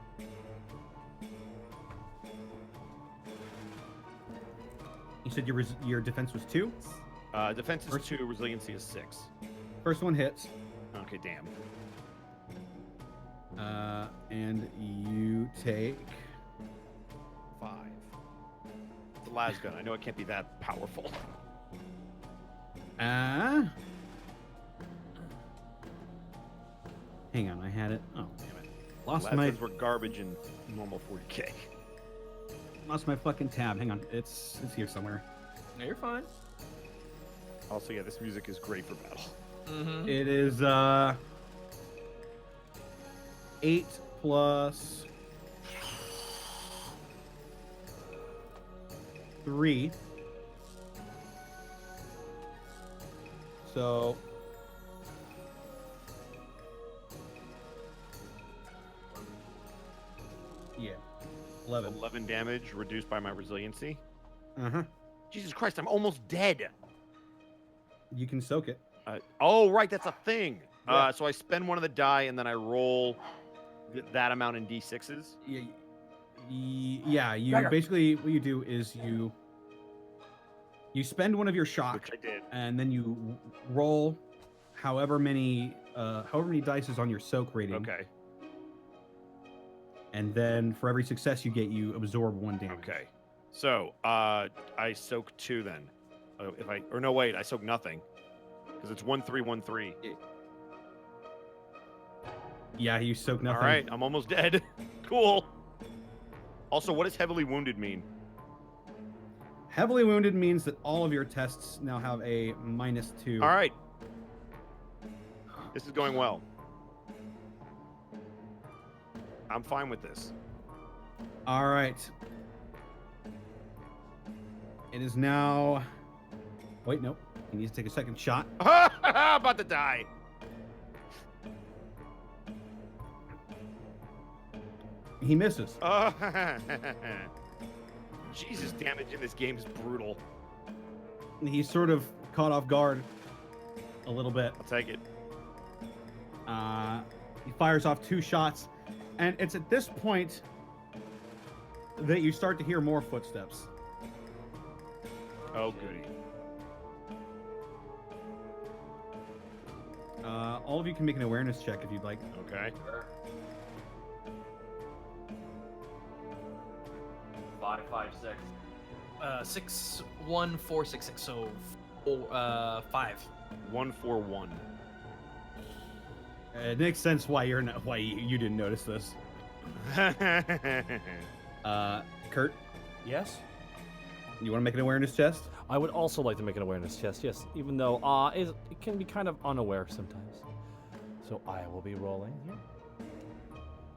You said your defense was 2.
Defense is
First-
2, resiliency is 6.
First one hits,
Okay, damn.
and you take
5. The las gun. I know it can't be that powerful.
hang on, I had it. Oh damn it! Lost
Las
my
guns were garbage in normal 40k.
fucking tab. Hang on, it's here somewhere.
No, you're fine.
Also, yeah, this music is great for battle.
Mm-hmm.
It is 8 plus 3. So yeah, 11.
11 damage reduced by my resiliency.
Uh-huh.
Jesus Christ, I'm almost dead.
You can soak it.
Oh, right, that's a thing.
Yeah.
So I spend one of the die and then I roll that amount in d6s.
Yeah, you basically what you do is you spend one of your shock,
Which I did.
and then you roll however many dice is on your soak rating.
Okay.
And then for every success you get, you absorb 1 damage.
Okay. So I soak 2 then. I soak nothing. Because it's 1 3 1 3.
Yeah, you soak nothing.
All right, I'm almost dead. Cool. Also, what does heavily wounded mean?
Heavily wounded means that all of your tests now have a -2.
All right. This is going well. I'm fine with this.
All right. It is now. Wait, nope. He needs to take a second shot.
About to die.
He misses.
Jesus, damage in this game is brutal.
He's sort of caught off guard a little bit.
I'll take it.
He fires off 2 shots, and it's at this point that you start to hear more footsteps.
Oh, goody.
All of you can make an awareness check if you'd like.
Okay.
5 5 6.
6 1 4 6 6. So 5.
1 4 1.
It makes sense why you didn't notice this. Kurt,
Yes?
you want to make an awareness test?
I would also like to make an awareness test, yes, even though it can be kind of unaware sometimes. So I will be rolling here.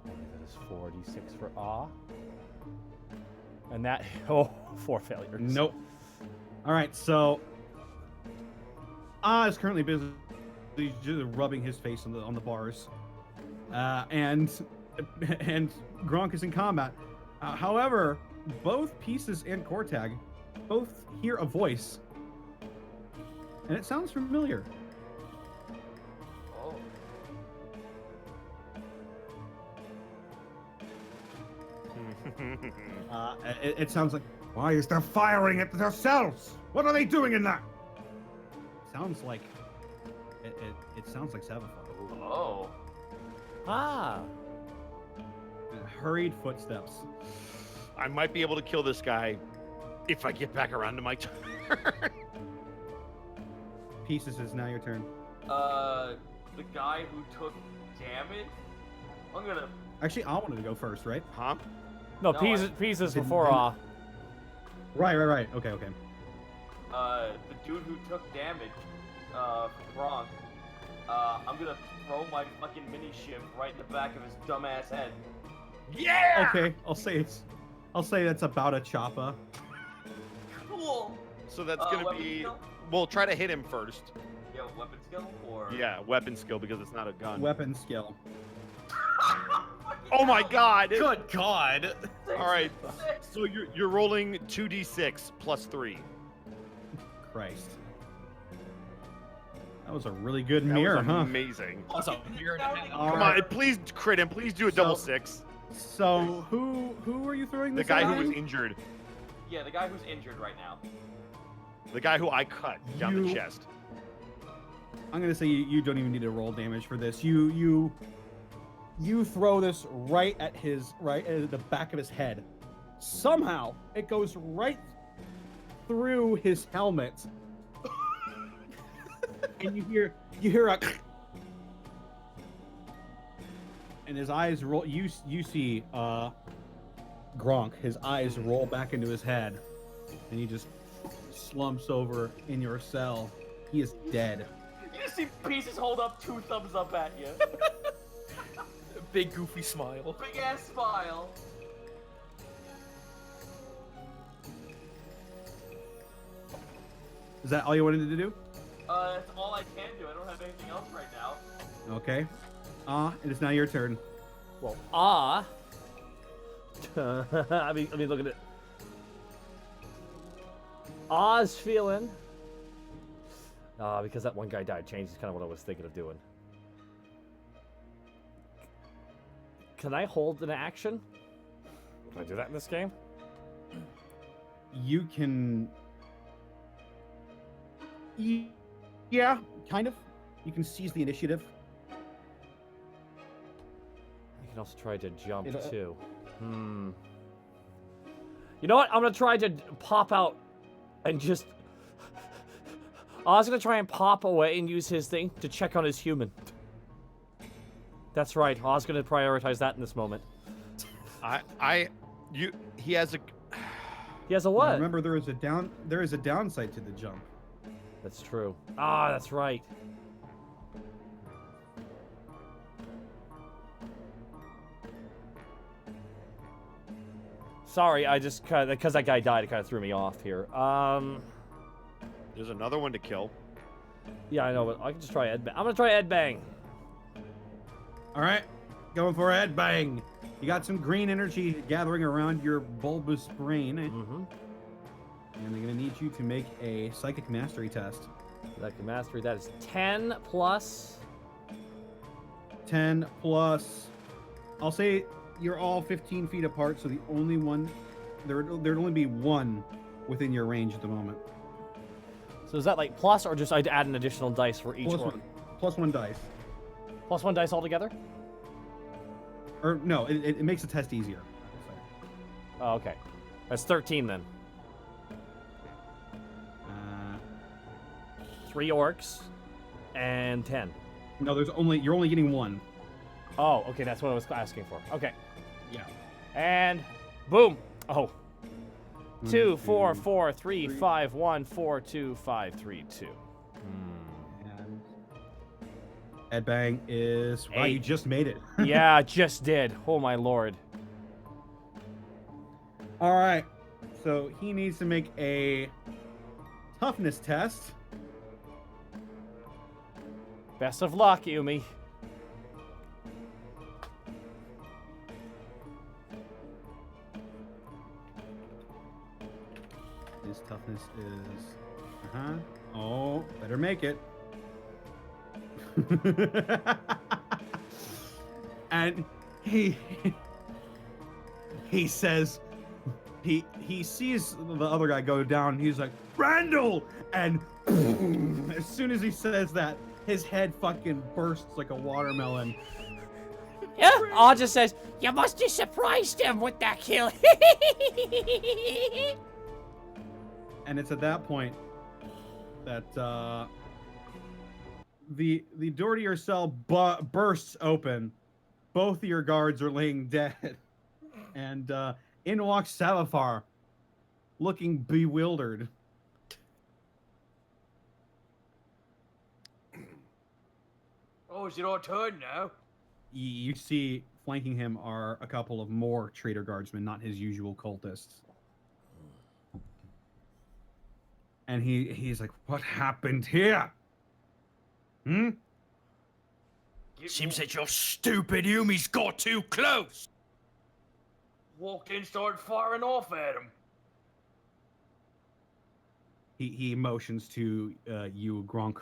And that is 4d6 for awe. And that, 4 failures.
Nope. All right, so is currently busy he's just rubbing his face on the bars, and Gronk is in combat. However, both Peezes and Kortag both hear a voice, and it sounds familiar.
Oh.
It sounds like
Why is there firing at themselves? What are they doing in that?
sounds like it sounds like Savafar.
Oh.
Ah.
Hurried footsteps.
I might be able to kill this guy if I get back around to my turn.
Peezes, is now your turn.
The guy who took damage. I'm gonna.
Actually, I wanted to go first, right?
Huh?
No,
No,
Peezes
Didn't-
before
didn't- Right. Okay.
The dude who took damage. From Gronk. I'm gonna throw my fucking mini shiv right in the back of his dumbass head.
Yeah!
Okay, I'll say that's about a choppa.
Cool.
So that's gonna
weapon
be.
skill?
We'll try to hit him first.
Yeah, weapon skill or.
Yeah, weapon skill because it's not a gun.
Weapon skill.
Oh my god!
Good God.
All right. So you're rolling 2d6 plus 3.
Christ. That was a really good
That
mirror,
was
huh?
amazing.
Also, you're in a
All
Come
right.
on, please crit him. Please do a double six.
So who are you throwing
The
this
guy
at?
who was injured.
Yeah, the guy who's injured right now.
The guy who I cut down the
You-
chest.
I'm gonna say you don't even need to roll damage for this. You throw this right at the back of his head. Somehow it goes right through his helmet, and you hear a, and his eyes roll. You see Gronk. His eyes roll back into his head, and he just slumps over in your cell. He is dead.
You just see Peezes hold up 2 thumbs up at you.
big goofy smile.
Big ass smile.
Is that all you wanted to do?
That's all I can do. I don't have anything else right now.
Okay. It is now your turn.
Well, I mean, look at it. Ah's feeling. Because that one guy died, changes kind of what I was thinking of doing. Can I hold an action? Can I do that in this game?
You can. Yeah, kind of. You can seize the initiative.
I can also try to jump
It'll-
too. You know what? I'm gonna try to pop out and just. I was gonna try and pop away and use his thing to check on his human. That's right. I was gonna prioritize that in this moment.
He has a.
He has a
Now,
what?
remember, there is a downside to the jump.
That's true. That's right. Sorry, I just because that guy died, it kind of threw me off here.
There's another one to kill.
Yeah, I know, but I can just try Ed. I'm gonna try Ed Bang.
All right, going for a head bang. You got some green energy gathering around your bulbous brain,
Mm-hmm.
and they're gonna need you to make a psychic mastery test.
Psychic mastery. That is 10 plus.
10 plus. I'll say you're all 15 feet apart, so the only one there'd only be one within your range at the moment.
So is that like plus, or just I'd add an additional dice for each
Plus
one?
one. Plus one dice.
Plus 1 dice altogether?
Or no, it makes the test easier.
Oh, okay. That's 13 then. 3 orcs and 10.
No, you're only getting one.
Oh, okay, that's what I was asking for. Okay.
Yeah.
And boom. Oh. 2, 4,
two,
4, 3, 5, 1, 4, 2, 5, 3, 2.
And Ed Bang is wow, you
8.
just made it.
Yeah, I just did. Oh my lord.
All right. So he needs to make a toughness test.
Best of luck, Yumi.
His toughness is... Oh, better make it. And he says... He sees the other guy go down. He's like, Randall! And as soon as he says that, his head fucking bursts like a watermelon.
Yeah, All just says, you must have surprised him with that kill.
And it's at that point that the door to your cell bursts open. Both of your guards are laying dead. And in walks Savafar, looking bewildered.
Oh, is it our turn now?
You see flanking him are a couple of more traitor guardsmen, not his usual cultists. And he's like, what happened here? Hmm?
Seems that your stupid Yumi's got too close.
Walked in, started firing off at him.
He motions to you, Gronk.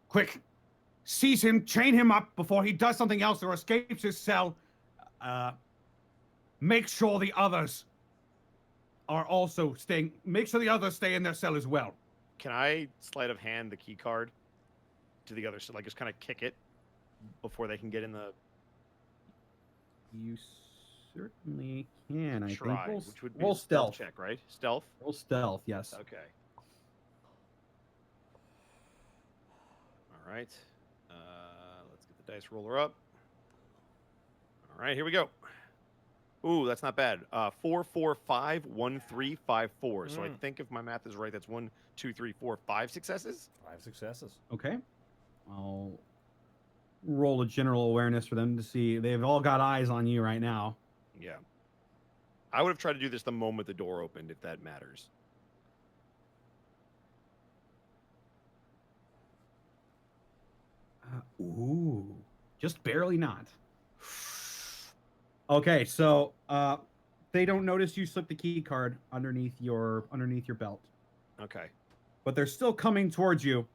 Quick! Seize him, chain him up before he does something else or escapes his cell. Make sure the others are also staying. Make sure the others stay in their cell as well.
Can I sleight of hand the key card to the other, so like just kind of kick it before they can get in the...
You certainly can, I
try,
think.
which would be
Roll
a stealth
stealth.
check, right? Stealth?
Roll stealth, yes.
Okay. All right. Let's get the dice roller up. All right, here we go. Ooh, that's not bad. 4, 4, 5, 1, 3, 5, 4. So I think if my math is right, that's 1, 2, 3, 4, 5 successes.
5 successes.
Okay. I'll roll a general awareness for them to see. They've all got eyes on you right now.
Yeah. I would have tried to do this the moment the door opened, if that matters.
Ooh. Just barely not. Okay, so they don't notice you slip the key card underneath your belt.
Okay.
But they're still coming towards you.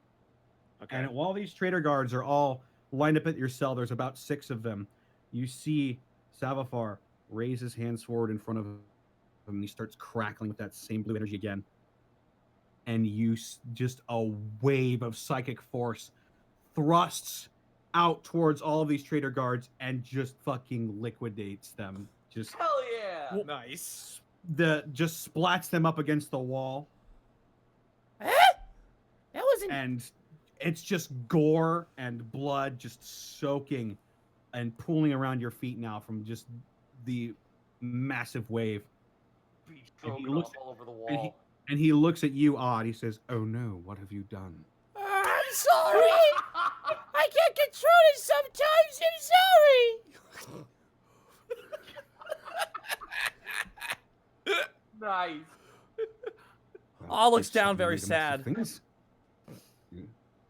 Okay.
And while these traitor guards are all lined up at your cell, there's about 6 of them. You see Savafar raise his hands forward in front of him, and he starts crackling with that same blue energy again. And just a wave of psychic force thrusts out towards all of these traitor guards and just fucking liquidates them. Just
Hell yeah!
Nice.
just splats them up against the wall.
Huh? That wasn't...
And it's just gore and blood just soaking and pooling around your feet now from just the massive wave.
Beach
And he
broken
looks
off all over the wall.
And he looks at you odd. He says, "Oh no, what have you done?"
I'm sorry. I can't control it sometimes. I'm sorry.
Nice.
All looks
You've
down
certainly
very
made a mess of
sad.
things.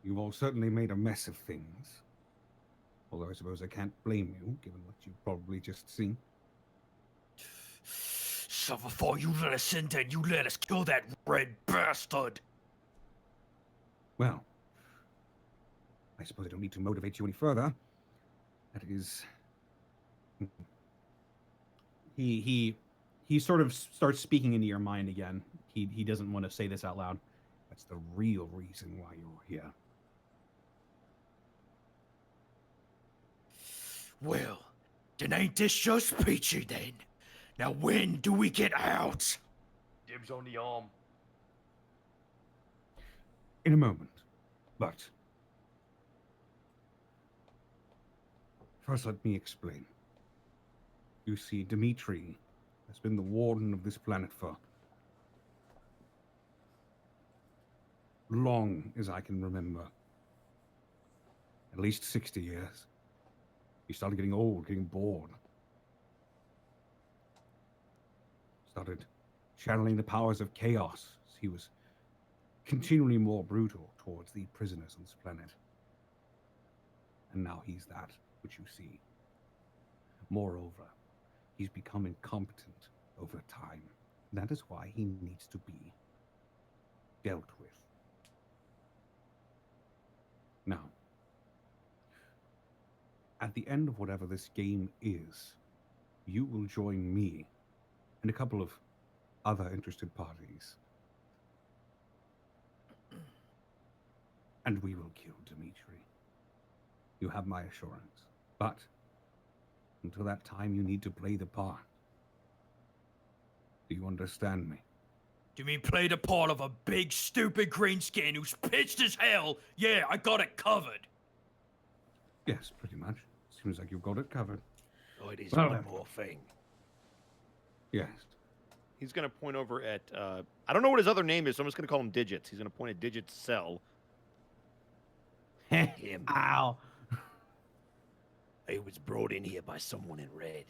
You've all certainly made a mess of things. Although I suppose I can't blame you, given what you've probably just seen.
Savafar, you let us in, then you let us kill that red bastard.
Well, I suppose I don't need to motivate you any further. That is...
He sort of starts speaking into your mind again. He doesn't want to say this out loud.
That's the real reason why you're here.
Well, then ain't this just peachy then? Now when do we get out?
Dibs on the arm.
In a moment. But... first let me explain. You see, Dimitri has been the warden of this planet for... long as I can remember. At least 60 years. He started getting old, getting bored. Started channeling the powers of chaos. He was continually more brutal towards the prisoners on this planet. and now he's that which you see. Moreover, he's become incompetent over time. That is why he needs to be dealt with. Now, at the end of whatever this game is, you will join me and a couple of other interested parties. And we will kill Dimitri. You have my assurance. But until that time, you need to play the part. Do you understand me?
Do you mean play the part of a big, stupid greenskin who's pissed as hell? Yeah, I got it covered.
Yes, pretty much. Seems like you've got it covered.
Oh, it is
Well
one
then.
more thing.
Yes.
He's going to point over at, I don't know what his other name is, so I'm just going to call him Digits. He's going to point at Digits' cell.
Him.
Ow.
He was brought in here by someone in red.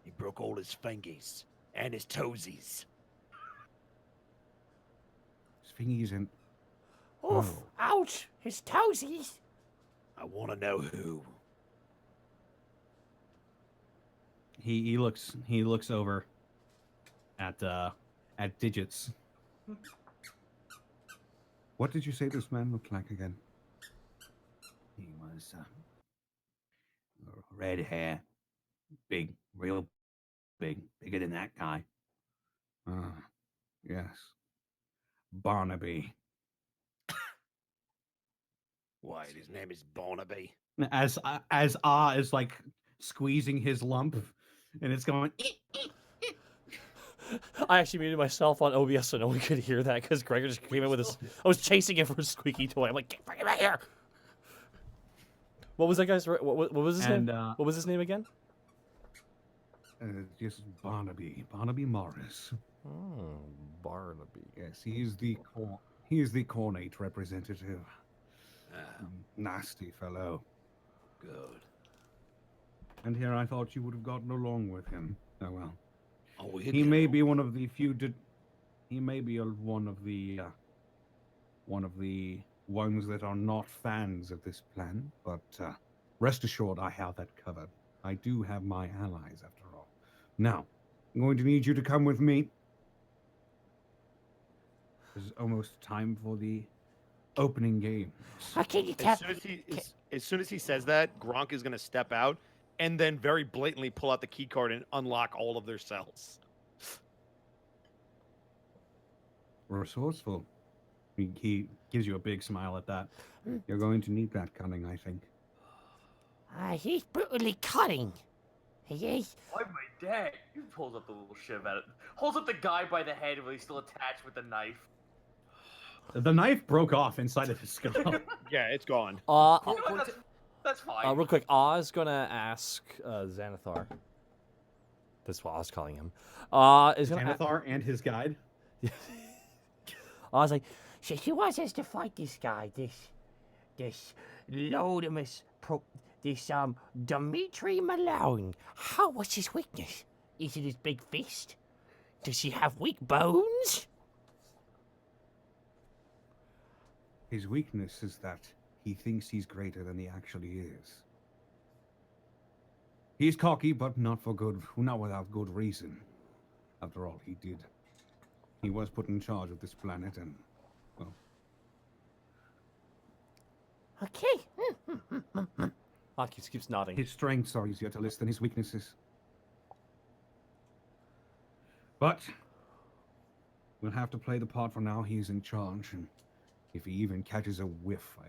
He broke all his fingers and his toesies.
His fingies and...
Oof,
Oh.
ouch, his toesies.
I want to know who.
He looks over at Digits.
What did you say this man looked like again?
He was red hair, big, real big, bigger than that guy.
Ah, yes. Barnaby.
Why, his name is Barnaby.
As is like squeezing his lump, and it's going.
I actually muted myself on OBS so no one could hear that because Gregor just came in with his. I was chasing him for a squeaky toy. I'm like, get fucking back here. What was that guy's? What was his name? What was his name again?
Yes, Barnaby. Barnaby Morris.
Oh, Barnaby.
Yes, he is the Cornate representative. Nasty fellow.
Good.
And here I thought you would have gotten along with him. Oh well.
Oh,
He may be one of the few. He may be one of the ones that are not fans of this plan, but rest assured, I have that covered. I do have my allies, after all. Now, I'm going to need you to come with me. It's almost time for the opening game.
How can you tell?
As soon as he says that, Gronk is going to step out and then very blatantly pull out the key card and unlock all of their cells.
Resourceful.
He gives you a big smile at that.
You're going to need that cunning, I think.
He's brutally cunning. He is.
Why my dad? He pulls up the little shiv at it. Holds up the guy by the head while he's still attached with the knife.
The knife broke off inside of his skull.
Yeah, it's gone.
You know what, that's fine.
Real quick, Oz gonna ask Xanathar. That's what I was calling him. Is gonna
Xanathar and his guide.
I was like, she wants us to fight this guy, this Lodimus, this Dimitri Malone. What's his weakness? Is it his big fist? Does he have weak bones?
His weakness is that he thinks he's greater than he actually is. He's cocky, but not without good reason. After all, he was put in charge of this planet, and well.
Okay.
keeps nodding.
His strengths are easier to list than his weaknesses. But we'll have to play the part for now. He's in charge, and if he even catches a whiff, I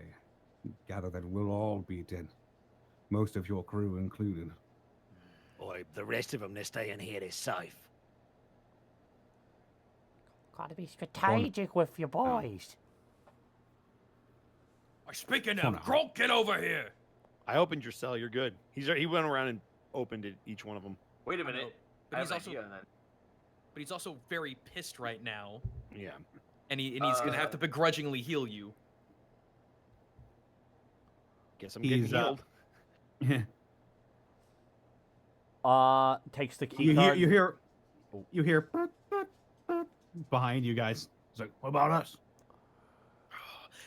gather that we'll all be dead. Most of your crew included.
Boy, the rest of them, they're staying here, they're safe.
Gotta be strategic with your boys.
Speaking of, Gronk, get over here.
I opened your cell. You're good. He went around and opened it, each one of them.
Wait a minute.
But he's also,
then.
but he's also very pissed right now,
Yeah.
and he's gonna have to begrudgingly heal you.
Guess I'm getting healed.
Takes the key card.
You hear "Boop, boop, boop," behind you guys. It's like, what about us?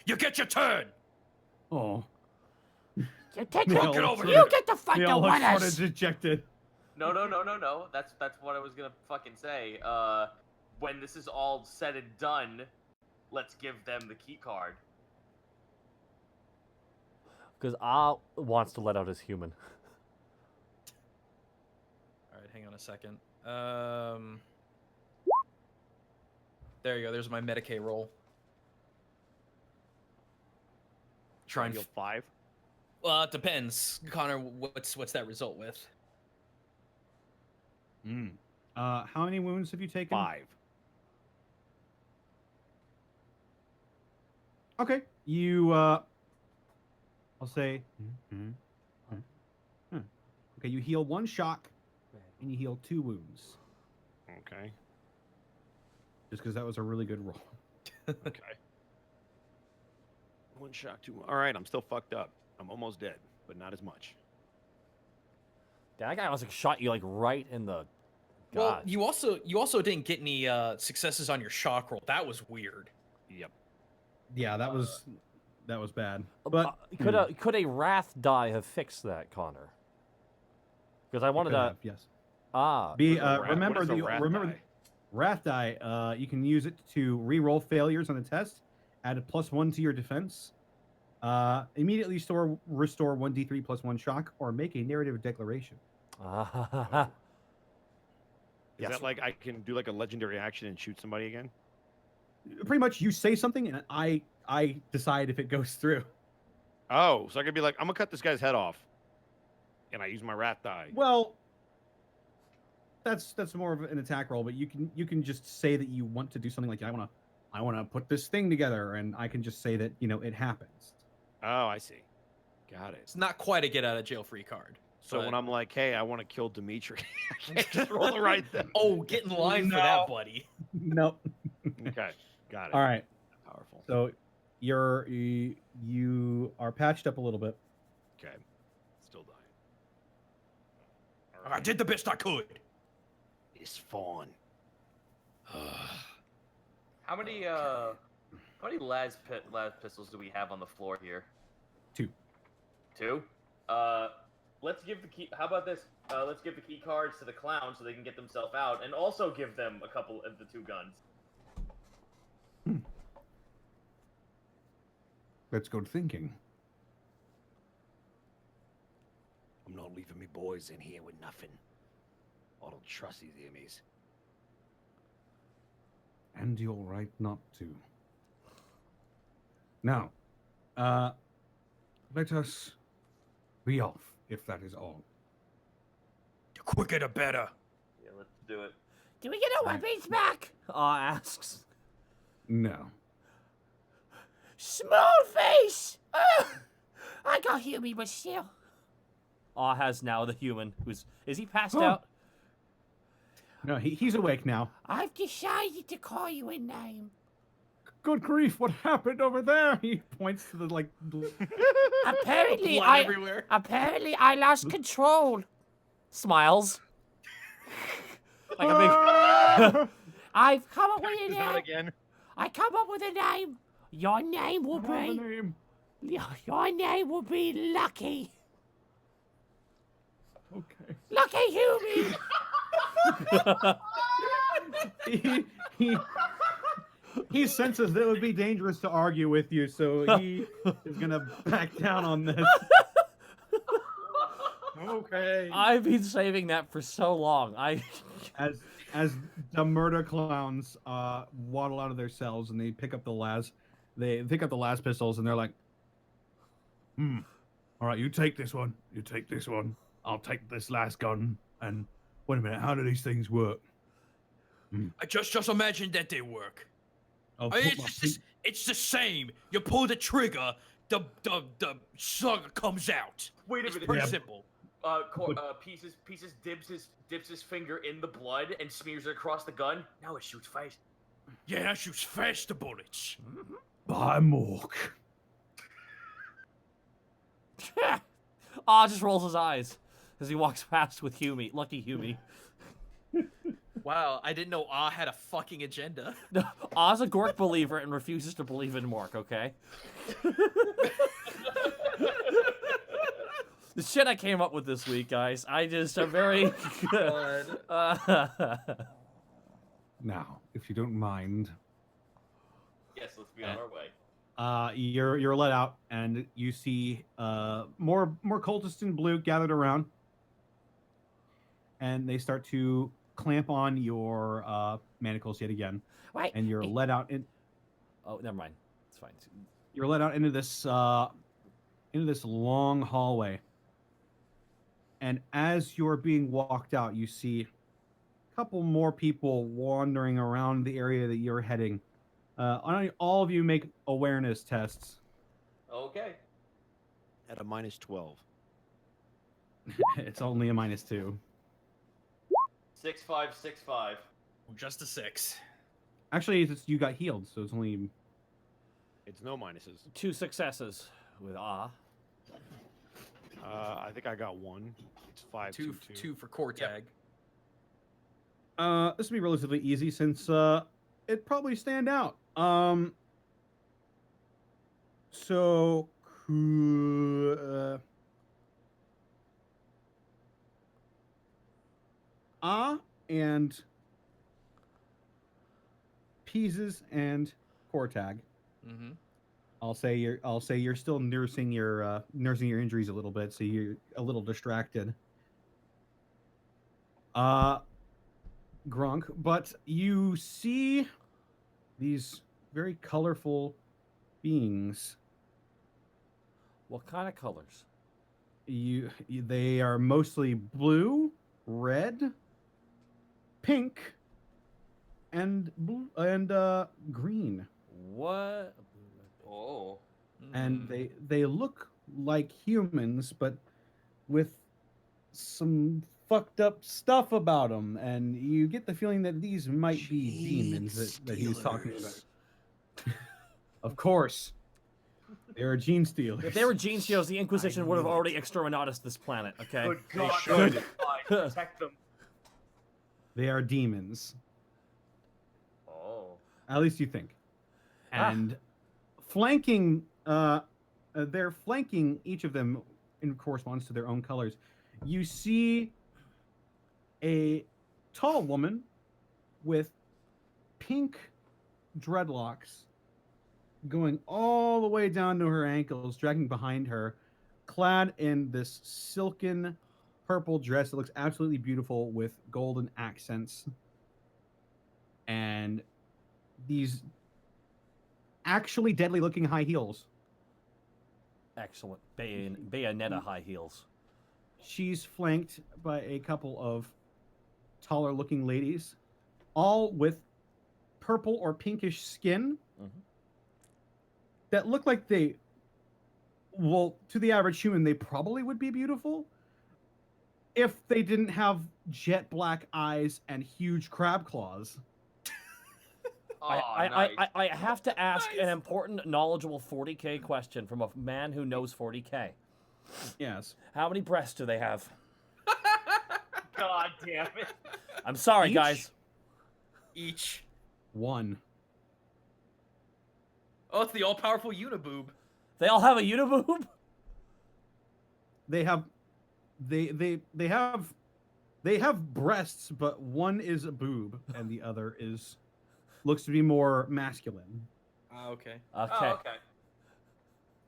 You get your turn.
Oh,
You take
They
it
all
Get
look
over
sort
here.
You get to fight
They
the
all look sort of
winners.
dejected.
No. That's what I was gonna fucking say. When this is all said and done, let's give them the key card.
Because Ah wants to let out his human.
All right, hang on a second. There you go. There's my Medicaid roll. Try and
Heal 5.
well, it depends, Connor. What's that result with?
How many wounds have you taken?
5.
Okay. You, I'll say. Okay, you heal 1 shock, and you heal 2 wounds.
Okay.
Just because that was a really good roll.
Okay. 1 shock, 2. All right, I'm still fucked up. I'm almost dead, but not as much.
That guy was like shot you like right in the.
Well,
God.
you also didn't get any successes on your shock roll. That was weird.
Yep.
Yeah, that was bad. But
Could a wrath die have fixed that, Connor? Because I wanted to.
yes.
Be
Remember
what is a
the
wrath
remember
die?
wrath die. You can use it to re-roll failures on a test. Add a +1 to your defense. Immediately restore 1d3 plus 1 shock, or make a narrative declaration.
Is that like I can do like a legendary action and shoot somebody again?
Pretty much, you say something, and I decide if it goes through.
Oh, so I could be like, I'm gonna cut this guy's head off, and I use my wrath die.
Well, that's more of an attack roll, but you can just say that you want to do something like I want to put this thing together, and I can just say that it happens.
Oh, I see. Got it.
It's not quite a get out of jail free card.
So when
but-
I'm like, hey, I want to kill Dimitri, I can't just roll the right thing.
Oh, get in line for that, buddy.
Nope.
Okay, got it.
All right.
Powerful.
So you are patched up a little bit.
Okay. Still dying.
I did the best I could.
It's fine.
How many las pistols do we have on the floor here?
2.
2? Let's give the key. How about this? Let's give the key cards to the clown so they can get themselves out, and also give them a couple of the 2 guns.
That's good thinking.
I'm not leaving me boys in here with nothing. I don't trust these enemies.
And you're right not to. Now, let us be off, if that is all.
The quicker the better.
Yeah, let's do it.
Do we get our weapons back?
asks.
No.
Small face! I got Huey, but still.
Has now the human is he passed out?
No, he's awake now.
I've decided to call you a name.
Good grief! What happened over there? He points to the
Apparently,
Blood everywhere.
Apparently, I lost control.
Smiles. Like a big.
I've come up with a
Not
name.
again.
I come up with a name. Your name will
What's the
be.
name?
Your name will be Lucky.
Okay.
Lucky Huey.
He senses that it would be dangerous to argue with you, so he is gonna back down on this. Okay.
I've been saving that for so long.
As the murder clowns waddle out of their cells and they pick up the las pistols and they're like,
All right, you take this one. You take this one. I'll take this last gun. And wait a minute, how do these things work?
I just imagine that they work.
I'll
I mean,
put my
it's the same. You pull the trigger, the slug comes out.
Wait a
It's
minute.
pretty simple.
Pieces dips his finger in the blood and smears it across the gun. Now it shoots fast.
Yeah, that shoots faster bullets.
By Mork.
Just rolls his eyes as he walks past with Huey. Lucky Huey.
Wow, I didn't know had a fucking agenda.
No, Oz a Gork believer and refuses to believe in Mork, okay? The shit I came up with this week, guys. I just are very good.
Now, if you don't mind,
Yes, let's be on our way.
you're let out, and you see more cultists in blue gathered around, and they start to clamp on your manacles yet again,
Wait.
and you're let out in.
Oh, never mind. It's fine.
You're let out into this long hallway, and as you're being walked out, you see a couple more people wandering around the area that you're heading. All of you make awareness tests.
Okay.
At a -12.
It's only a -2.
6565.
Just a 6.
Actually, you got healed, so it's only.
It's no minuses.
2 successes with ah.
I think I got 1. It's 5.
2 for Kortag.
This will be relatively easy since it'd probably stand out. So and Peezes and Kortag.
Mm-hmm.
I'll say you're still nursing your injuries a little bit, so you're a little distracted. Gronk, but you see these very colorful beings.
What kind of colors?
They are mostly blue, red, pink, and green.
What?
Oh.
And they look like humans, but with some fucked up stuff about them, and you get the feeling that these might be demons that he was talking about. Of course, they are gene stealers.
If they were gene stealers, the Inquisition would have already exterminated this planet. Okay.
Good God.
should.
Protect them.
They are demons.
Oh.
At least you think. And flanking, they're flanking each of them in correspondence to their own colors. You see a tall woman with pink dreadlocks going all the way down to her ankles, dragging behind her, clad in this silken purple dress that looks absolutely beautiful with golden accents. And these actually deadly looking high heels.
Excellent. Bayonetta high heels.
She's flanked by a couple of taller looking ladies, all with purple or pinkish skin that look like well, to the average human, they probably would be beautiful if they didn't have jet black eyes and huge crab claws.
I have to ask an important, knowledgeable 40K question from a man who knows 40K.
Yes.
How many breasts do they have?
God damn it.
I'm sorry,
Each?
guys.
Each.
1.
Oh, it's the all-powerful Uniboob.
They all have a uniboob?
They have breasts, but one is a boob and the other looks to be more masculine.
Okay.
Okay.
Oh, okay.
I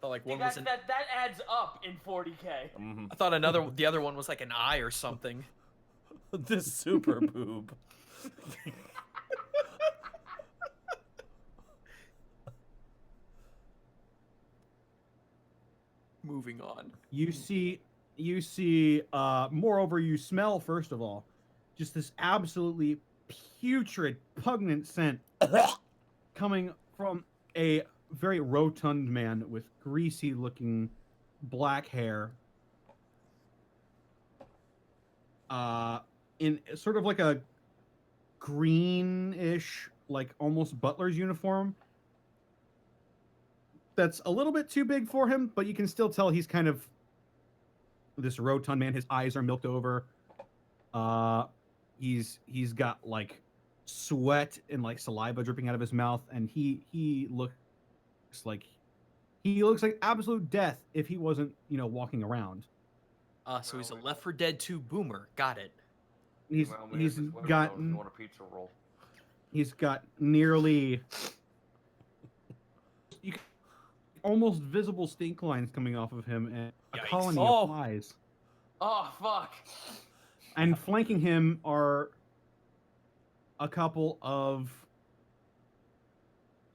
thought like
See,
one was
that adds up in 40K.
I thought the other one was like an eye or something.
The super boob.
Moving on.
You see, moreover, you smell, first of all, just this absolutely putrid, pungent scent coming from a very rotund man with greasy looking black hair. In sort of like a greenish, like almost butler's uniform. That's a little bit too big for him, but you can still tell he's kind of this rotund man. His eyes are milked over. He's got like sweat and like saliva dripping out of his mouth, and he looks like absolute death if he wasn't, walking around.
So he's a Left 4 Dead 2 boomer. Got it.
He's
Well, man, this window
gotten
if you want a pizza roll.
he's got nearly almost visible stink lines coming off of him and a
Yikes.
colony
Oh.
of flies.
Oh fuck!
And flanking him are a couple of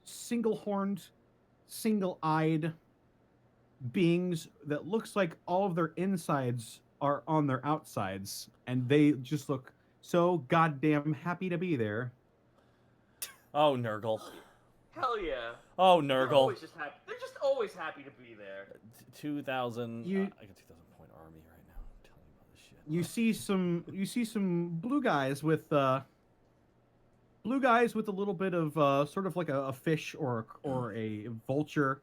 single-horned, single-eyed beings that looks like all of their insides are on their outsides, and they just look so goddamn happy to be there.
Oh, Nurgle.
Hell yeah!
Oh,
They're
Nurgle.
always just happy. They're just always happy to be there.
2,000.
You-
I got 2,000 point army right now. I'm telling you about this shit.
You see some blue guys with a little bit of sort of like a fish or a vulture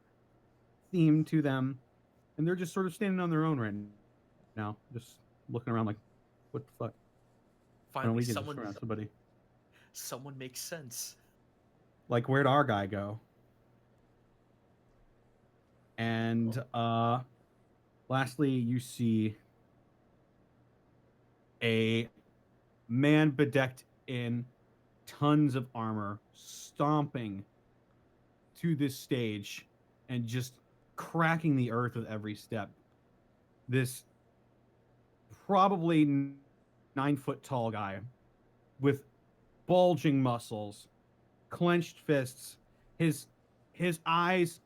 theme to them, and they're just sort of standing on their own right now, just looking around like, what the fuck? Why don't we
Finally,
get this around somebody?
someone makes sense.
Like, where'd our guy go? And lastly, you see a man bedecked in tons of armor stomping to this stage and just cracking the earth with every step. This probably 9-foot tall guy with bulging muscles, clenched fists, his eyes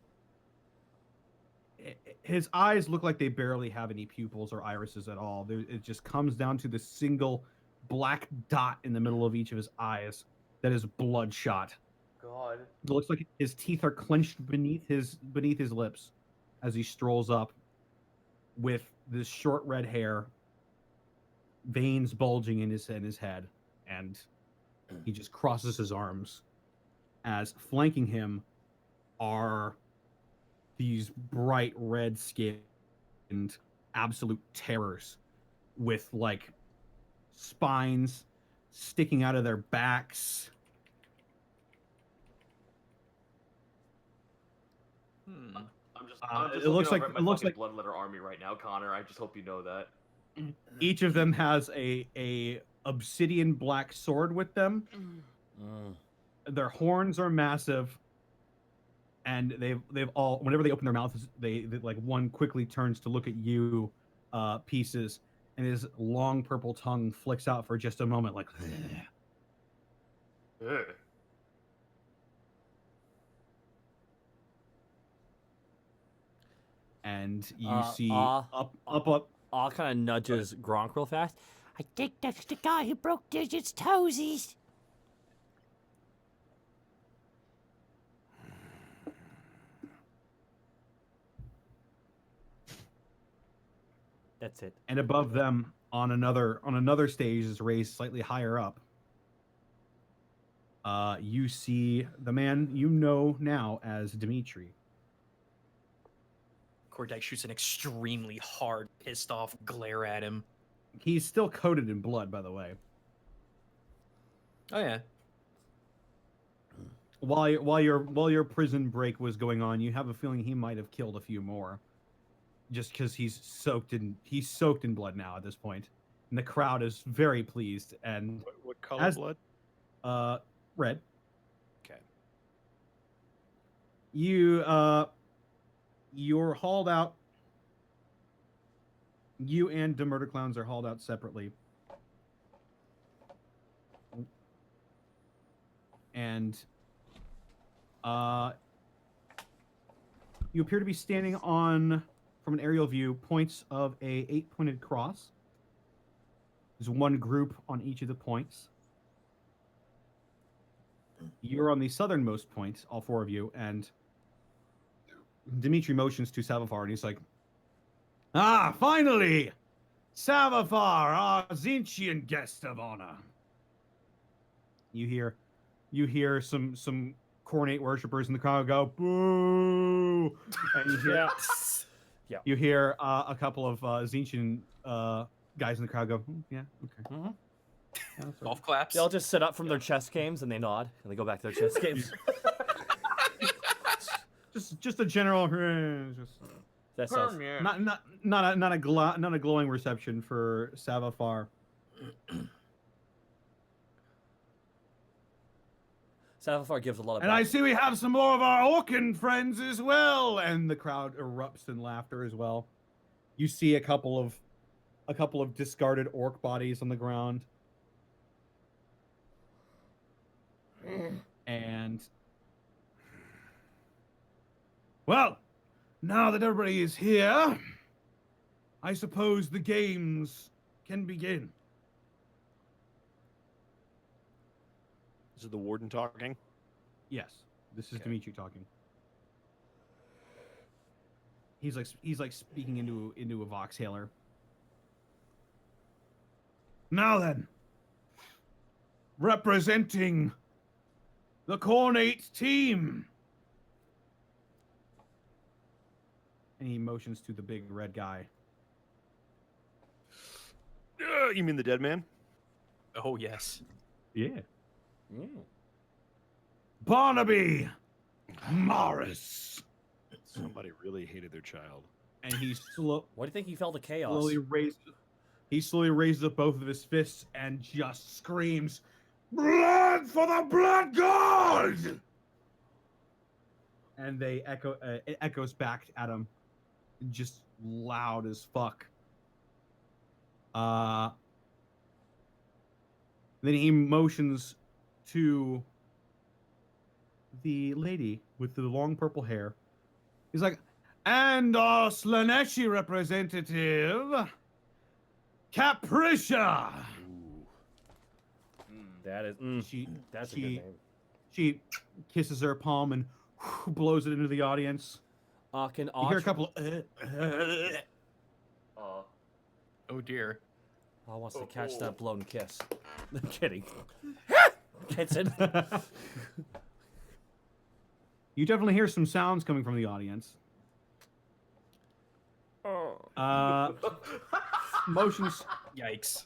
look like they barely have any pupils or irises at all. It just comes down to the single black dot in the middle of each of his eyes that is bloodshot.
God.
It looks like his teeth are clenched beneath his lips as he strolls up with this short red hair, veins bulging in his head, and he just crosses his arms as flanking him are these bright red skinned absolute terrors with like spines sticking out of their backs.
I'm just
it looks
looking
like-
over at
it
my
looks
fucking
like-
bloodletter army right now, Connor. I just hope you know that.
Each of them has a obsidian black sword with them. Their horns are massive, and they've all, whenever they open their mouths, they like one quickly turns to look at you, Peezes, and his long purple tongue flicks out for just a moment, like.
Ugh.
And you see up.
All kind of nudges Gronk real fast.
I think that's the guy who broke Digit's toesies.
That's it.
And above them, on another stage, is raised slightly higher up. You see the man you know now as Dimitri.
Kortag shoots an extremely hard, pissed off glare at him.
He's still coated in blood, by the way.
Oh yeah.
While your prison break was going on, you have a feeling he might have killed a few more, just because he's soaked in blood now at this point, and the crowd is very pleased. And
What color blood?
Red.
Okay.
You're hauled out. You and the murder clowns are hauled out separately. And you appear to be standing on, from an aerial view, points of a 8-pointed cross. There's one group on each of the points. You're on the southernmost point, all four of you, and Dimitri motions to Savafar, and he's like, "Ah, finally! Savafar, our Zinchian guest of honor." You hear some Cornate worshippers in the crowd go, "Boo!" And you hear,
Yeah.
you hear a couple of Zinchian guys in the crowd go, "Yeah, okay."
Mhm.
Yeah, that's right."
Golf claps.
They all just sit up from their chess games and they nod and they go back to their chess games.
Just a general.
That sounds.
Not a glowing reception for Savafar.
Savafar gives a lot of.
And I see we have some more of our Orkin friends as well, and the crowd erupts in laughter as well. You see a couple of discarded orc bodies on the ground, and
Well, now that everybody is here, I suppose the games can begin.
This is the warden talking.
yes, this is
Okay.
Dimitri talking. He's like speaking into a voxhailer.
Now then, representing the Cornate team,
And he motions to the big red guy.
You mean the dead man?
Oh yes.
Yeah.
Barnaby Morris.
Somebody really hated their child.
And he
Why do you think he fell to chaos?
slowly raises up both of his fists and just screams,
Blood for the Blood God!
and they it echoes back at him, just loud as fuck. Then he motions to the lady with the long purple hair.
He's like, and our Slaneshi representative, Capricia.
That is. That's a good name.
She kisses her palm and blows it into the audience.
Can
You hear a couple.
Oh dear.
Oh, wants to catch that blown kiss. I'm kidding. Gets it.
You definitely hear some sounds coming from the audience. Motions.
Yikes.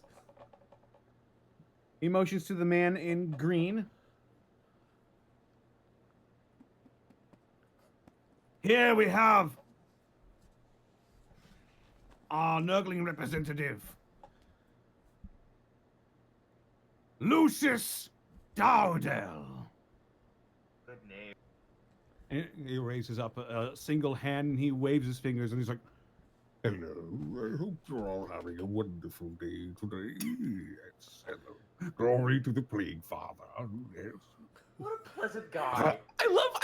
He motions to the man in green.
Here we have our Nurgling representative, Lucius Dowdell.
Good name.
And he raises up a single hand and he waves his fingers and he's like,
Hello, I hope you're all having a wonderful day today. Yes, hello. Glory to the Plague Father. Yes.
What a pleasant guy.
I love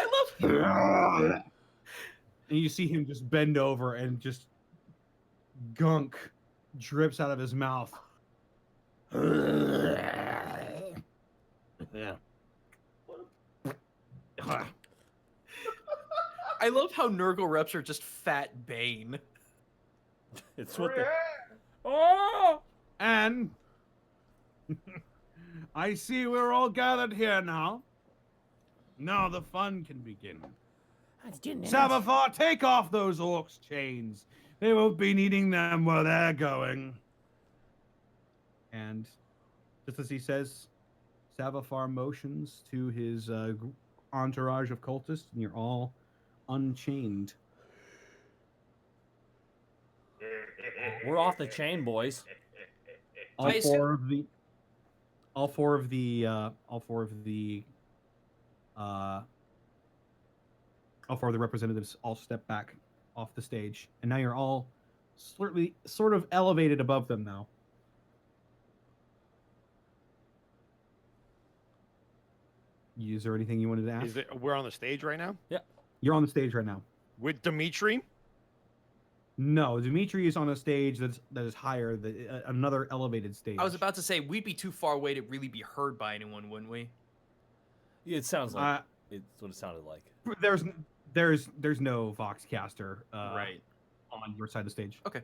and you see him just bend over and just gunk drips out of his mouth.
Yeah.
I love how Nurgle reps are just fat Bane.
It's what the. Oh!
And I see we're all gathered here now. Now the fun can begin. Savafar, take off those orcs' chains. They won't be needing them where they're going.
And just as he says, Savafar motions to his entourage of cultists, and you're all unchained.
We're off the chain, boys.
All four of the representatives all step back off the stage, and now you're all sort of elevated above them now. Is there anything you wanted to ask?
We're on the stage right now?
Yeah.
You're on the stage right now.
With Dimitri?
No, Dimitri is on a stage that is higher, another elevated stage.
I was about to say we'd be too far away to really be heard by anyone, wouldn't we?
Yeah, it sounds like it's what it sounded like.
There's no Voxcaster
Right.
on your side of the stage.
Okay.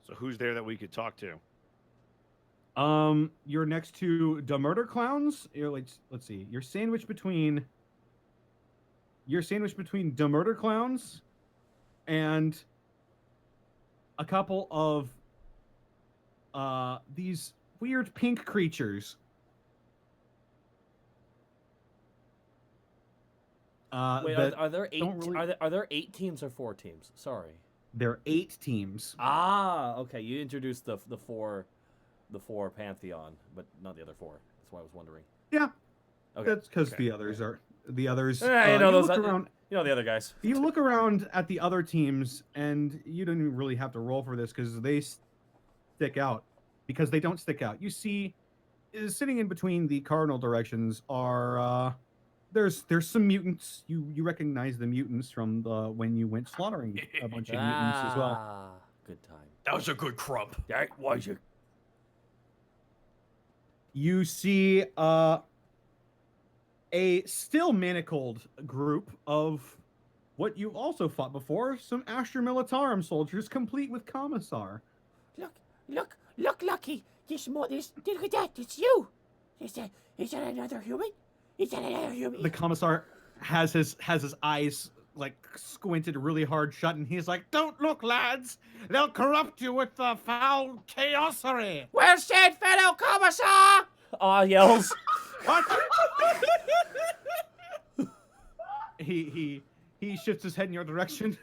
So who's there that we could talk to?
You're next to the murder clowns. You're like, let's see. You're sandwiched between the murder clowns and a couple of these weird pink creatures.
Wait,
that
are there
don't really-
are there 8 teams or 4 teams? Sorry.
There are 8 teams.
Ah, okay. You introduced the four pantheon, but not the other 4. That's why I was wondering.
Yeah,
Okay.
that's because the others.
You know those.
Look around.
You know the other guys.
You look around at the other teams, and you don't even really have to roll for this because they stick out. Because they don't stick out. You see, sitting in between the cardinal directions are there's some mutants. You recognize the mutants from when you went slaughtering a bunch of mutants as well.
Ah, good time.
That was a good crump.
That was it.
You see a still manacled group of what you also fought before, some Astra Militarum soldiers, complete with Commissar.
Look, Lucky. Look at that. It's you. Is that another human? Is that another human?
The Commissar has his eyes like squinted really hard shut, and he's like, "Don't look, lads. They'll corrupt you with the foul chaosery."
Well said, fellow Commissar.
Yells.
What? He shifts his head in your direction.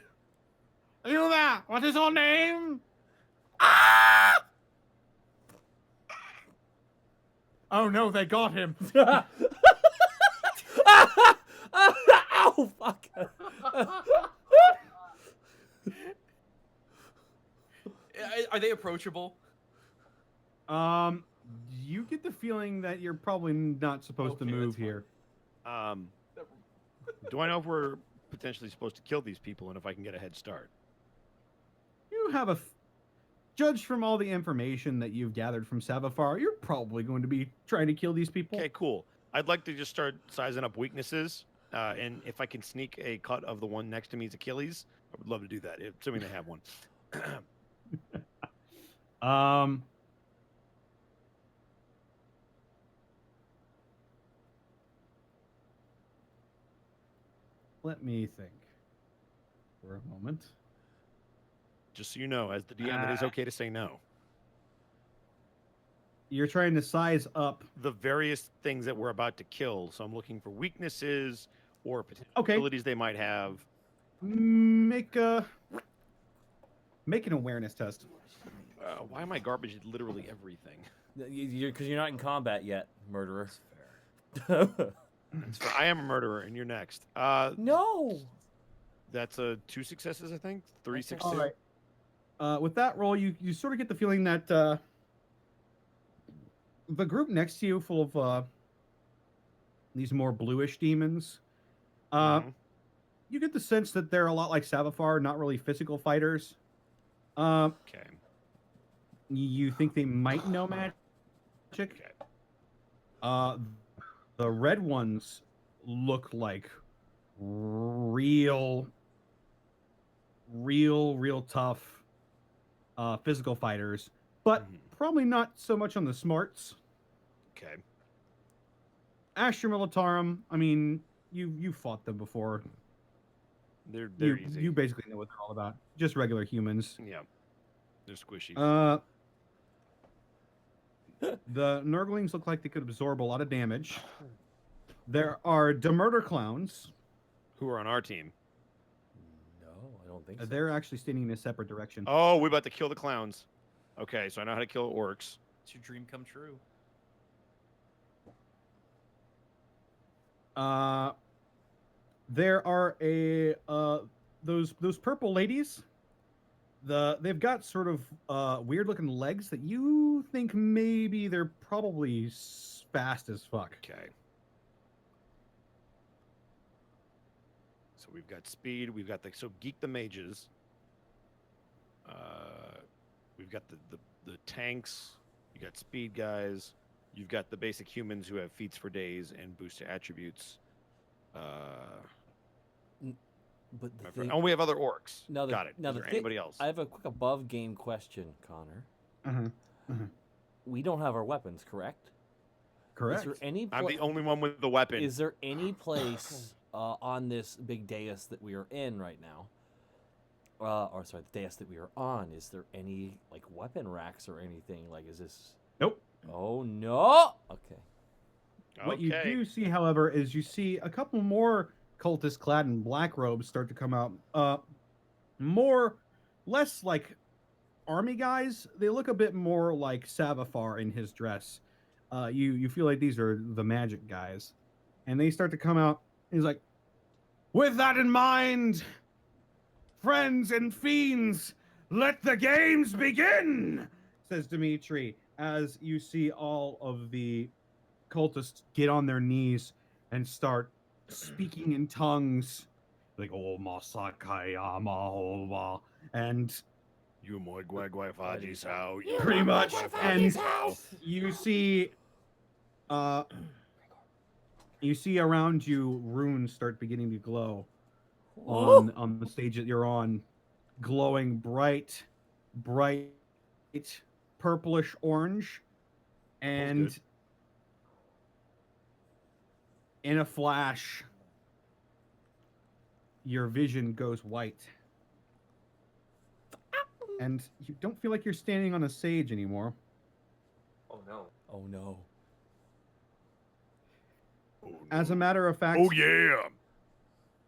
Are you there? What is your name?
Ah!
Oh no, they got him.
Ow, fuck.
Are they approachable?
You get the feeling that you're probably not supposed to
Okay,
move
that's fine.
here.
Do I know if we're potentially supposed to kill these people and if I can get a head start?
You have judge from all the information that you've gathered from Savafar, you're probably going to be trying to kill these people.
Okay, cool. I'd like to just start sizing up weaknesses, and if I can sneak a cut of the one next to me's Achilles, I would love to do that, assuming they have one.
Let me think for a moment.
Just so you know, as the DM, it is okay to say no.
You're trying to size up
The various things that we're about to kill, so I'm looking for weaknesses or potential
Okay.
abilities they might have.
Make an awareness test.
Why am I garbage at literally everything?
Because you're not in combat yet, murderer.
It's fair. I am a murderer, and you're next.
No.
That's 2 successes, I think. 3, 6,
All
2.
right. With that roll, you sort of get the feeling that the group next to you, full of these more bluish demons, you get the sense that they're a lot like Savafar, not really physical fighters.
Okay.
You think they might know magic.
Okay.
The red ones look like real tough physical fighters, but probably not so much on the smarts.
Okay.
Astra Militarum, I mean, you fought them before.
They're easy.
You basically know what they're all about. Just regular humans.
Yeah. They're squishy.
The Nurglings look like they could absorb a lot of damage. There are Demurder Clowns.
Who are on our team?
No, I don't think so.
They're actually standing in a separate direction.
Oh, we're about to kill the clowns. Okay, so I know how to kill orcs.
It's your dream come true.
There are those purple ladies. They've got sort of weird looking legs that you think maybe they're probably fast as fuck.
Okay. So we've got speed. We've got Geek the mages. We've got the tanks. You got speed guys. You've got the basic humans who have feats for days and boost to attributes.
But
we have other orcs.
Now
Got it.
Now
Is there anybody else?
I have a quick above game question, Connor.
Uh-huh.
We don't have our weapons, correct?
Correct.
Is there any
I'm the only one with the weapon.
Is there any place on this big dais that we are in right now? Or sorry, the dais that we are on, is there any like weapon racks or anything? Like, is this?
Nope.
Oh no. Okay.
What you do see, however, is you see a couple more cultists clad in black robes start to come out. More less like army guys. They look a bit more like Savafar in his dress. You feel like these are the magic guys, and they start to come out. He's like, "With that in mind, friends and fiends, let the games begin," says Dimitri, as you see all of the cultists get on their knees and start speaking in tongues. Like, "Oh, Masakayama," and
You moy guay faji sao.
pretty much. And you see around you runes start beginning to glow on the stage that you're on, glowing bright purplish orange, and in a flash your vision goes white and you don't feel like you're standing on a stage anymore.
Oh no.
Oh no.
As a matter of fact,
Oh yeah.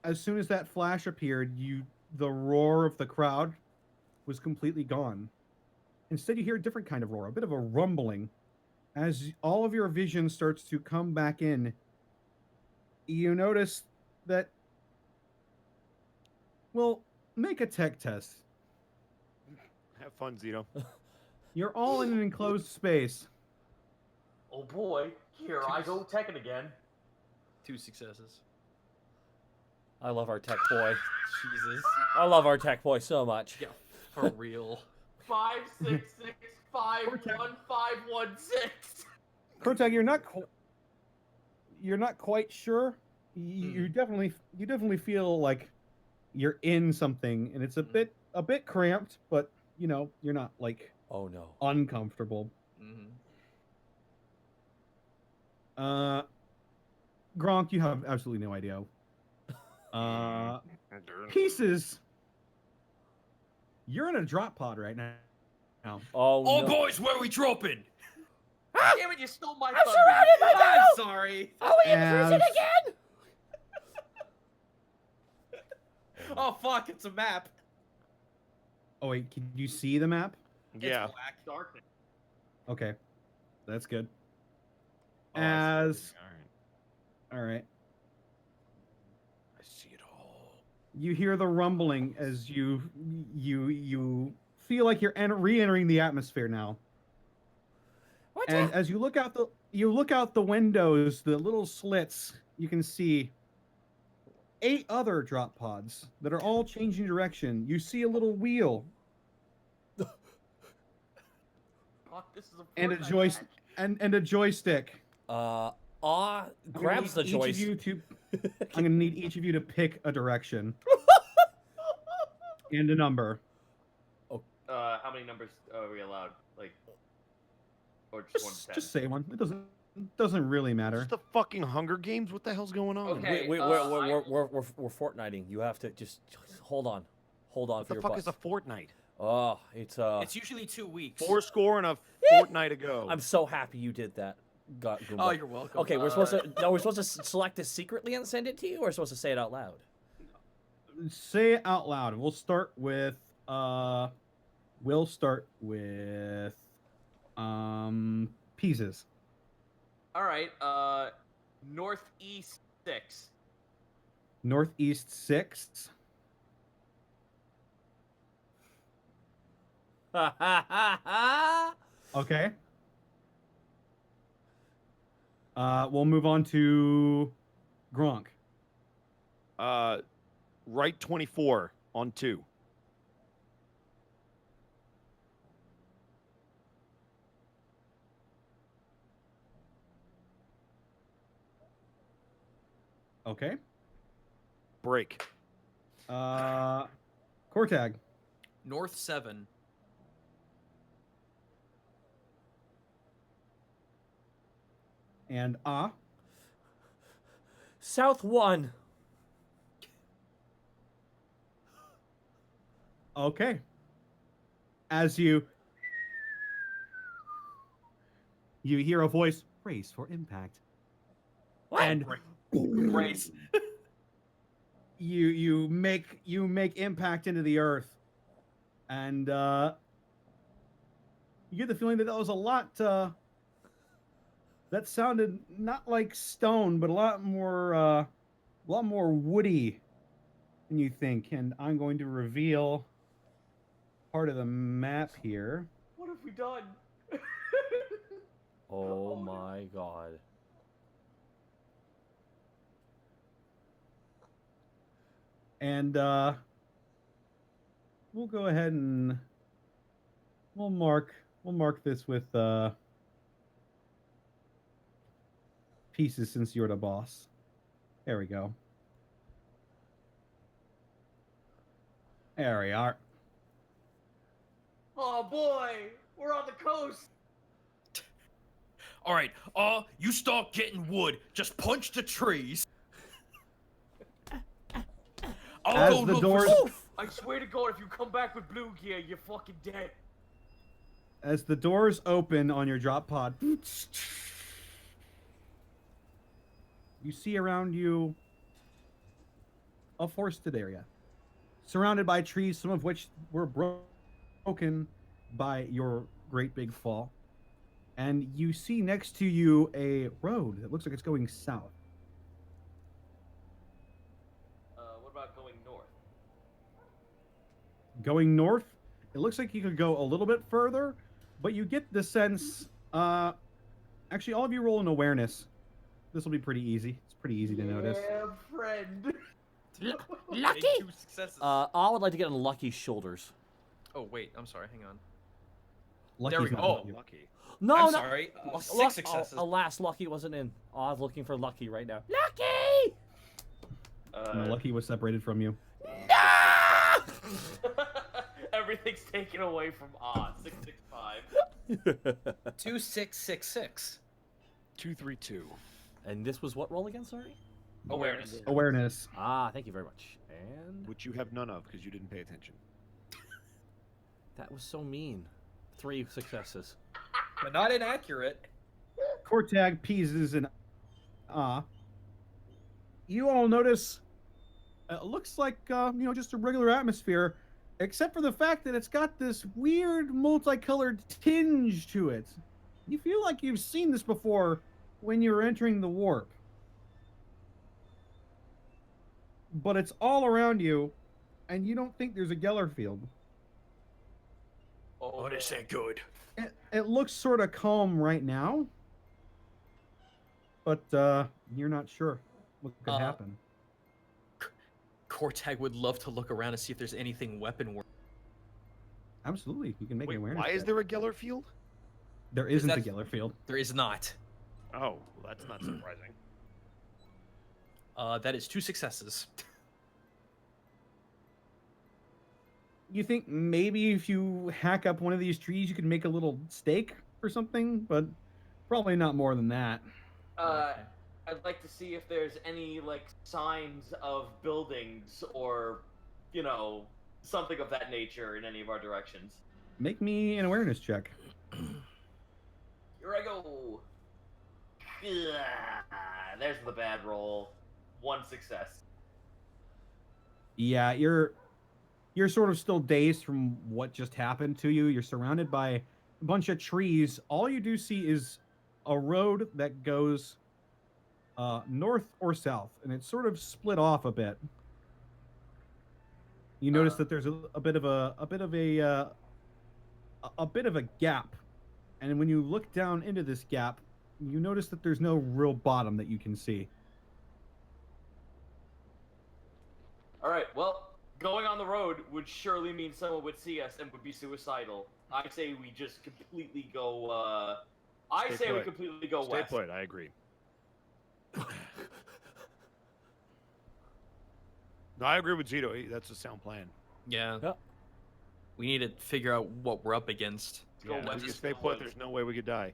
as soon as that flash appeared, the roar of the crowd was completely gone. Instead, you hear a different kind of roar, a bit of a rumbling. As all of your vision starts to come back in, you notice that, well, make a tech test.
Have fun, Zito.
You're all in an enclosed space.
Oh boy. Here I go teching again.
2 successes.
I love our tech boy.
Jesus.
I love our tech boy so much.
Yeah, for real.
5, 6, 6, 5, 1, 5, 1, 6.
Kortag, you're not quite sure. You definitely feel like you're in something, and it's a bit cramped, but you're not like
Oh no.
uncomfortable. Gronk, you have absolutely no idea. Peezes, you're in a drop pod right now.
Oh
Oh,
no.
boys, where we dropping?
Damn it, you stole my
I'm
thunder.
surrounded by
I'm
battle!
sorry.
Are we in prison
As-
again?
Oh fuck! It's a map.
Oh wait, can you see the map?
Yeah.
It's black.
Darkness.
Okay, that's good.
Oh, I see everything.
As all right,
I see it all.
you hear the rumbling as you feel like you're re-entering the atmosphere now.
What's
And
up?
as you look out the windows, the little slits, you can see 8 other drop pods that are all changing direction. You see a little wheel
Fuck, this is a
and a
Fortnite
joystick
match.
and a joystick.
Grabs the joystick.
I'm gonna need each of you to pick a direction and a number.
How many numbers are we allowed? Like, or just 1 to 10?
Just say one. It doesn't really matter.
It's the fucking Hunger Games. What the hell's going on?
Okay.
We're Fortniting. You have to just hold on. Hold on
What
for
the
your
fuck
butts.
is a fortnight?
Oh, it's
It's usually 2 weeks.
4 score and a fortnight ago.
I'm so happy you did that. Goomba.
Oh, you're welcome.
Okay, we're supposed to select it secretly and send it to you, or we're supposed to say it out loud?
Say it out loud. We'll start with Peezes.
All right. Northeast 6.
Northeast 6. Okay. We'll move on to Gronk.
Right 24 on 2.
Okay.
Break.
Kortag.
North 7.
And
South 1.
Okay. As you hear a voice, brace for impact.
What?
And
Brace.
you make impact into the earth And you get the feeling that was a lot. That sounded not like stone, but a lot more woody than you think. And I'm going to reveal part of the map here.
What have we done?
Oh my god.
And we'll go ahead and we'll mark this with Peezes since you're the boss. There we go. There we are.
Oh boy, we're on the coast.
All right, you start getting wood. Just punch the trees. I'll
As
go
the
look
doors-
for...
I swear to God, if you come back with blue gear, you're fucking dead.
As the doors open on your drop pod, you see around you a forested area, surrounded by trees, some of which were broken by your great big fall. And you see next to you a road that looks like it's going south.
What about going north?
Going north, it looks like you could go a little bit further, but you get the sense. Actually, all of you roll an awareness. This will be pretty easy. It's pretty easy to notice.
Yeah, friend.
Lucky?
Made 2 successes.
I would like to get on Lucky's shoulders.
Oh wait, I'm sorry. Hang on.
Lucky's
There we
not
go.
with you.
Lucky.
No,
I'm
no.
sorry.
Luck-
6 successes.
alas, Lucky wasn't in. Oh, I was looking for Lucky right now.
Lucky!
No, Lucky was separated from you.
No!
Everything's taken away from 665.
2666.
232.
And this was what roll again, sorry?
Awareness.
Awareness.
Ah, thank you very much. And
Which you have none of because you didn't pay attention.
that was so mean. 3 successes.
But not inaccurate.
Kortag, Peezes, and you all notice it looks like just a regular atmosphere, except for the fact that it's got this weird multicolored tinge to it. You feel like you've seen this before when you were entering the warp, but it's all around you, and you don't think there's a Geller field.
Oh, this ain't good.
It looks sort of calm right now, but you're not sure what could happen.
Kortag would love to look around and see if there's anything weapon work.
Absolutely, you can make
Wait,
an awareness.
why is
check.
there a Geller field?
There isn't a
that's-
Geller field.
There is not.
Oh, well, that's not surprising.
That is 2 successes.
You think maybe if you hack up one of these trees, you could make a little stake or something, but probably not more than that.
I'd like to see if there's any like signs of buildings or, something of that nature in any of our directions.
Make me an awareness check.
Here I go. There's the bad roll. 1 success.
Yeah, you're sort of still dazed from what just happened to you. You're surrounded by a bunch of trees. All you do see is a road that goes north or south, and it's sort of split off a bit. You notice that there's a bit of a gap, and when you look down into this gap, you notice that there's no real bottom that you can see.
All right. Well, going on the road would surely mean someone would see us and would be suicidal. I say we just completely go.
Stay
we
put.
completely go
Stay
west.
put, I agree. No, I agree with Zito. That's a sound plan.
Yeah.
Yep.
We need to figure out what we're up against.
Go
Yeah,
west
if you
of
stay
the
put,
woods.
there's no way we could die.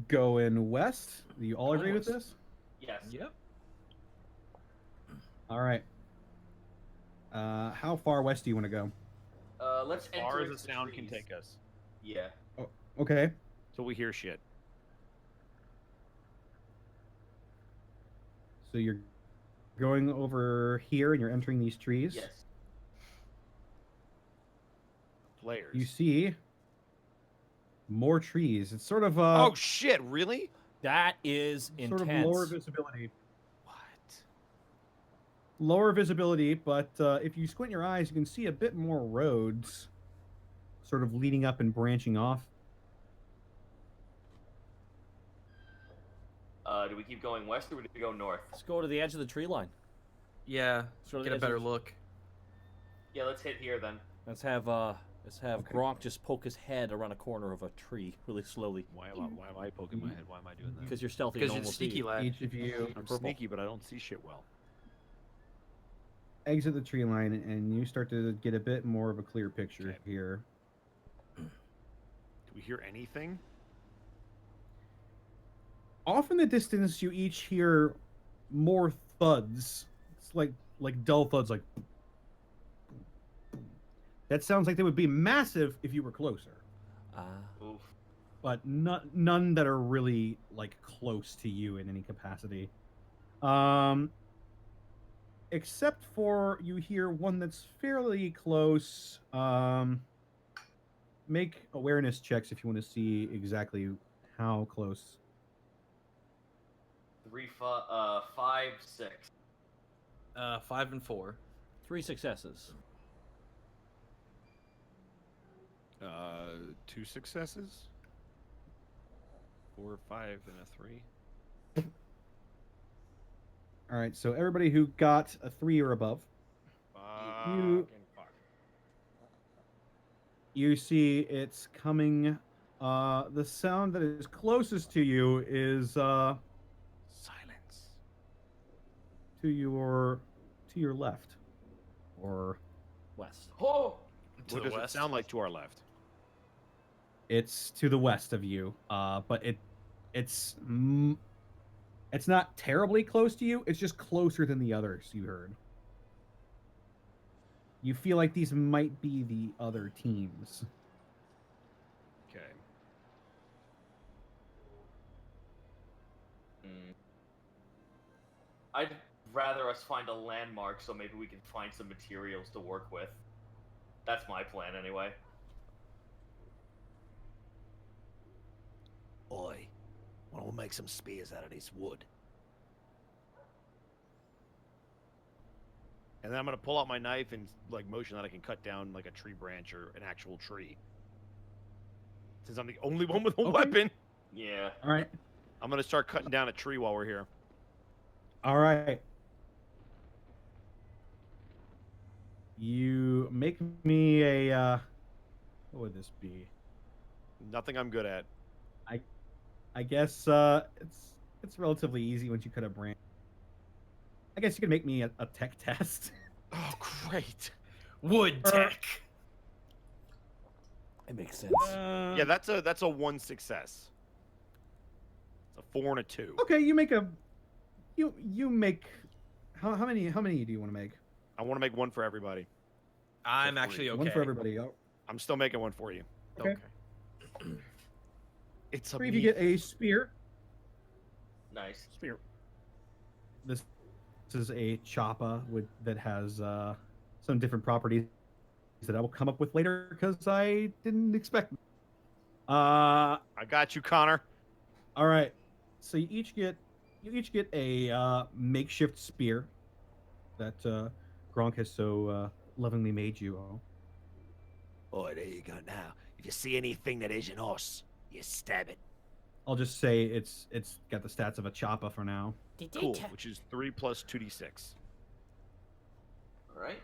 Going west. Do you all agree with
Almost.
this?
Yes.
Yep.
All right. How far west do you want to go?
Let's
As far
enter
as the
into
sound can
trees.
take us.
Yeah.
Okay.
So we hear shit.
So you're going over here and you're entering these trees.
Yes.
players.
You see more trees. It's sort of
Oh shit! Really?
That is intense.
sort of lower visibility.
What?
Lower visibility, but if you squint your eyes, you can see a bit more roads, sort of leading up and branching off.
Do we keep going west or do we go north?
Let's go to the edge of the tree line.
Yeah,
Sort of
get
the
a better
edge of-
look.
Yeah, let's hit here then.
Let's have Gronk just poke his head around a corner of a tree really slowly.
Why am I poking my head? Why am I doing that?
Because you're stealthy.
Because
no
you're
one
the
will see
sneaky
you.
lad.
Each of you
I'm
purple.
sneaky, but I don't see shit well.
exit the tree line, and you start to get a bit more of a clear picture
Okay.
here.
Do we hear anything?
Off in the distance, you each hear more thuds. It's like dull thuds, like. That sounds like they would be massive if you were closer,
Oof.
but none that are really like close to you in any capacity. Except for you hear one that's fairly close. Make awareness checks if you want to see exactly how close.
5, 6.
5 and 4.
3 successes.
2 successes. 4, 5, and a 3.
All right, so everybody who got a 3 or above,
Fucking fuck.
you see it's coming. The sound that is closest to you is
Silence.
to your left, or
West.
Oh!
To
What
the
does it
west.
sound like to our left?
it's to the west of you. But it's not terribly close to you. It's just closer than the others you heard. You feel like these might be the other teams.
Okay.
I'd rather us find a landmark so maybe we can find some materials to work with. That's my plan anyway.
Oi, why don't we make some spears out of this wood?
And then I'm gonna pull out my knife and like motion that I can cut down like a tree branch or an actual tree. Since I'm the only one with a
Okay.
weapon,
Yeah.
All right.
I'm gonna start cutting down a tree while we're here.
All right. You make me a what would this be?
Nothing I'm good at.
I guess it's relatively easy once you cut a branch. I guess you could make me a tech test.
Oh, great.
Wood tech.
It makes sense.
Yeah, that's a 1 success. It's a 4 and a 2.
Okay, you make a you make how many do you want to make?
I want to make one for everybody.
I'm
for free.
actually okay.
One for everybody. Oh,
I'm still making one for you.
Okay.
It's a
three if you get a spear.
Nice.
Spear.
This is a choppa that has some different properties that I will come up with later because I didn't expect.
I got you, Connor.
All right. So you each get a makeshift spear that Gronk has so lovingly made you.
Oi, there you go now. If you see anything that isn't us, you stab it.
I'll just say it's got the stats of a choppa for now.
Did they
Cool,
t-
which is 3 plus 2d6.
Alright.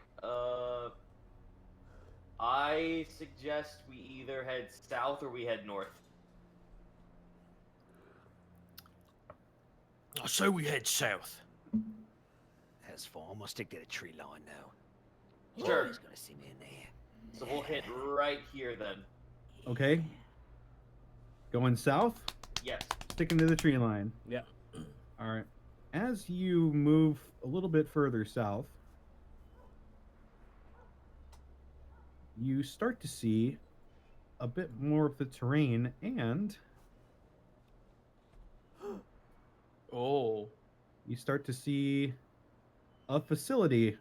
I suggest we either head south or we head north.
So we head south.
That's fine. I'm gonna stick to the tree line now.
Sure.
Nobody's gonna see me in there.
So we'll hit right here then.
Okay. Going south,
Yes.
sticking to the tree line.
Yeah.
All right. As you move a little bit further south, you start to see a bit more of the terrain, and
Oh.
you start to see a facility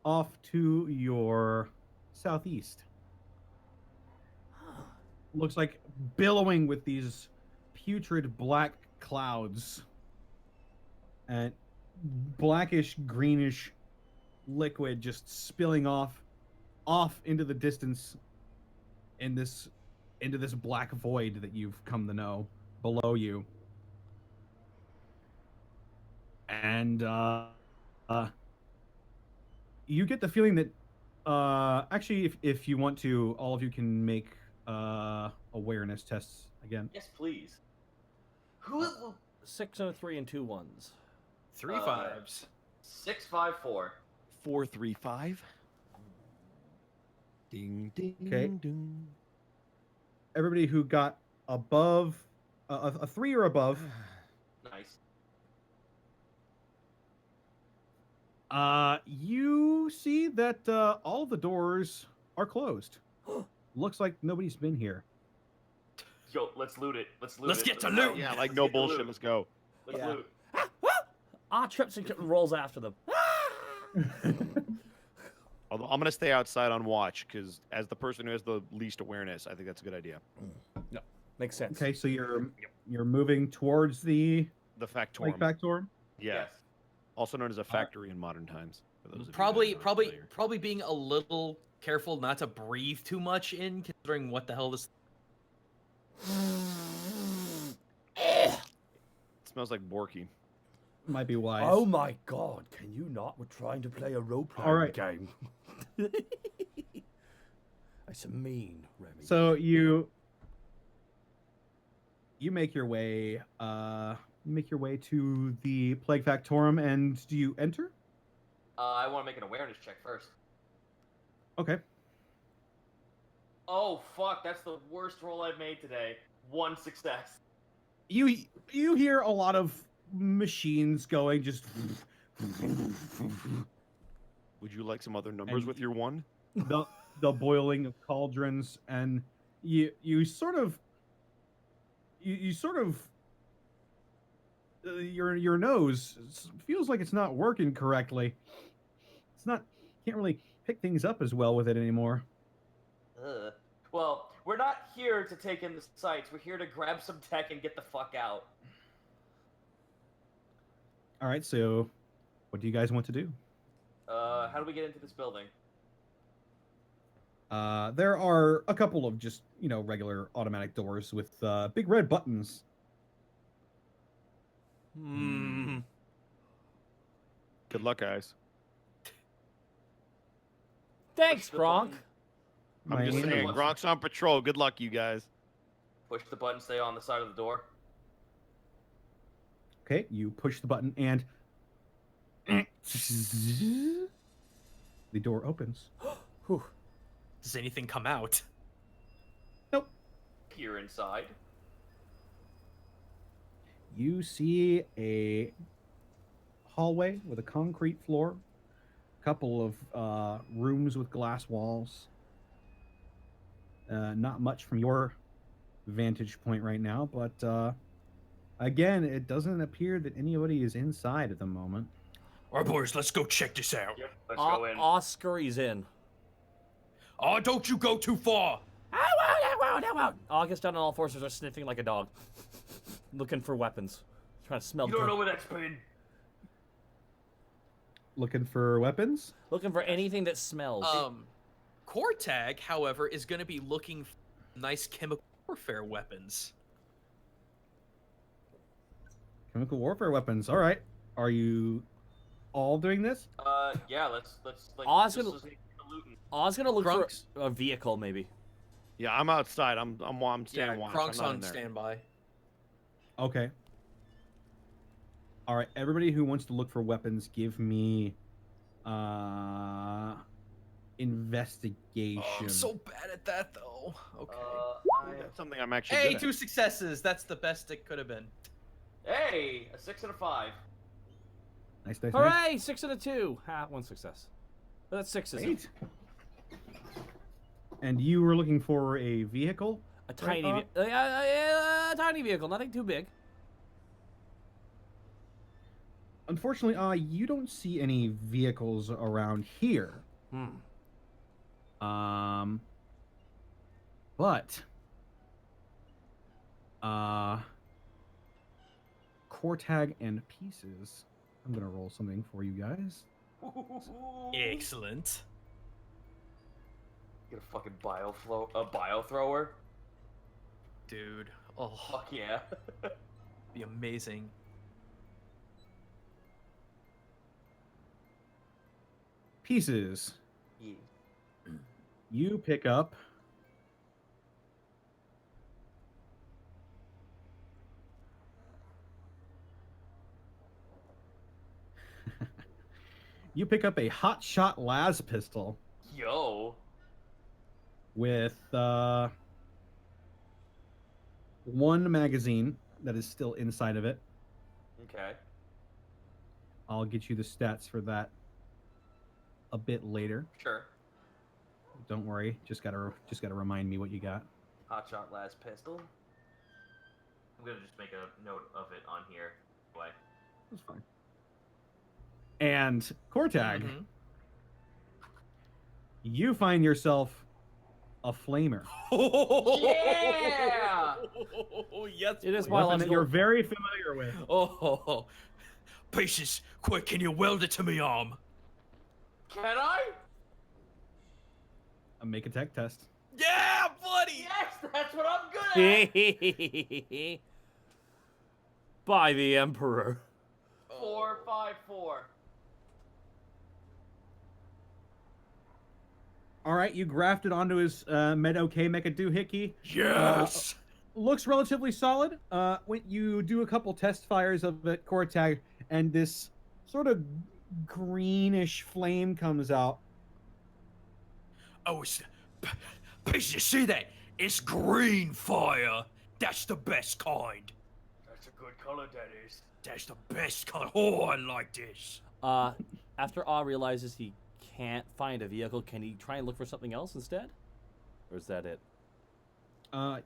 off to your southeast. Looks like billowing with these putrid black clouds and blackish greenish liquid just spilling off into the distance into this black void that you've come to know below you. And you get the feeling that actually if you want to, all of you can make awareness tests again.
Yes, please.
6 and a 3 and 2 ones.
3 5s.
6, 5, 4.
4, 3, 5. Ding ding
Okay.
ding.
Everybody who got above a 3 or above,
Nice.
you see that all the doors are closed. Looks like nobody's been here.
Yo, let's loot it. Let's loot
Let's
it.
get to
go.
loot.
Yeah, like
Let's
no
get to
bullshit.
loot.
Let's go.
Let's
Yeah.
loot.
Trips and rolls after them.
Although I'm gonna stay outside on watch because as the person who has the least awareness, I think that's a good idea.
No, makes sense.
Okay, so you're moving towards the
The
like
factorum.
factorum.
Yeah.
Yes.
Also known as a factory in modern times. For those of you
Probably,
that aren't
probably,
familiar.
probably being a little careful not to breathe too much in, considering what the hell this.
It smells like Borky.
Might be wise.
Oh my god, can you not? We're trying to play a role-playing
All right.
game. That's mean, Remy.
So you make your way to the Plague Factorum, and do you enter?
I want to make an awareness check first.
Okay.
Oh, fuck. That's the worst roll I've made today. 1 success.
You hear a lot of machines going, just
Would you like some other numbers
And
with your one?
the boiling of cauldrons, and you sort of your nose feels like it's not working correctly. Can't really pick things up as well with it anymore.
Ugh. Well, we're not here to take in the sights. We're here to grab some tech and get the fuck out.
All right, so what do you guys want to do?
How do we get into this building?
There are a couple of just, regular automatic doors with big red buttons.
Good luck, guys.
Thanks,
Push the
Gronk.
button.
I'm just
My-
saying, Gronk's on patrol. Good luck, you guys.
Push the button, stay on the side of the door.
Okay, you push the button and the door opens.
Whew.
Does anything come out?
Peer inside.
You see a hallway with a concrete floor, a couple of rooms with glass walls. Not much from your vantage point right now, but again, it doesn't appear that anybody is inside at the moment.
All right, boys, let's go check this out.
Yep, let's go in.
Oscar is in.
Oh, don't you go too far.
I won't. August down on all fours are sniffing like a dog. Looking for weapons. Trying to smell
You don't
good.
know where that's been.
Looking for weapons?
Looking for anything that smells.
Kortag, however, is going to be looking for nice chemical warfare weapons.
Chemical warfare weapons. All right. Are you all doing this?
Yeah, let's like.
Oz
this
gonna-
is the looting.
I was gonna look
Grunk's-
for a vehicle, maybe.
Yeah, I'm outside. I'm standing
Yeah,
watch.
Gronk's
I'm not in
on
there.
standby.
Okay. All right. Everybody who wants to look for weapons, give me investigation.
Oh, I'm so bad at that, though. Okay.
That's something I'm actually
Hey,
good at.
2 successes. That's the best it could have been.
Hey, a 6 and a 5.
Nice, nice, nice.
Hooray! 6 and a 2. Ha, 1 success. But that's 6 isn't
Great. And you were looking for a vehicle?
a tiny,
Bob?
a tiny vehicle, nothing too big.
Unfortunately, you don't see any vehicles around here. But Kortag and Peezes. I'm gonna roll something for you guys.
Excellent.
Get a fucking bio thrower.
Dude. Oh,
Fuck yeah.
be amazing.
Peezes.
Yeah.
You pick up you pick up a hot shot las pistol
Yo.
with one magazine that is still inside of it.
Okay.
I'll get you the stats for that a bit later.
Sure.
Don't worry, just gotta remind me what you got.
Hotshot last pistol. I'm gonna just make a note of it on here. Anyway.
That's fine. And Kortag,
Mhm.
you find yourself a flamer.
Yeah!
Yes,
It is
please.
my
Weapon that
logical.
you're very familiar with.
Oh, Peezes, quick, can you weld it to me arm?
Can I?
Make a tech test.
Yeah, buddy!
Yes, that's what I'm good at.
By the Emperor.
454.
All right, you grafted onto his Med-OK Mecha-Doohickey.
Yes!
Looks relatively solid. When you do a couple test fires of it, Kortag, and this sort of greenish flame comes out.
Oh, it's... Peezes, see that? It's green fire. That's the best kind.
That's a good color, that is.
That's the best kind. Oh, I like this.
After Aw realizes he can't find a vehicle, can he try and look for something else instead? Or is that it?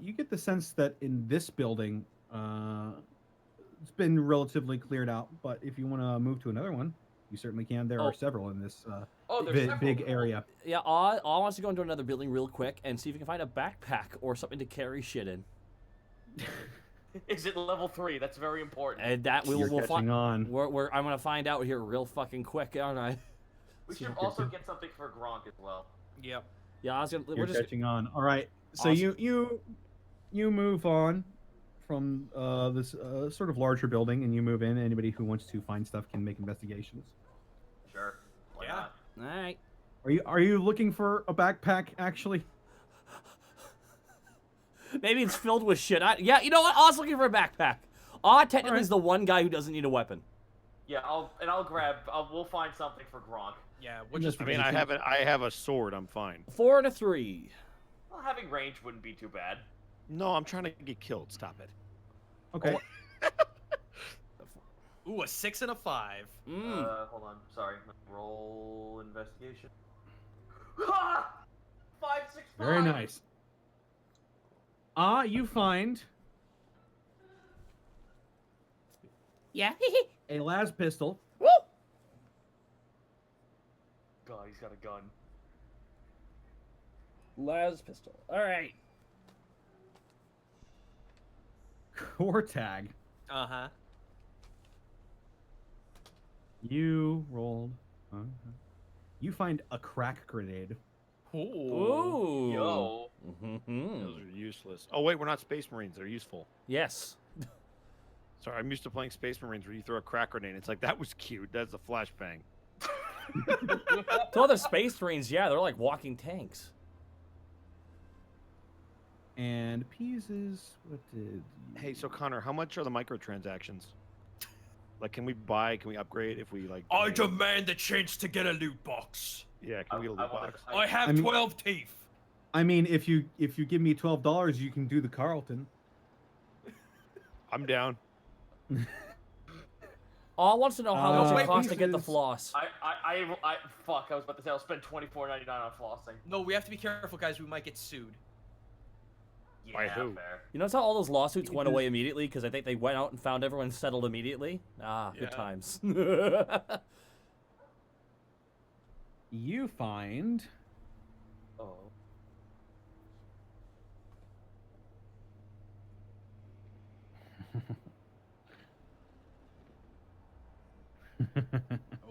You get the sense that in this building, it's been relatively cleared out. But if you want to move to another one, you certainly can. There
Oh.
are several in this
There's several.
big area.
Yeah, Aw wants to go into another building real quick and see if he can find a backpack or something to carry shit in.
Is it level 3? That's very important.
And that we'll
Catching
find.
on.
I'm gonna find out here real fucking quick, aren't I?
We should also get something for Gronk as well.
Yep.
Yeah, I was gonna.
You're
We're just.
catching on. All right. So
Awesome.
you move on from this sort of larger building, and you move in. Anybody who wants to find stuff can make investigations.
Sure. Why
Yeah.
not?
All right.
Are you looking for a backpack actually?
Maybe it's filled with shit. Yeah, you know what? Aw's looking for a backpack. Aw technically is the one guy who doesn't need a weapon.
Yeah, we'll find something for Gronk.
Yeah, we'll just...
I mean, I have a sword. I'm fine.
4 and a 3.
Well, having range wouldn't be too bad.
No, I'm trying to get killed. Stop it.
Okay.
Ooh, a 6 and a 5.
Hold on. Sorry. Roll investigation. Ha! 5, 6, 5.
Very nice. You find
Yeah.
a las pistol.
Woo!
God, he's got a gun.
Las pistol. All right.
Kortag.
Uh-huh.
You rolled. You find a crack grenade.
Ooh.
Yo.
Mm-hmm.
Those are useless. Oh wait, we're not Space Marines. They're useful.
Yes.
Sorry, I'm used to playing Space Marines where you throw a crack grenade. It's like that was cute. That's a flashbang.
To other space marines, yeah, they're like walking tanks.
And Peezes. What did? You...
Hey, so Connor, how much are the microtransactions? Like, can we upgrade if we like?
I demand the chance to get a loot box.
Yeah, can we get a loot box?
I have
I mean-
12 teeth.
I mean, if you give me $12, you can do the Carlton.
I'm down.
All wants to know how much
Wait,
it costs to get the
Peezes.
floss.
Fuck, I was about to say, I'll spend $24.99 on flossing.
No, we have to be careful, guys. We might get sued.
Yeah,
By who?
fair.
You notice how all those lawsuits went away immediately because I think they went out and found everyone settled immediately? Ah, good
Yeah.
times.
You find
Oh.
Oh,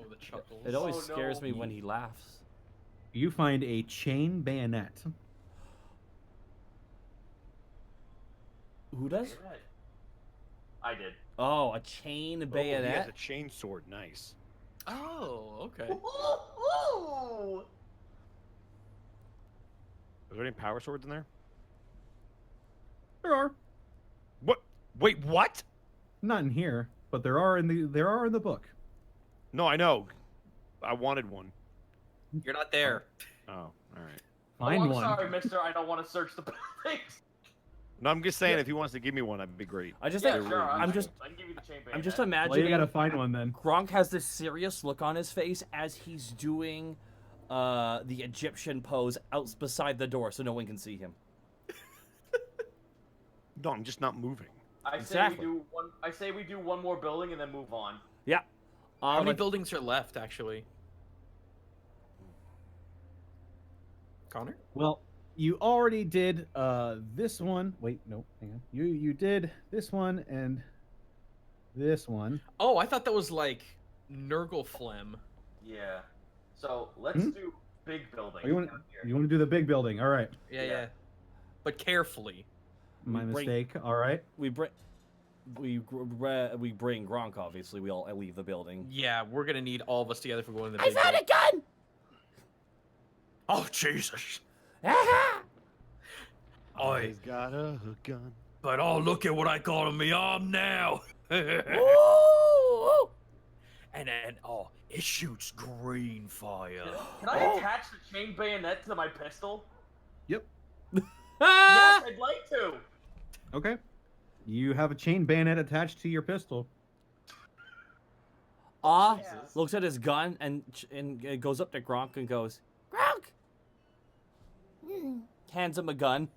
the chuckles.
It always
Oh,
scares
no.
me when he laughs.
You find a chain bayonet.
Who does?
I did.
Oh, a chain
Oh, he has
bayonet.
a chain sword. Nice.
Oh, okay.
Ooh.
Are there any power swords in there?
There are.
What? Wait, what?
Not in here, but there are in the book.
No, I know. I wanted one.
You're not there.
Oh, all right.
Find
I'm
one.
sorry, mister. I don't want to search the buildings.
No, I'm just saying if he wants to give me one, that'd be great.
I just
Yeah,
think
sure.
I'm just
I can give you the chain
I'm just
bayonet.
Well, you
imagining
gotta find one then.
Gronk has this serious look on his face as he's doing the Egyptian pose out beside the door so no one can see him.
No, I'm just not moving.
I
Exactly.
say we do one more building and then move on.
Yeah.
How many
like-
buildings are left, actually? Connor?
Well, you already did this one. Wait, no, hang on. You did this one and this one.
Oh, I thought that was like Nurgleflem.
Yeah. So let's
Hmm?
do big building.
Oh, you want
down here.
to do the big building? All right,
Yeah,
Yeah.
yeah. But carefully.
my
We bring-
mistake. All right.
we bring Gronk. Obviously, we all leave the building.
Yeah, we're gonna need all of us together for going to the
I
big
found
building.
a gun!
Oh, Jesus.
Aha!
Oi,
He's got a gun.
but oh, look at what I got on my arm now. And
Ooh!
then, oh, it shoots green fire.
Can I attach the chain bayonet to my pistol?
Yep.
Ah!
Yes, I'd like to.
Okay. You have a chain bayonet attached to your pistol.
Jesus.
Looks at his gun and goes up to Gronk and goes,
Gronk! Hmm.
hands him a gun.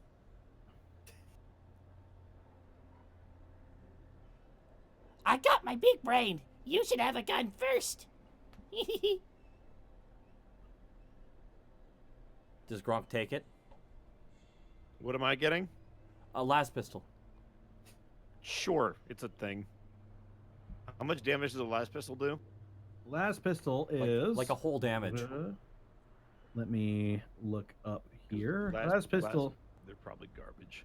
I got my big brain. You should have a gun first.
Does Gronk take it?
What am I getting?
A last pistol.
Sure, it's a thing. How much damage does the last pistol do?
Last pistol
Like,
is
like a whole damage.
Let me look up here.
Last-
Last pistol.
They're probably garbage.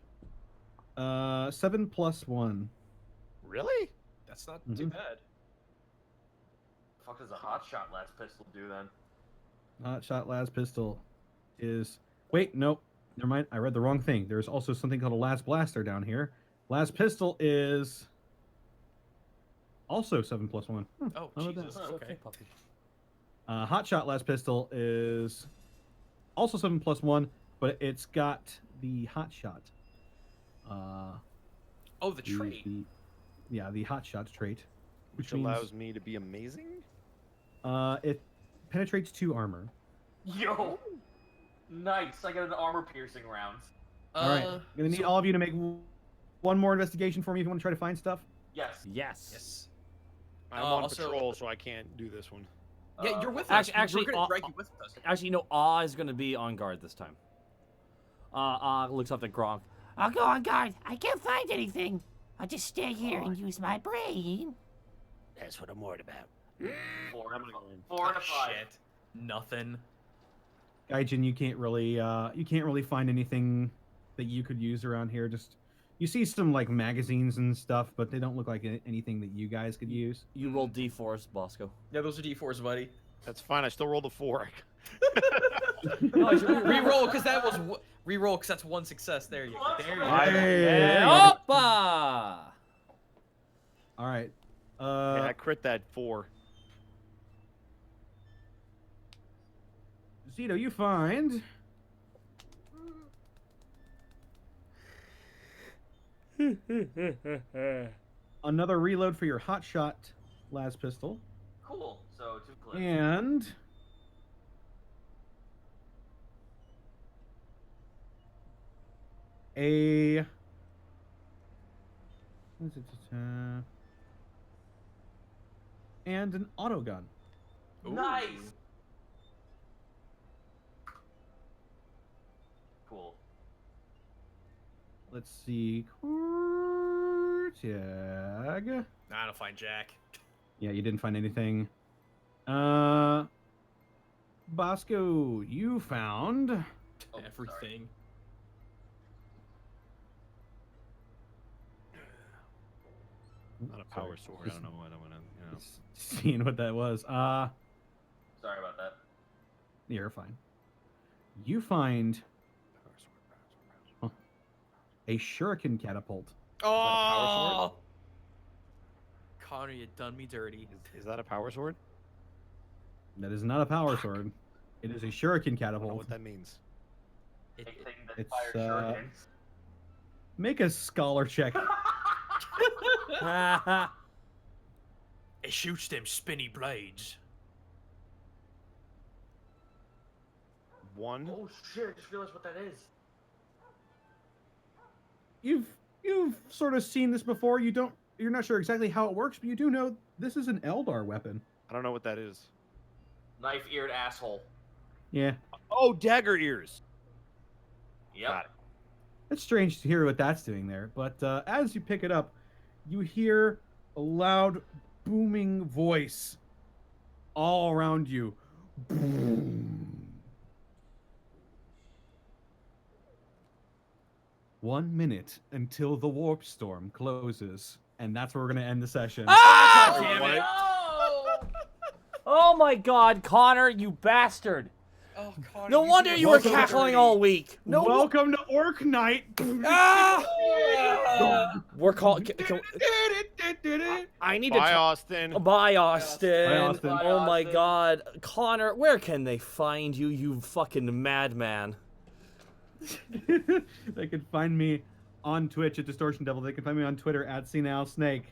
7+1.
Really?
That's not
Mhm.
too bad.
The fuck does a hot shot last pistol do then?
Hot shot last pistol is. Wait, nope. Never mind. I read the wrong thing. There's also something called a last blaster down here. Last pistol is also 7+1.
Oh,
How about
Jesus.
that?
Okay.
Puppy.
Hot shot last pistol is also 7+1, but it's got the hot shot.
Oh, the trait.
Yeah, the hot shot trait,
Which
means,
allows me to be amazing?
it penetrates 2 armor.
Yo! Nice, I got an armor piercing round.
All right, I'm gonna need all of you to make one more investigation for me if you want to try to find stuff.
Yes.
Yes.
Yes.
I'm on
also-
patrol, so I can't do this one.
Yeah, you're with
Actually-
us.
actually,
we're gonna drag you with us.
Actually, no. Aw is gonna be on guard this time. Looks up at Gronk.
I'll go on guard. I can't find anything. I'll just stay here and use my brain.
That's what I'm worried about.
4 and
I'm
4 and
Oh,
a 5.
shit. Nothing.
Gaijin, you can't really find anything that you could use around here. Just you see some like magazines and stuff, but they don't look like anything that you guys could use.
You roll D4s, Bosco.
Yeah, those are D4s, buddy.
That's fine. I still rolled a 4.
Reroll, because that was reroll, because that's one success. There you go. There you go.
Hey.
Oppa!
All right.
Yeah, I crit that 4.
Zito, you find another reload for your hot shot las pistol,
Cool. So 2 clips.
and a and an auto gun.
Nice. Cool.
Let's see. Kortag.
Nah, I don't find Jack.
Yeah, you didn't find anything. Bosco, you found
Oh,
Everything.
Not a power sword. I don't know what I want to.
seeing what that was.
Sorry about that.
You're fine. You find a shuriken catapult.
Oh! Connor, you done me dirty.
Is that a power sword?
That is not a power sword. It is a shuriken
I don't know
catapult.
what that means.
Big thing that
It's,
fires shurikens.
Make a scholar check.
It shoots them spinny blades.
1.
Oh shit! I just realized what that is.
You've sort of seen this before. You're not sure exactly how it works, but you do know this is an Eldar weapon.
I don't know what that is.
Knife-eared asshole.
Yeah.
Oh, dagger ears.
Yep.
Got it.
It's strange to hear what that's doing there, but as you pick it up, you hear a loud, booming voice all around you. Boom. 1 minute until the warp storm closes, and that's where we're gonna end the session.
Ah!
Damn it.
Oh my God, Connor, you bastard!
Oh, Connor,
No wonder you were
Welcome to
cackling
dirty.
all week. No.
Welcome to Orc Night.
Ah! We're called. I need to.
Bye, Austin.
Bye, Austin.
Bye, Austin.
Bye,
Oh my
Austin.
God, Connor, where can they find you? You fucking madman.
They can find me on Twitch at Distortion Devil. They can find me on Twitter at @CNowSnake.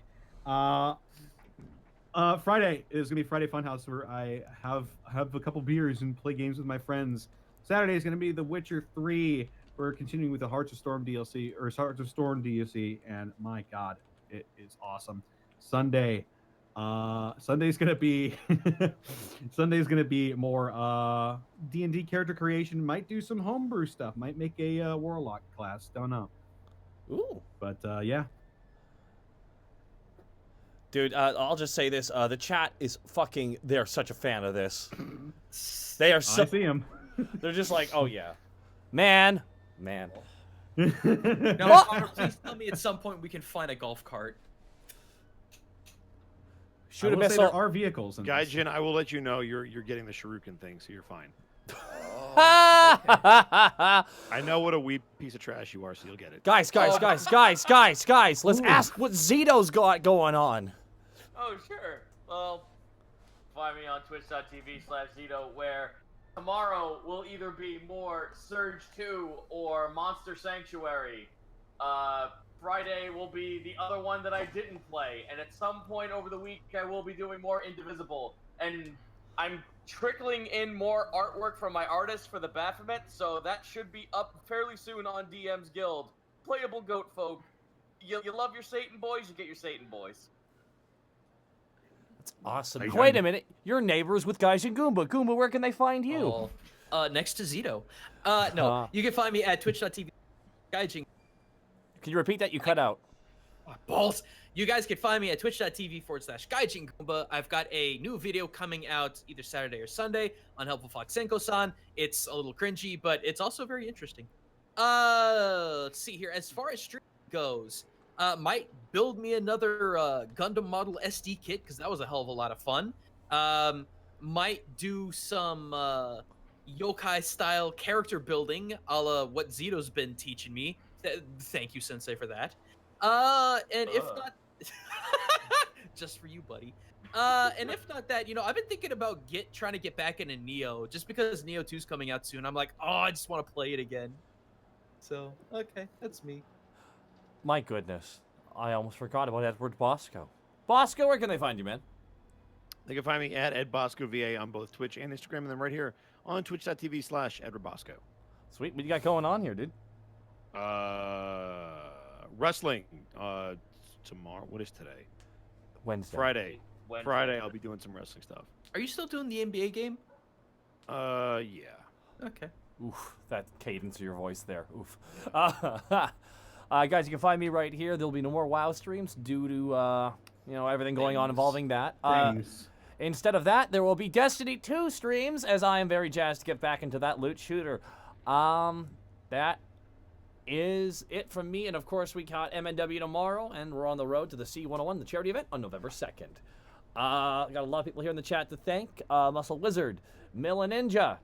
Friday is gonna be Friday Funhouse, where I have a couple beers and play games with my friends. Saturday is gonna be The Witcher 3. We're continuing with the Hearts of Storm DLC, and my God, it is awesome. Sunday's gonna be Sunday's gonna be more D&D character creation. Might do some homebrew stuff. Might make a warlock class. Don't know.
Ooh.
But yeah.
Dude, I'll just say this. The chat is fucking. They're such a fan of this. They are so.
I see him.
They're just like, oh yeah, man.
No,
What?
Connor, please tell me at some point we can find a golf cart.
Shoot a
There
missile.
are vehicles in this.
Gaijin, I will let you know you're getting the shuriken thing, so you're fine.
Ah!
I know what a wee piece of trash you are, so you'll get it.
Guys, let's ask what Zito's got going on.
Oh, sure. Well, find me on twitch.tv/Zito, where tomorrow will either be more Surge 2 or Monster Sanctuary. Friday will be the other one that I didn't play, and at some point over the week I will be doing more Indivisible. And I'm trickling in more artwork from my artist for the Baphomet, so that should be up fairly soon on DM's Guild. Playable goat folk. You love your Satan boys, you get your Satan boys.
That's awesome.
Hey,
Wait a
John.
minute. You're neighbors with Gaijin Goomba. Goomba, where can they find you?
Next to Zito. No, you can find me at twitch.tv. Gaijin
Can you repeat that? You cut out.
balls. You guys can find me at twitch.tv/Gaijin Goomba. I've got a new video coming out either Saturday or Sunday on Helpful Fox Senko-san. It's a little cringy, but it's also very interesting. Let's see here. As far as stream goes, might build me another Gundam model SD kit, because that was a hell of a lot of fun. Might do some yokai style character building, a la what Zito's been teaching me. Thank you, Sensei, for that. And if not, just for you, buddy. And if not that, I've been thinking about trying to get back into Neo, just because Neo 2's coming out soon. I'm like, oh, I just want to play it again. So, okay, that's me.
My goodness. I almost forgot about Edward Bosco. Bosco, where can they find you, man?
They can find me at EdBoscoVA on both Twitch and Instagram, and then right here on twitch.tv/EdwardBosco.
Sweet. What you got going on here, dude?
Wrestling tomorrow. What is today?
Wednesday.
Friday.
Wednesday.
Friday, I'll be doing some wrestling stuff.
Are you still doing the NBA game?
Yeah.
Okay.
Oof, that cadence of your voice there. Oof. Guys, you can find me right here. There'll be no more WoW streams due to, everything going on involving that.
Thanks.
Instead of that, there will be Destiny 2 streams, as I am very jazzed to get back into that loot shooter. That is it from me, and of course we got MNW tomorrow, and we're on the road to the C101, the charity event, on November 2nd. Got a lot of people here in the chat to thank. Muscle Wizard, Milla Ninja,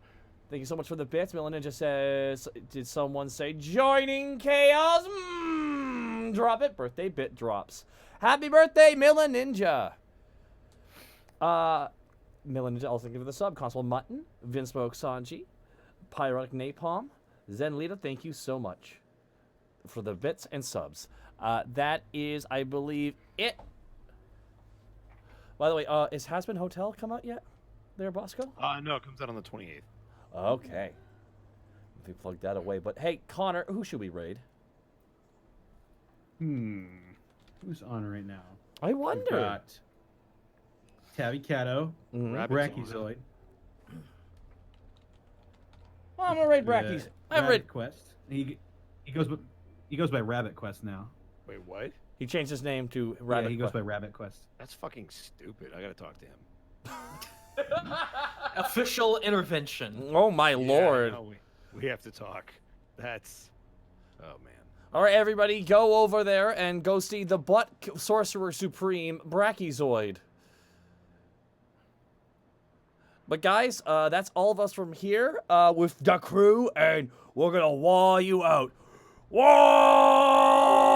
thank you so much for the bits. Milla Ninja says, did someone say joining chaos? Drop it. Birthday bit drops. Happy birthday, Milla Ninja. Milla Ninja also give the sub. Constable Mutton, Vinsmoke Sanji, Pyrotic Napalm, Zenlita, thank you so much for the bits and subs. That is, I believe, it. By the way, is Hasbin Hotel come out yet? There, Bosco?
No, it comes out on the 28th.
Okay. If we plug that away. But hey, Connor, who should we raid?
Who's on right now?
I wonder.
We've got Tabby Cato,
Rabbit's
Brachyzoid.
Oh, I'm gonna raid Brackies. I'm raid.
Rabbit Quest. He goes by Rabbit Quest now.
Wait, what?
He changed his name to
Yeah,
Rabbit.
he goes by Rabbit Quest.
That's fucking stupid. I gotta talk to him.
Official intervention.
Oh my lord.
No, we have to talk. That's... Oh, man.
All right, everybody, go over there and go see the Butt Sorcerer Supreme Brachyzoid. But guys, that's all of us from here with the crew, and we're gonna wall you out. Wall!